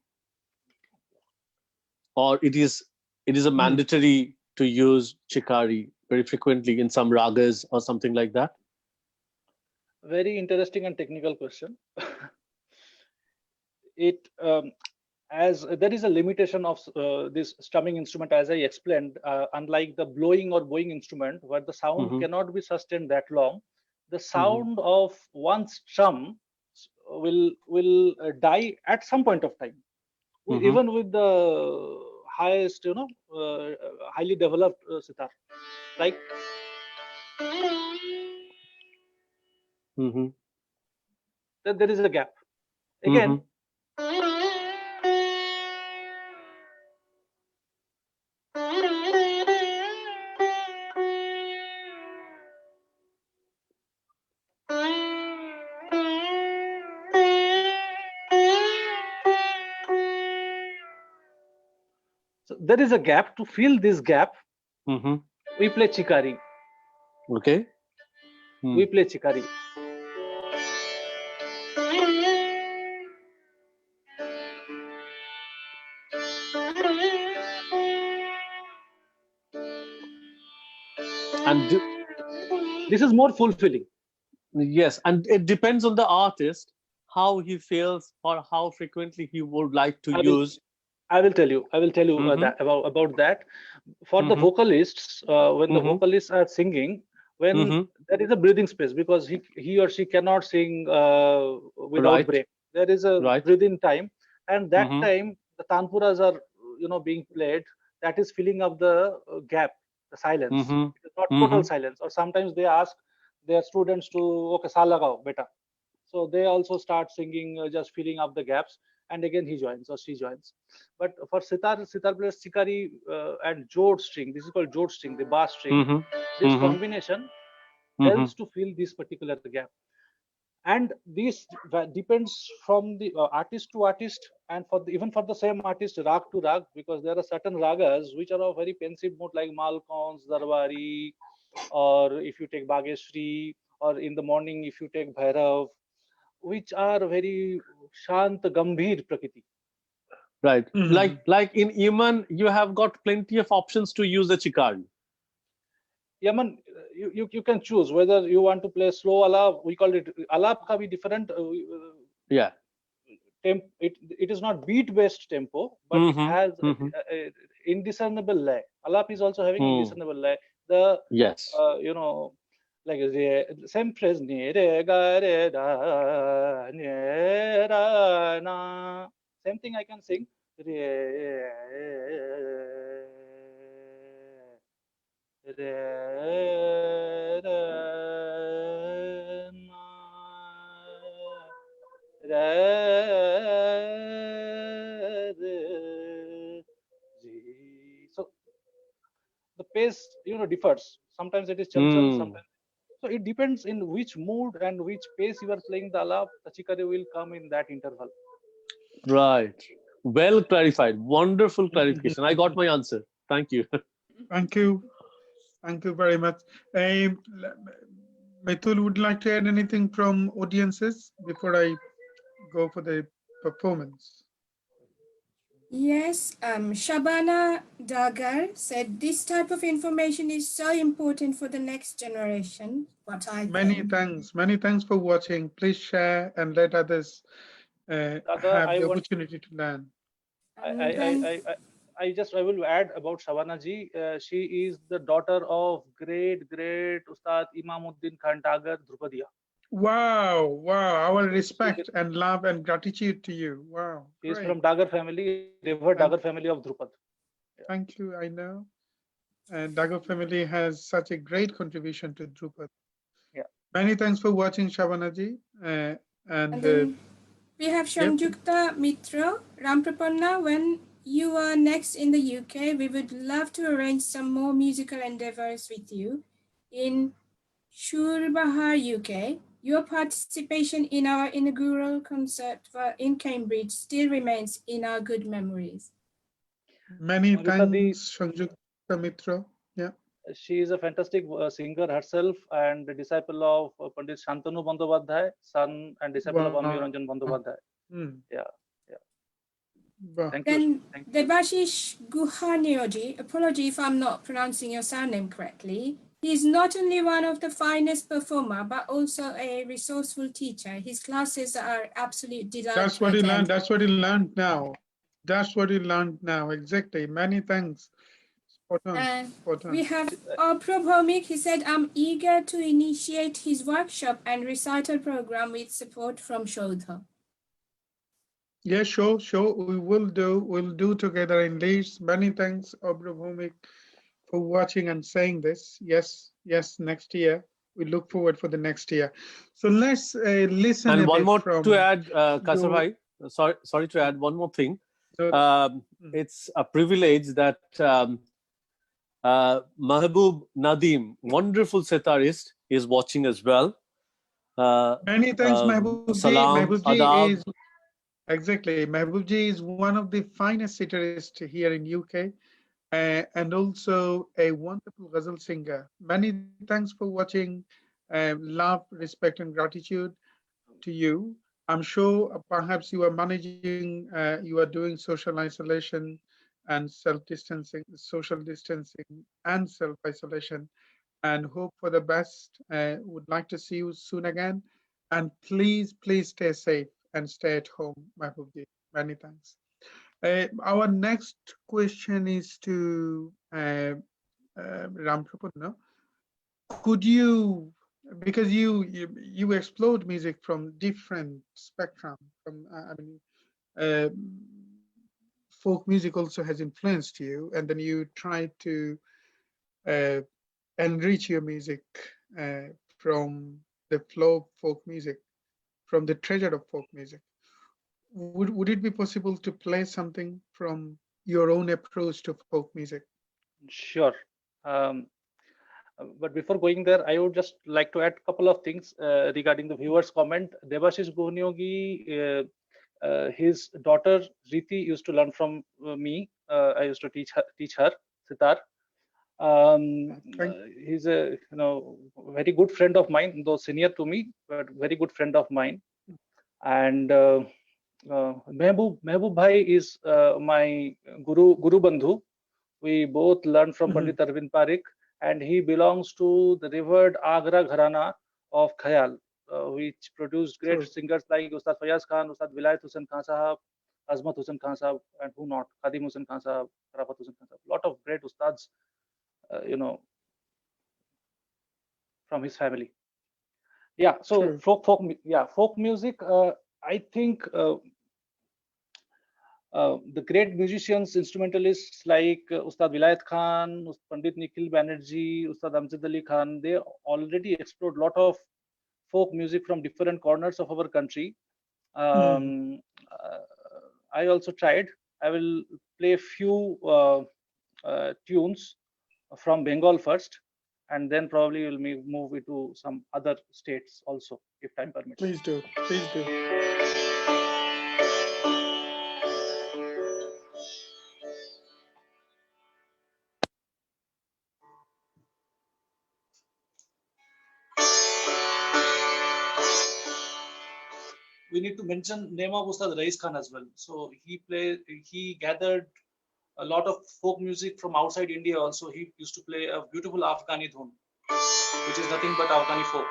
or it is a mandatory to use chikari very frequently in some ragas or something like that? Very interesting and technical question. It as there is a limitation of this strumming instrument, as I explained, unlike the blowing or bowing instrument where the sound cannot be sustained that long, the sound of one strum will die at some point of time. Even with the highest, highly developed sitar, like then there is a gap. Again, so there is a gap. To fill this gap, we play chikari. Okay. We play chikari. And this is more fulfilling. Yes, and it depends on the artist how he feels or how frequently he would like to use. I will tell you that about that. For the vocalists, when the vocalists are singing, when there is a breathing space, because he or she cannot sing without break. There is a breathing time, and that time the tanpuras are being played. That is filling up the gap, the silence. It is not total silence. Or sometimes they ask their students to, okay, sa lagao beta. So they also start singing, just filling up the gaps, and again he joins or she joins. But for sitar players, chikari and jod string, this is called jod string, the bass string. This combination helps to fill this particular gap. And this depends from the artist to artist, and even for the same artist, rag to rag, because there are certain ragas which are of very pensive mood, like Malkons, Darbari, or if you take Bageshri, or in the morning if you take Bhairav, which are very shant, gambhir prakriti. Right. Like in Yemen, you have got plenty of options to use the chikari. Yemen, you can choose whether you want to play slow alap. We call it alap ka bhi different. Yeah. It is not beat based tempo, but it has indiscernible lay. Alap is also having indiscernible lay. The like same phrase, ne re ga re da ne ra na. Same thing I can sing. Re re re na re re ji. So the pace differs. Sometimes it is chanchal, sometimes. So it depends in which mood and which pace you are playing the alap. The chikari will come in that interval. Right. Well clarified. Wonderful clarification. I got my answer. Thank you. Thank you. Thank you very much. Mithul, would like to add anything from audiences before I go for the performance? Yes, Shabana Dagar said this type of information is so important for the next generation. What I Many think. thanks. Many thanks for watching. Please share and let others Raga, have I the want opportunity to learn. And then I will add about Shabana ji. She is the daughter of great Ustad Imamuddin Khan Dagar Drupadiya. Wow, wow. Our respect and love and gratitude to you. Wow, She is great. from Dagar family, revered Dagar family of Drupad. Thank you, I know. And Dago family has such a great contribution to Drupad. Yeah. Many thanks for watching, Shabanaji. and then we have yep. Shanjukta Mitra Ramprapanna. When you are next in the UK, we would love to arrange some more musical endeavors with you in Shurbahar, UK. Your participation in our inaugural concert in Cambridge still remains in our good memories. Many Marita di, thanks, Shanjukta Mitra. Yeah. she is a fantastic singer herself and a disciple of Pandit Shantanu Bandyopadhyay, son and disciple of Amir Ranjan Bandyopadhyay. Yeah. Wow. Thank Then you. Thank you. Devashish Guhanioji, apology if I'm not pronouncing your surname correctly. He is not only one of the finest performer, but also a resourceful teacher. His classes are absolute delight. That's what he learned. That's what he learned now. That's what he learned now. Exactly. Many thanks. Spot on. Spot on. We have our Prabhomik. He said, I'm eager to initiate his workshop and recital program with support from Saudha. Yeah, sure. We'll do together in Leeds. Many thanks, Prabhomik, for watching and saying this. Yes, next year. We look forward for the next year. So let's listen and a one bit more from to add, Kasar bhai. Sorry to add one more thing. It's a privilege that Mahbub Nadim, wonderful sitarist, is watching as well. Many thanks, Mahbubji. Salam, adab. Is exactly. Mahbubji is one of the finest sitarists here in UK, and also a wonderful ghazal singer. Many thanks for watching. Love, respect, and gratitude to you. I'm sure perhaps you are managing, you are doing social isolation and self-distancing, social distancing and self-isolation, and hope for the best. Would like to see you soon again. And please stay safe and stay at home, Mahbubji. Many thanks. Our next question is to Ramprapanna. Could you, because you explored music from different spectrum, from folk music also has influenced you, and then you try to enrich your music from the flow of folk music, from the treasure of folk music. Would it be possible to play something from your own approach to folk music? Sure. But before going there, I would just like to add a couple of things regarding the viewers' comment. Devashish Guhnyogi, his daughter Riti used to learn from me. I used to teach her sitar. He's a very good friend of mine, though senior to me, but very good friend of mine. And Mehboob Bhai is my Guru Bandhu. We both learned from Pandit Arvind Parikh, and he belongs to the revered Agra Gharana of Khayal, which produced great singers like Ustad Fayaz Khan, Ustad Vilayat Hussain Khan Sahab, Azmat Hussain Khan Sahab, and who not, Khadim Hussain Khan Sahab, Rafat Hussain Khan Sahab. A lot of great ustads, from his family. Yeah, so folk music. I think the great musicians, instrumentalists like Ustad Vilayat Khan, Pandit Nikhil Banerjee, Ustad Amjad Ali Khan, they already explored a lot of folk music from different corners of our country. I also tried. I will play a few tunes from Bengal first, and then probably we'll move it to some other states also, if time permits. Please do. Please do. need to mention name of Ustad Rais Khan as well. So he gathered a lot of folk music from outside India also. He used to play a beautiful Afghani dhun, which is nothing but Afghani folk.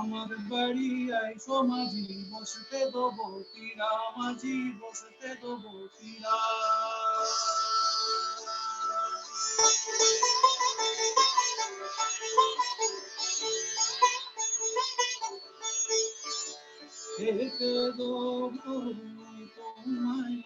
আমার বাড়ি আইসো মাঝি বসতে দেবো তীরা মাঝি বসতে দেবো তীরা খেতে দেবো তোমায়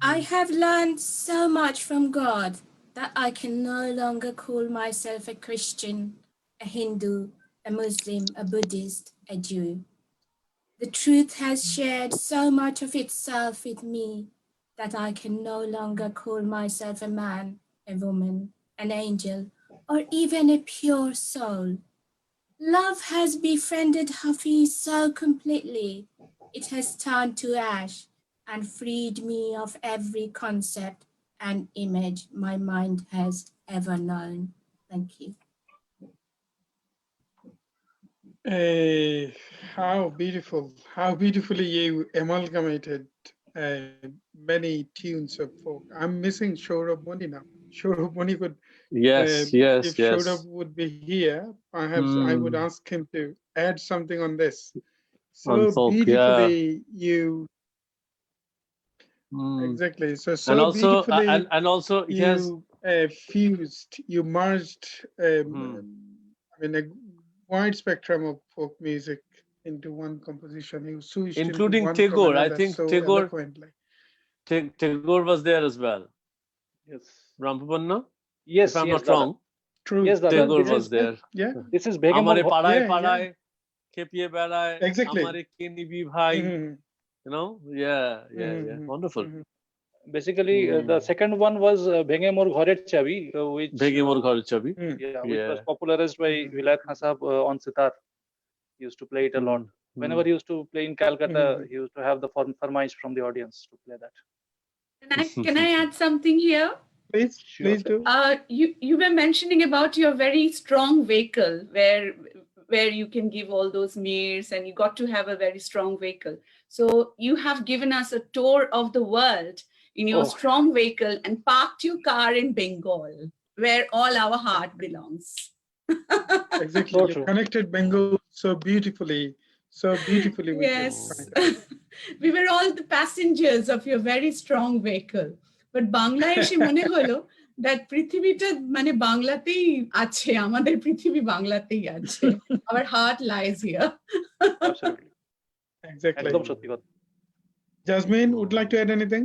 I have learned so much from God that I can no longer call myself a Christian, a Hindu, a Muslim, a Buddhist, a Jew. The truth has shared so much of itself with me that I can no longer call myself a man, a woman, an angel, or even a pure soul. Love has befriended Hafiz so completely, it has turned to ash and freed me of every concept and image my mind has ever known. Thank you. How beautiful, how beautifully you amalgamated many tunes of folk. I'm missing Shourab Moni now. Shourab Moni could, Yes, if yes, Shourab yes. would be here, perhaps I would ask him to add something on this. On So folk, yeah. beautifully you, exactly. And So also, beautifully and also, yes. you fused, you merged, I mean, a wide spectrum of folk music into one composition. You switched into Including one from Tagore. I another think so eloquently. Tagore was there as well. Yes. Ramprapanna, Yes, if I'm yes, not Dada. wrong. True. Yes, Dada. Tagore This was is there. Yeah. this is Begum Amare of padai Yeah, padai, kepiye badai, exactly. amare kini bhi bhai. You know, yeah. Wonderful. basically the second one was Bhenge Mor Ghorer Chabi, which Bhege Mor Ghar Chabi. which was popularized by Vilayat Khan Sahab on sitar. He used to play it a lot. Whenever he used to play in Calcutta, he used to have the farmaish from the audience to play that. Can I add something here? Please, Sure. please do. You were mentioning about your very strong vehicle where you can give all those mirrors, and you got to have a very strong vehicle. So you have given us a tour of the world in your strong vehicle and parked your car in Bengal, where all our heart belongs. Exactly. So you true. connected Bengal so beautifully with Yes. We were all the passengers of your very strong vehicle. But Bangla এসে মনে হলো that পৃথিবীটা মানে বাংলাতেই আছে, আমাদের পৃথিবী বাংলাতেই আছে. Our heart lies here. Absolutely. Exactly. একদম সত্যি কথা। Jasmine, would like to add anything?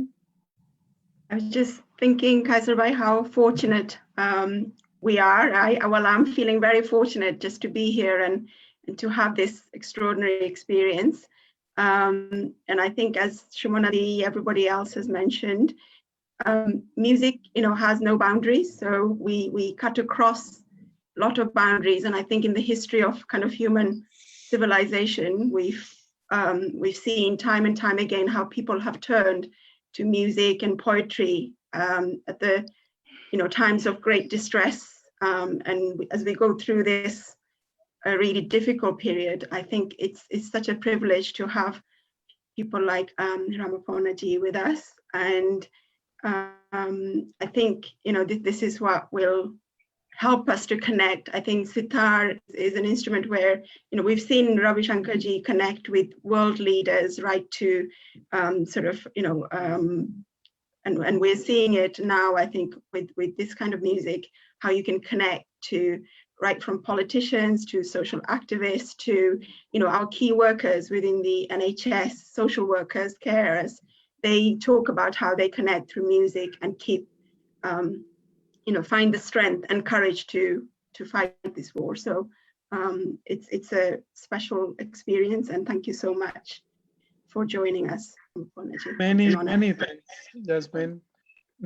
I was just thinking, Kaiser Bhai, how fortunate we are. I'm feeling very fortunate just to be here and to have this extraordinary experience. And I think, as Shumanadi, everybody else has mentioned, music, has no boundaries. So we cut across a lot of boundaries. And I think in the history of kind of human civilization, we've seen time and time again how people have turned to music and poetry at the times of great distress. And as we go through this really difficult period, I think it's such a privilege to have people like Ramprapannaji with us. And I think this is what will help us to connect. I think sitar is an instrument where we've seen Ravi Shankarji connect with world leaders, right to sort of and we're seeing it now, I think, with this kind of music, how you can connect to right from politicians to social activists to our key workers within the NHS, social workers, carers. They talk about how they connect through music and keep find the strength and courage to fight this war. So it's a special experience, and thank you so much for joining us. Many thanks, Jasmine.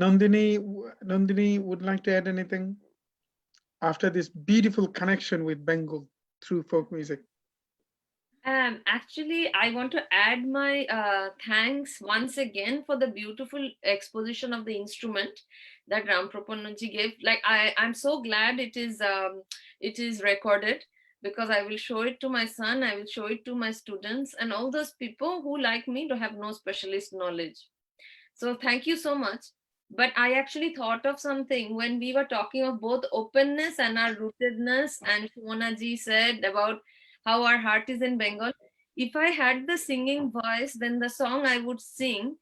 Nandini would like to add anything after this beautiful connection with Bengal through folk music? Actually, I want to add my thanks once again for the beautiful exposition of the instrument that Ramprapannaji gave. Like I'm so glad it is recorded, because I will show it to my son, I will show it to my students and all those people who, like me, don't have no specialist knowledge. So thank you so much. But I actually thought of something when we were talking of both openness and our rootedness, and Shumanaji said about how our heart is in Bengal. If I had the singing voice, then the song I would sing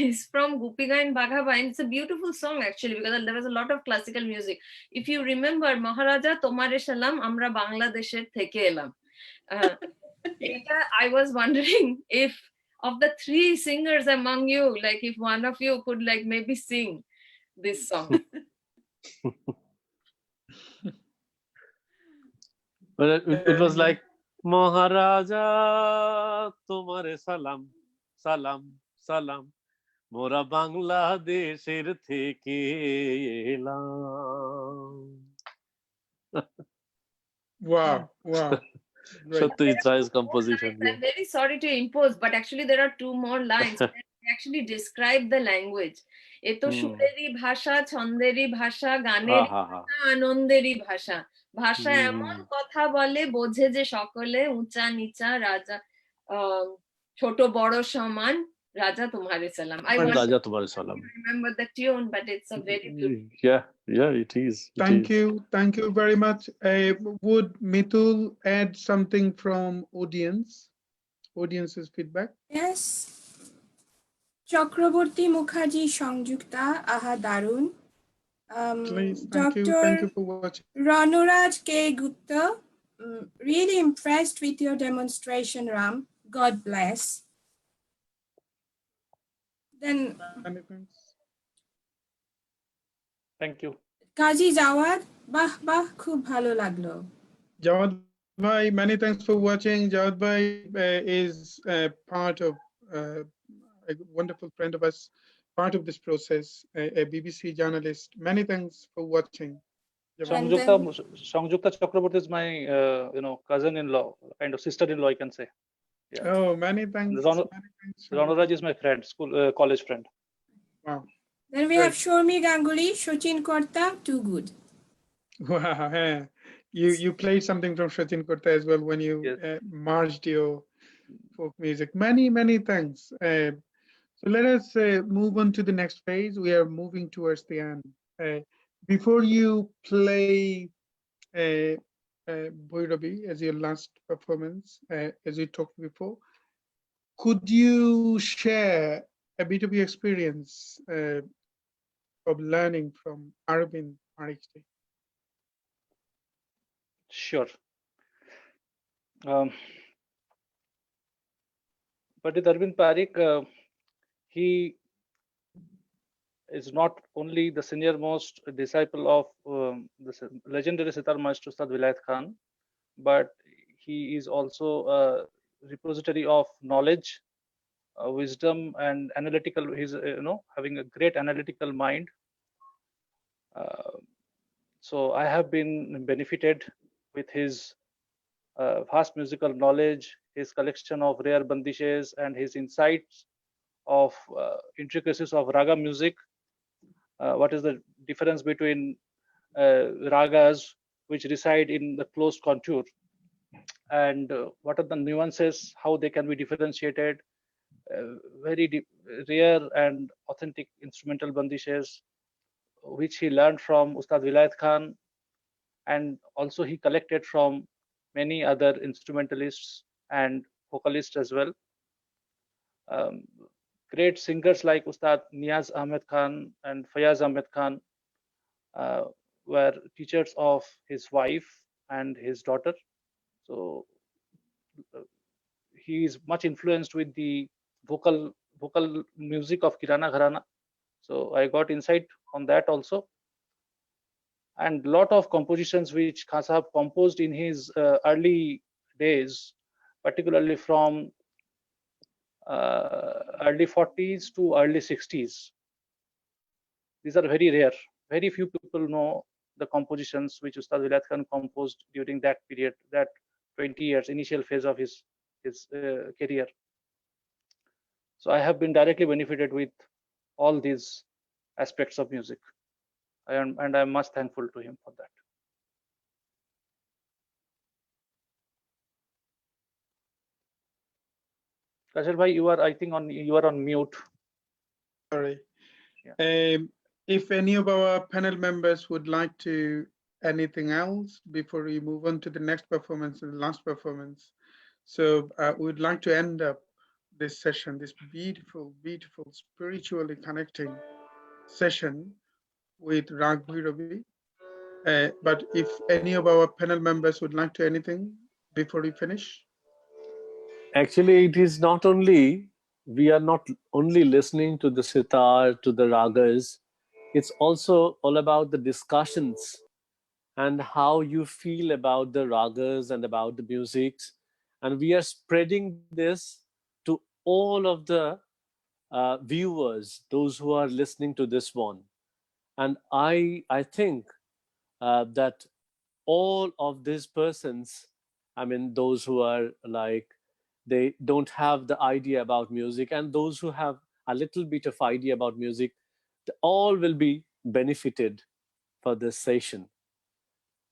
is from Gopika and Baghabain. It's a beautiful song actually, because there was a lot of classical music. If you remember, Maharaja Tomare Salam Amra Bangladesher Theke Elam. I was wondering if of the three singers among you, like if one of you could like maybe sing this song. But it was like, Maharaja Tomare Salam, Salam, Salam, Mora Bangladesher Theke Elam. Wow. Shattu Itra's composition. I'm very sorry to impose, but actually there are two more lines. actually describe the language. এ তো সুরেরই ভাষা, ছন্দেরই ভাষা, ha গানেরই ha ha. ভাষা, আনন্দেরই ভাষা। ভাষা এমন কথা বলে বোঝে যে সকলে, উঁচা নিচা রাজা, ছোট বড় সমান, রাজা তোমারে সালাম। I want Raja Tumhare to Salam. remember the tune, but it's a very beautiful. Yeah, it is. Thank you very much. Would Mitul add something from audience's feedback? Yes. Chakraborty Mukherjee Sangjukta, aha darun. Please, thank you for watching. Ranuraj K. Gupta, really impressed with your demonstration, Ram. God bless. Then Many thanks. Thank you. Kazi Jawad, bah, khub bhalo laglo. Jawad Bhai, many thanks for watching. Jawad Bhai is part of a wonderful friend of us, part of this process, a BBC journalist. Many thanks for watching. Sangjukta Chakraborty is my cousin-in-law, kind of sister-in-law, I can say. Yeah. Oh, many thanks. Ranuraj is my friend, college friend. Wow. Then we have Shormi Ganguly, Shochin Korta, too good. Wow, yeah. You played something from Sachin Kurta as well when you merged your folk music. Many thanks. So let us move on to the next phase. We are moving towards the end. Before you play Bhairavi as your last performance, as we talked before, could you share a bit of your experience of learning from Arvind Parikh? Sure. Pandit Arvind Parikh, he is not only the senior most disciple of the legendary sitar maestro Ustad Vilayat Khan, but he is also a repository of knowledge, wisdom, and analytical. He's having a great analytical mind. So I have been benefited with his vast musical knowledge, his collection of rare bandishes, and his insights of intricacies of raga music. What is the difference between ragas which reside in the closed contour, and what are the nuances, how they can be differentiated, very rare and authentic instrumental bandishes which he learned from Ustad Vilayat Khan, and also he collected from many other instrumentalists and vocalists as well. Great singers like Ustad Niaz Ahmed Khan and Fayaz Ahmed Khan were teachers of his wife and his daughter. So he is much influenced with the vocal music of Kirana Gharana. So I got insight on that also. And lot of compositions which Khan Sahab composed in his early days, particularly from early 40s to early 60s. These are very rare. Very few people know the compositions which Ustad Vilayat Khan composed during that period, that 20 years, initial phase of his career. So I have been directly benefited with all these aspects of music. And I'm much thankful to him for that. Kashir bhai, you are on mute. Sorry. Yeah. If any of our panel members would like to anything else before we move on to the next performance and the last performance. So we would like to end up this session, this beautiful, spiritually connecting session with Rag Bhairavi. But if any of our panel members would like to anything before we finish? Actually, it is not only, we are not only listening to the sitar, to the ragas, it's also all about the discussions and how you feel about the ragas and about the musics. And we are spreading this to all of the viewers, those who are listening to this one. And I think that all of these persons, I mean, those who are like, they don't have the idea about music, and those who have a little bit of idea about music, all will be benefited for this session.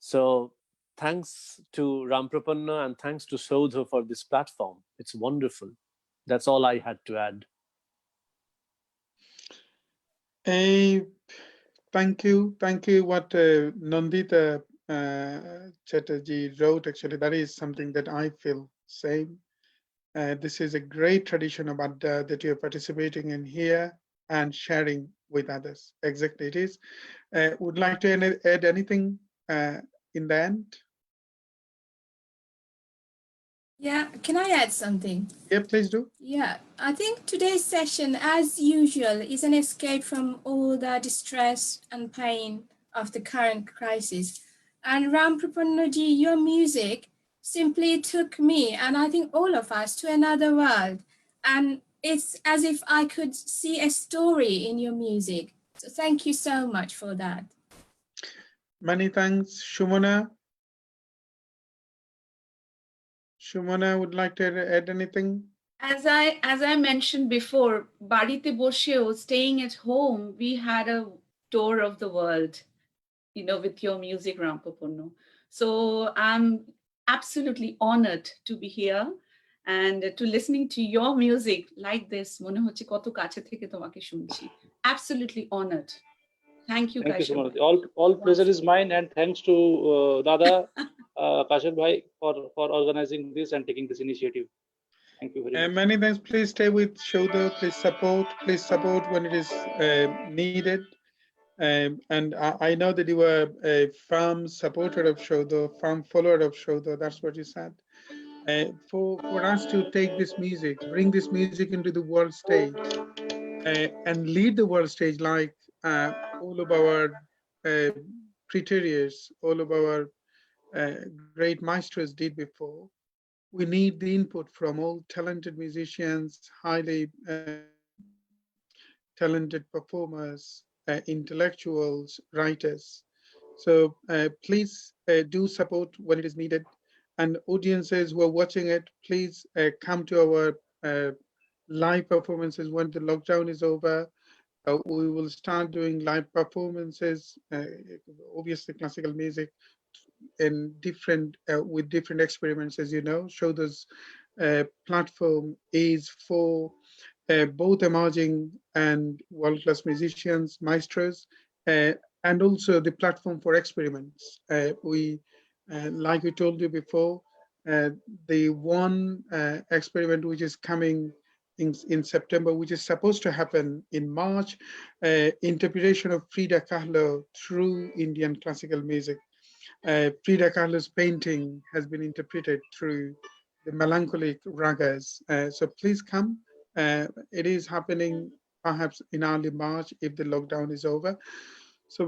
So thanks to Ramprapanna and thanks to Saudha for this platform. It's wonderful. That's all I had to add. Thank you. What Nandita Chatterjee wrote, actually, that is something that I feel same. This is a great tradition about that you're participating in here and sharing with others. Exactly, it is. Would like to add anything in the end? Yeah, can I add something? Yeah, please do. Yeah, I think today's session, as usual, is an escape from all the distress and pain of the current crisis. And Ramprapannaji, your music simply took me, and I think all of us, to another world. And it's as if I could see a story in your music. So thank you so much for that. Many thanks, Shumana. Shumana would like to add anything? As I mentioned before, Barite Bosheo, staying at home, we had a tour of the world, with your music, Rampapanna. So I'm absolutely honored to be here and to listening to your music like this. Mone hocche koto kache theke tomake shunchi. Absolutely honored. Thank you, Thank you so Kaishab much. bhai. All pleasure is mine, and thanks to Dada Kashif Bhai for organizing this and taking this initiative. Thank you very much. Many thanks. Please stay with Saudha. Please support when it is needed. And I know that you were a firm supporter of Saudha, firm follower of Saudha. That's what you said. For us to take this music, bring this music into the world stage, and lead the world stage like all of our preteriors, all of our great maestros did before. We need the input from all talented musicians, highly talented performers, intellectuals, writers. So please do support when it is needed. And audiences who are watching it, please come to our live performances when the lockdown is over. We will start doing live performances, obviously classical music, in different with different experiments, as you know. Saudha's platform is for both emerging and world-class musicians, maestros, and also the platform for experiments. Like we told you before, the one experiment which is coming in September, which is supposed to happen in March, interpretation of Frida Kahlo through Indian classical music. Frida Kahlo's painting has been interpreted through the melancholic ragas. So please come. It is happening perhaps in early March if the lockdown is over. So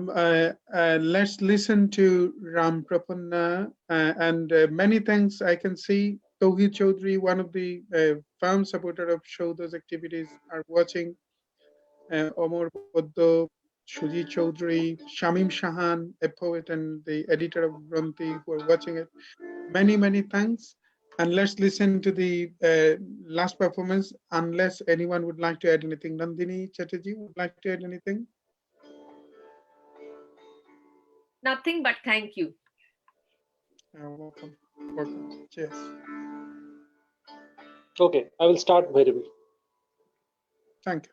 let's listen to Ramprapanna and many thanks. I can see Tauhid Chaudhary, one of the firm supporter of Saudha's activities, are watching. Omar Boddo, Shuji Chaudhary, Shamim Shahan, a poet and the editor of Granthi, who are watching it. Many thanks. And let's listen to the last performance, unless anyone would like to add anything. Nandini Chatterjee would like to add anything? Nothing but thank you. Welcome. Cheers. Okay, I will start, Bhairavi. Thank you.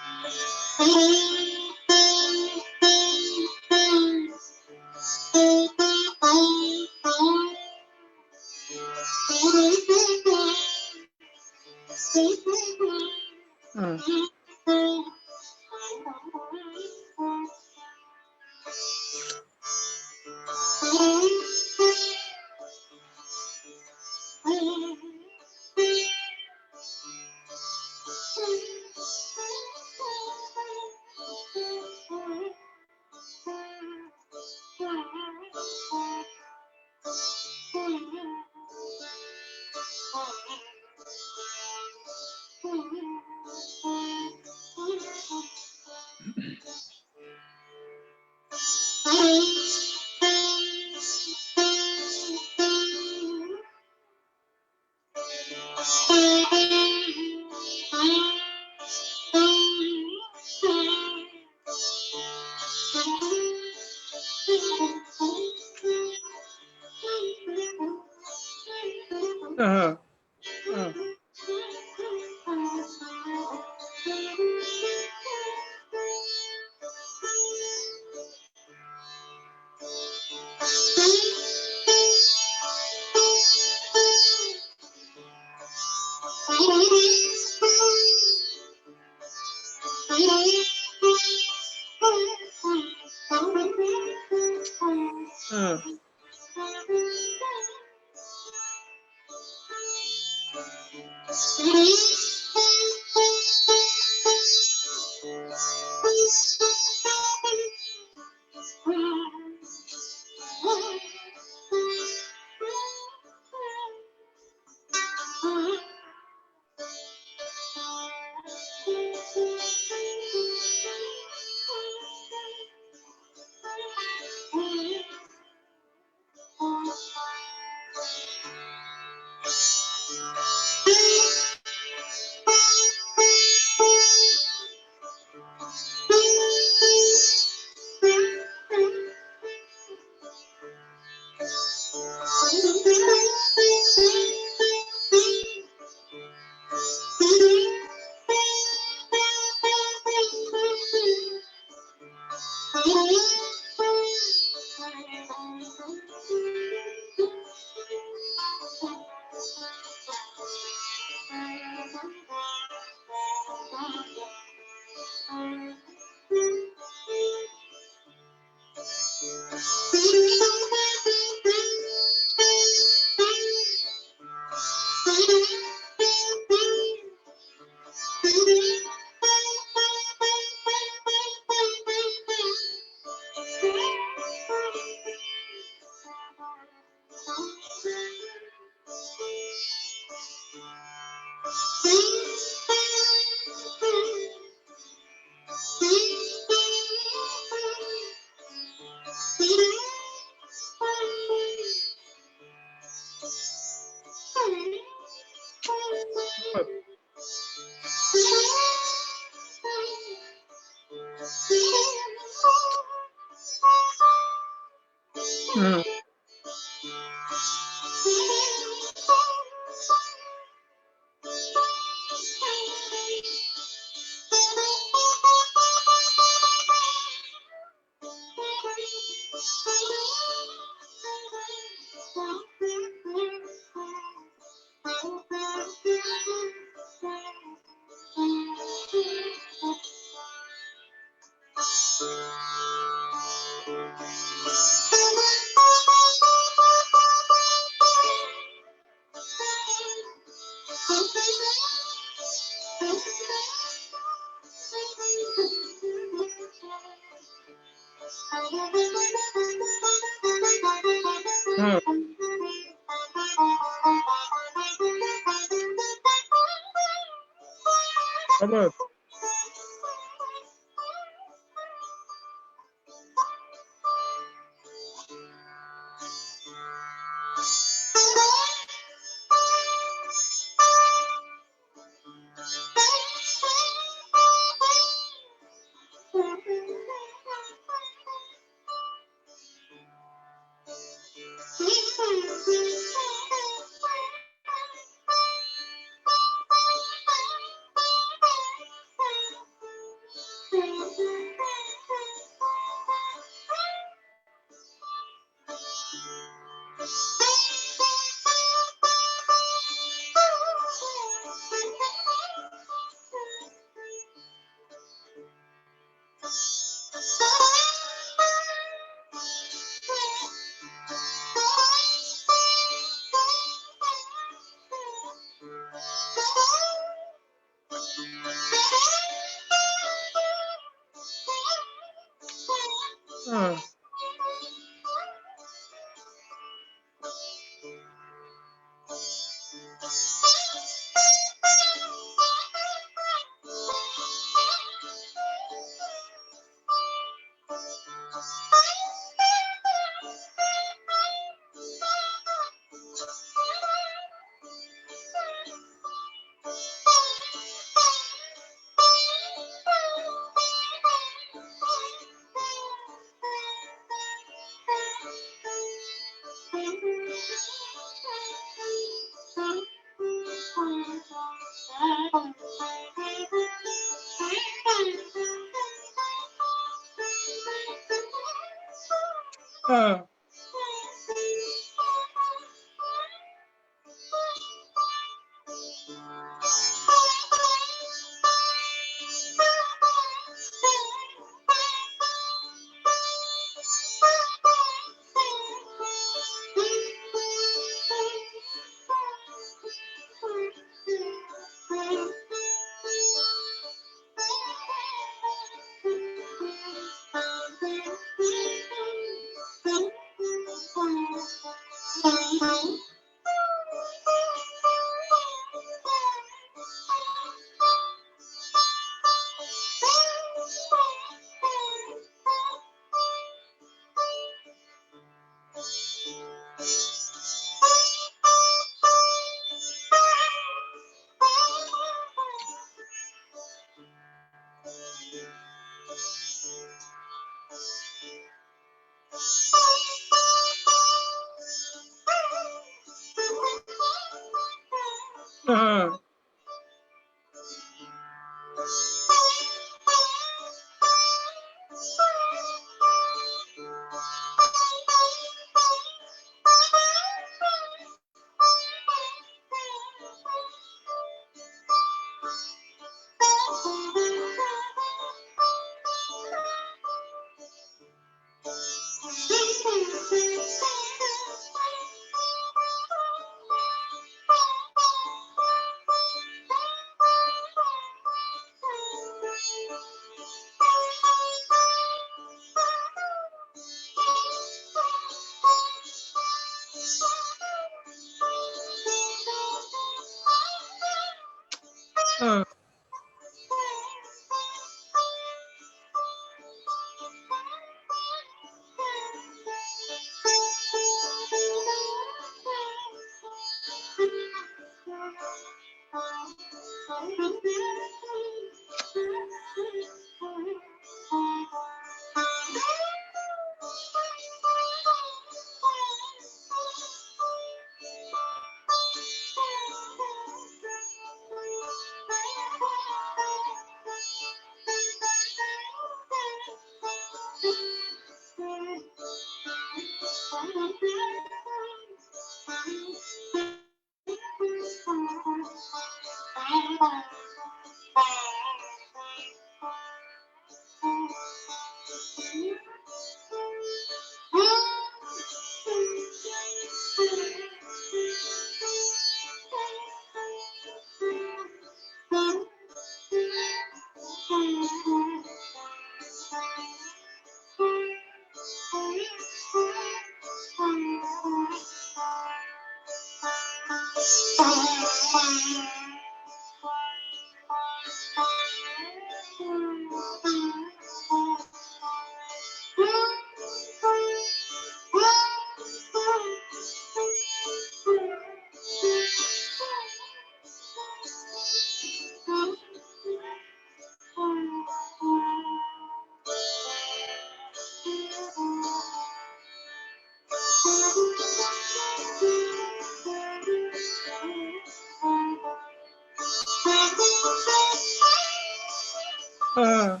Ah,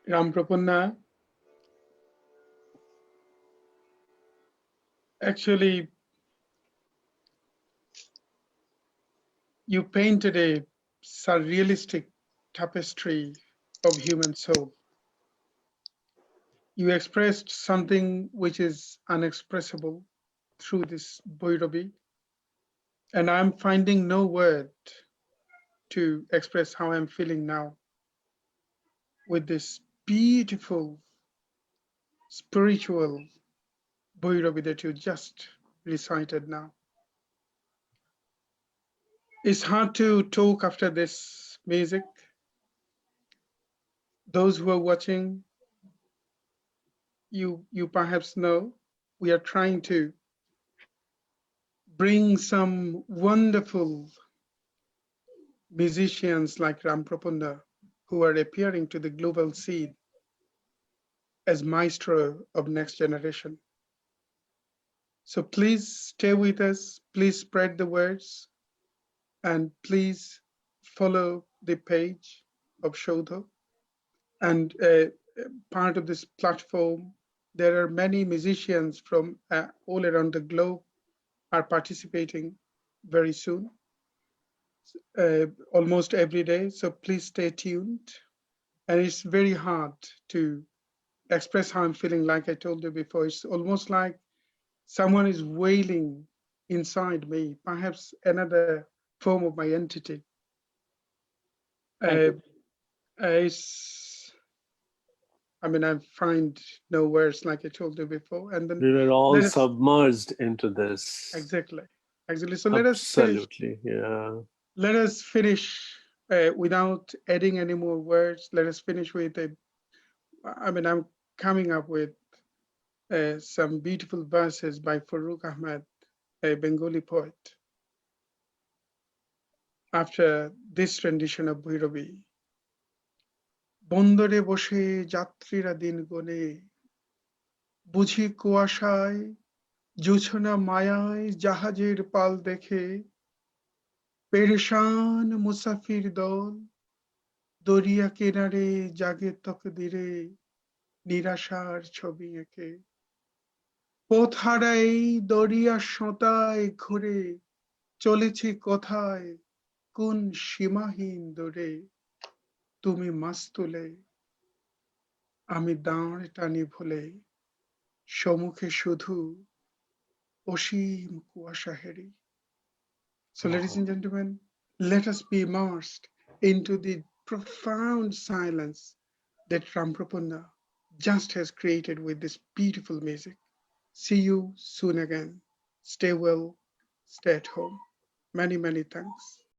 Ramprapanna, actually, you painted a surrealistic tapestry of human soul. You expressed something which is unexpressible through this Bhairavi, and I'm finding no word to express how I'm feeling now with this beautiful spiritual Bhairavi that you just recited now. It's hard to talk after this music. Those who are watching, you perhaps know, we are trying to bring some wonderful musicians like Ramprapanna who are appearing to the global scene as maestro of next generation. So please stay with us, please spread the words, and please follow the page of Saudha. And part of this platform, there are many musicians from all around the globe are participating very soon, almost every day. So please stay tuned. And it's very hard to express how I'm feeling. Like I told you before, it's almost like someone is wailing inside me, perhaps another form of my entity. Thank you. I find no words, like I told you before. And then We were all let us, submerged into this. exactly. So Absolutely, yeah. Let us finish without adding any more words. Let us finish with I'm coming up with some beautiful verses by Farooq Ahmed, a Bengali poet. After this rendition of Bhairavi, বন্দরে বসে যাত্রীরা দিন গনে বুঝি কুয়াশায় জোছনা মায়ায় জাহাজের পাল দেখে পেরেশান মুসাফির দল দরিয়া কিনারে জাগে তকদিরে নিরাশার ছবি এঁকে পথ হারাই দরিয়া সোঁতায় ঘুরে চলেছি কোথায় কোন সীমাহীন দূরে তুমি মাস্তুলে আমি দাঁড় টানি ভুলে সম্মুখে শুধু অসীম কুয়াশা হেরি. So ladies and gentlemen, let us be immersed into the profound silence that Ramprapanna just has created with this beautiful music. See you soon again. Stay well, stay at home. Many, many thanks.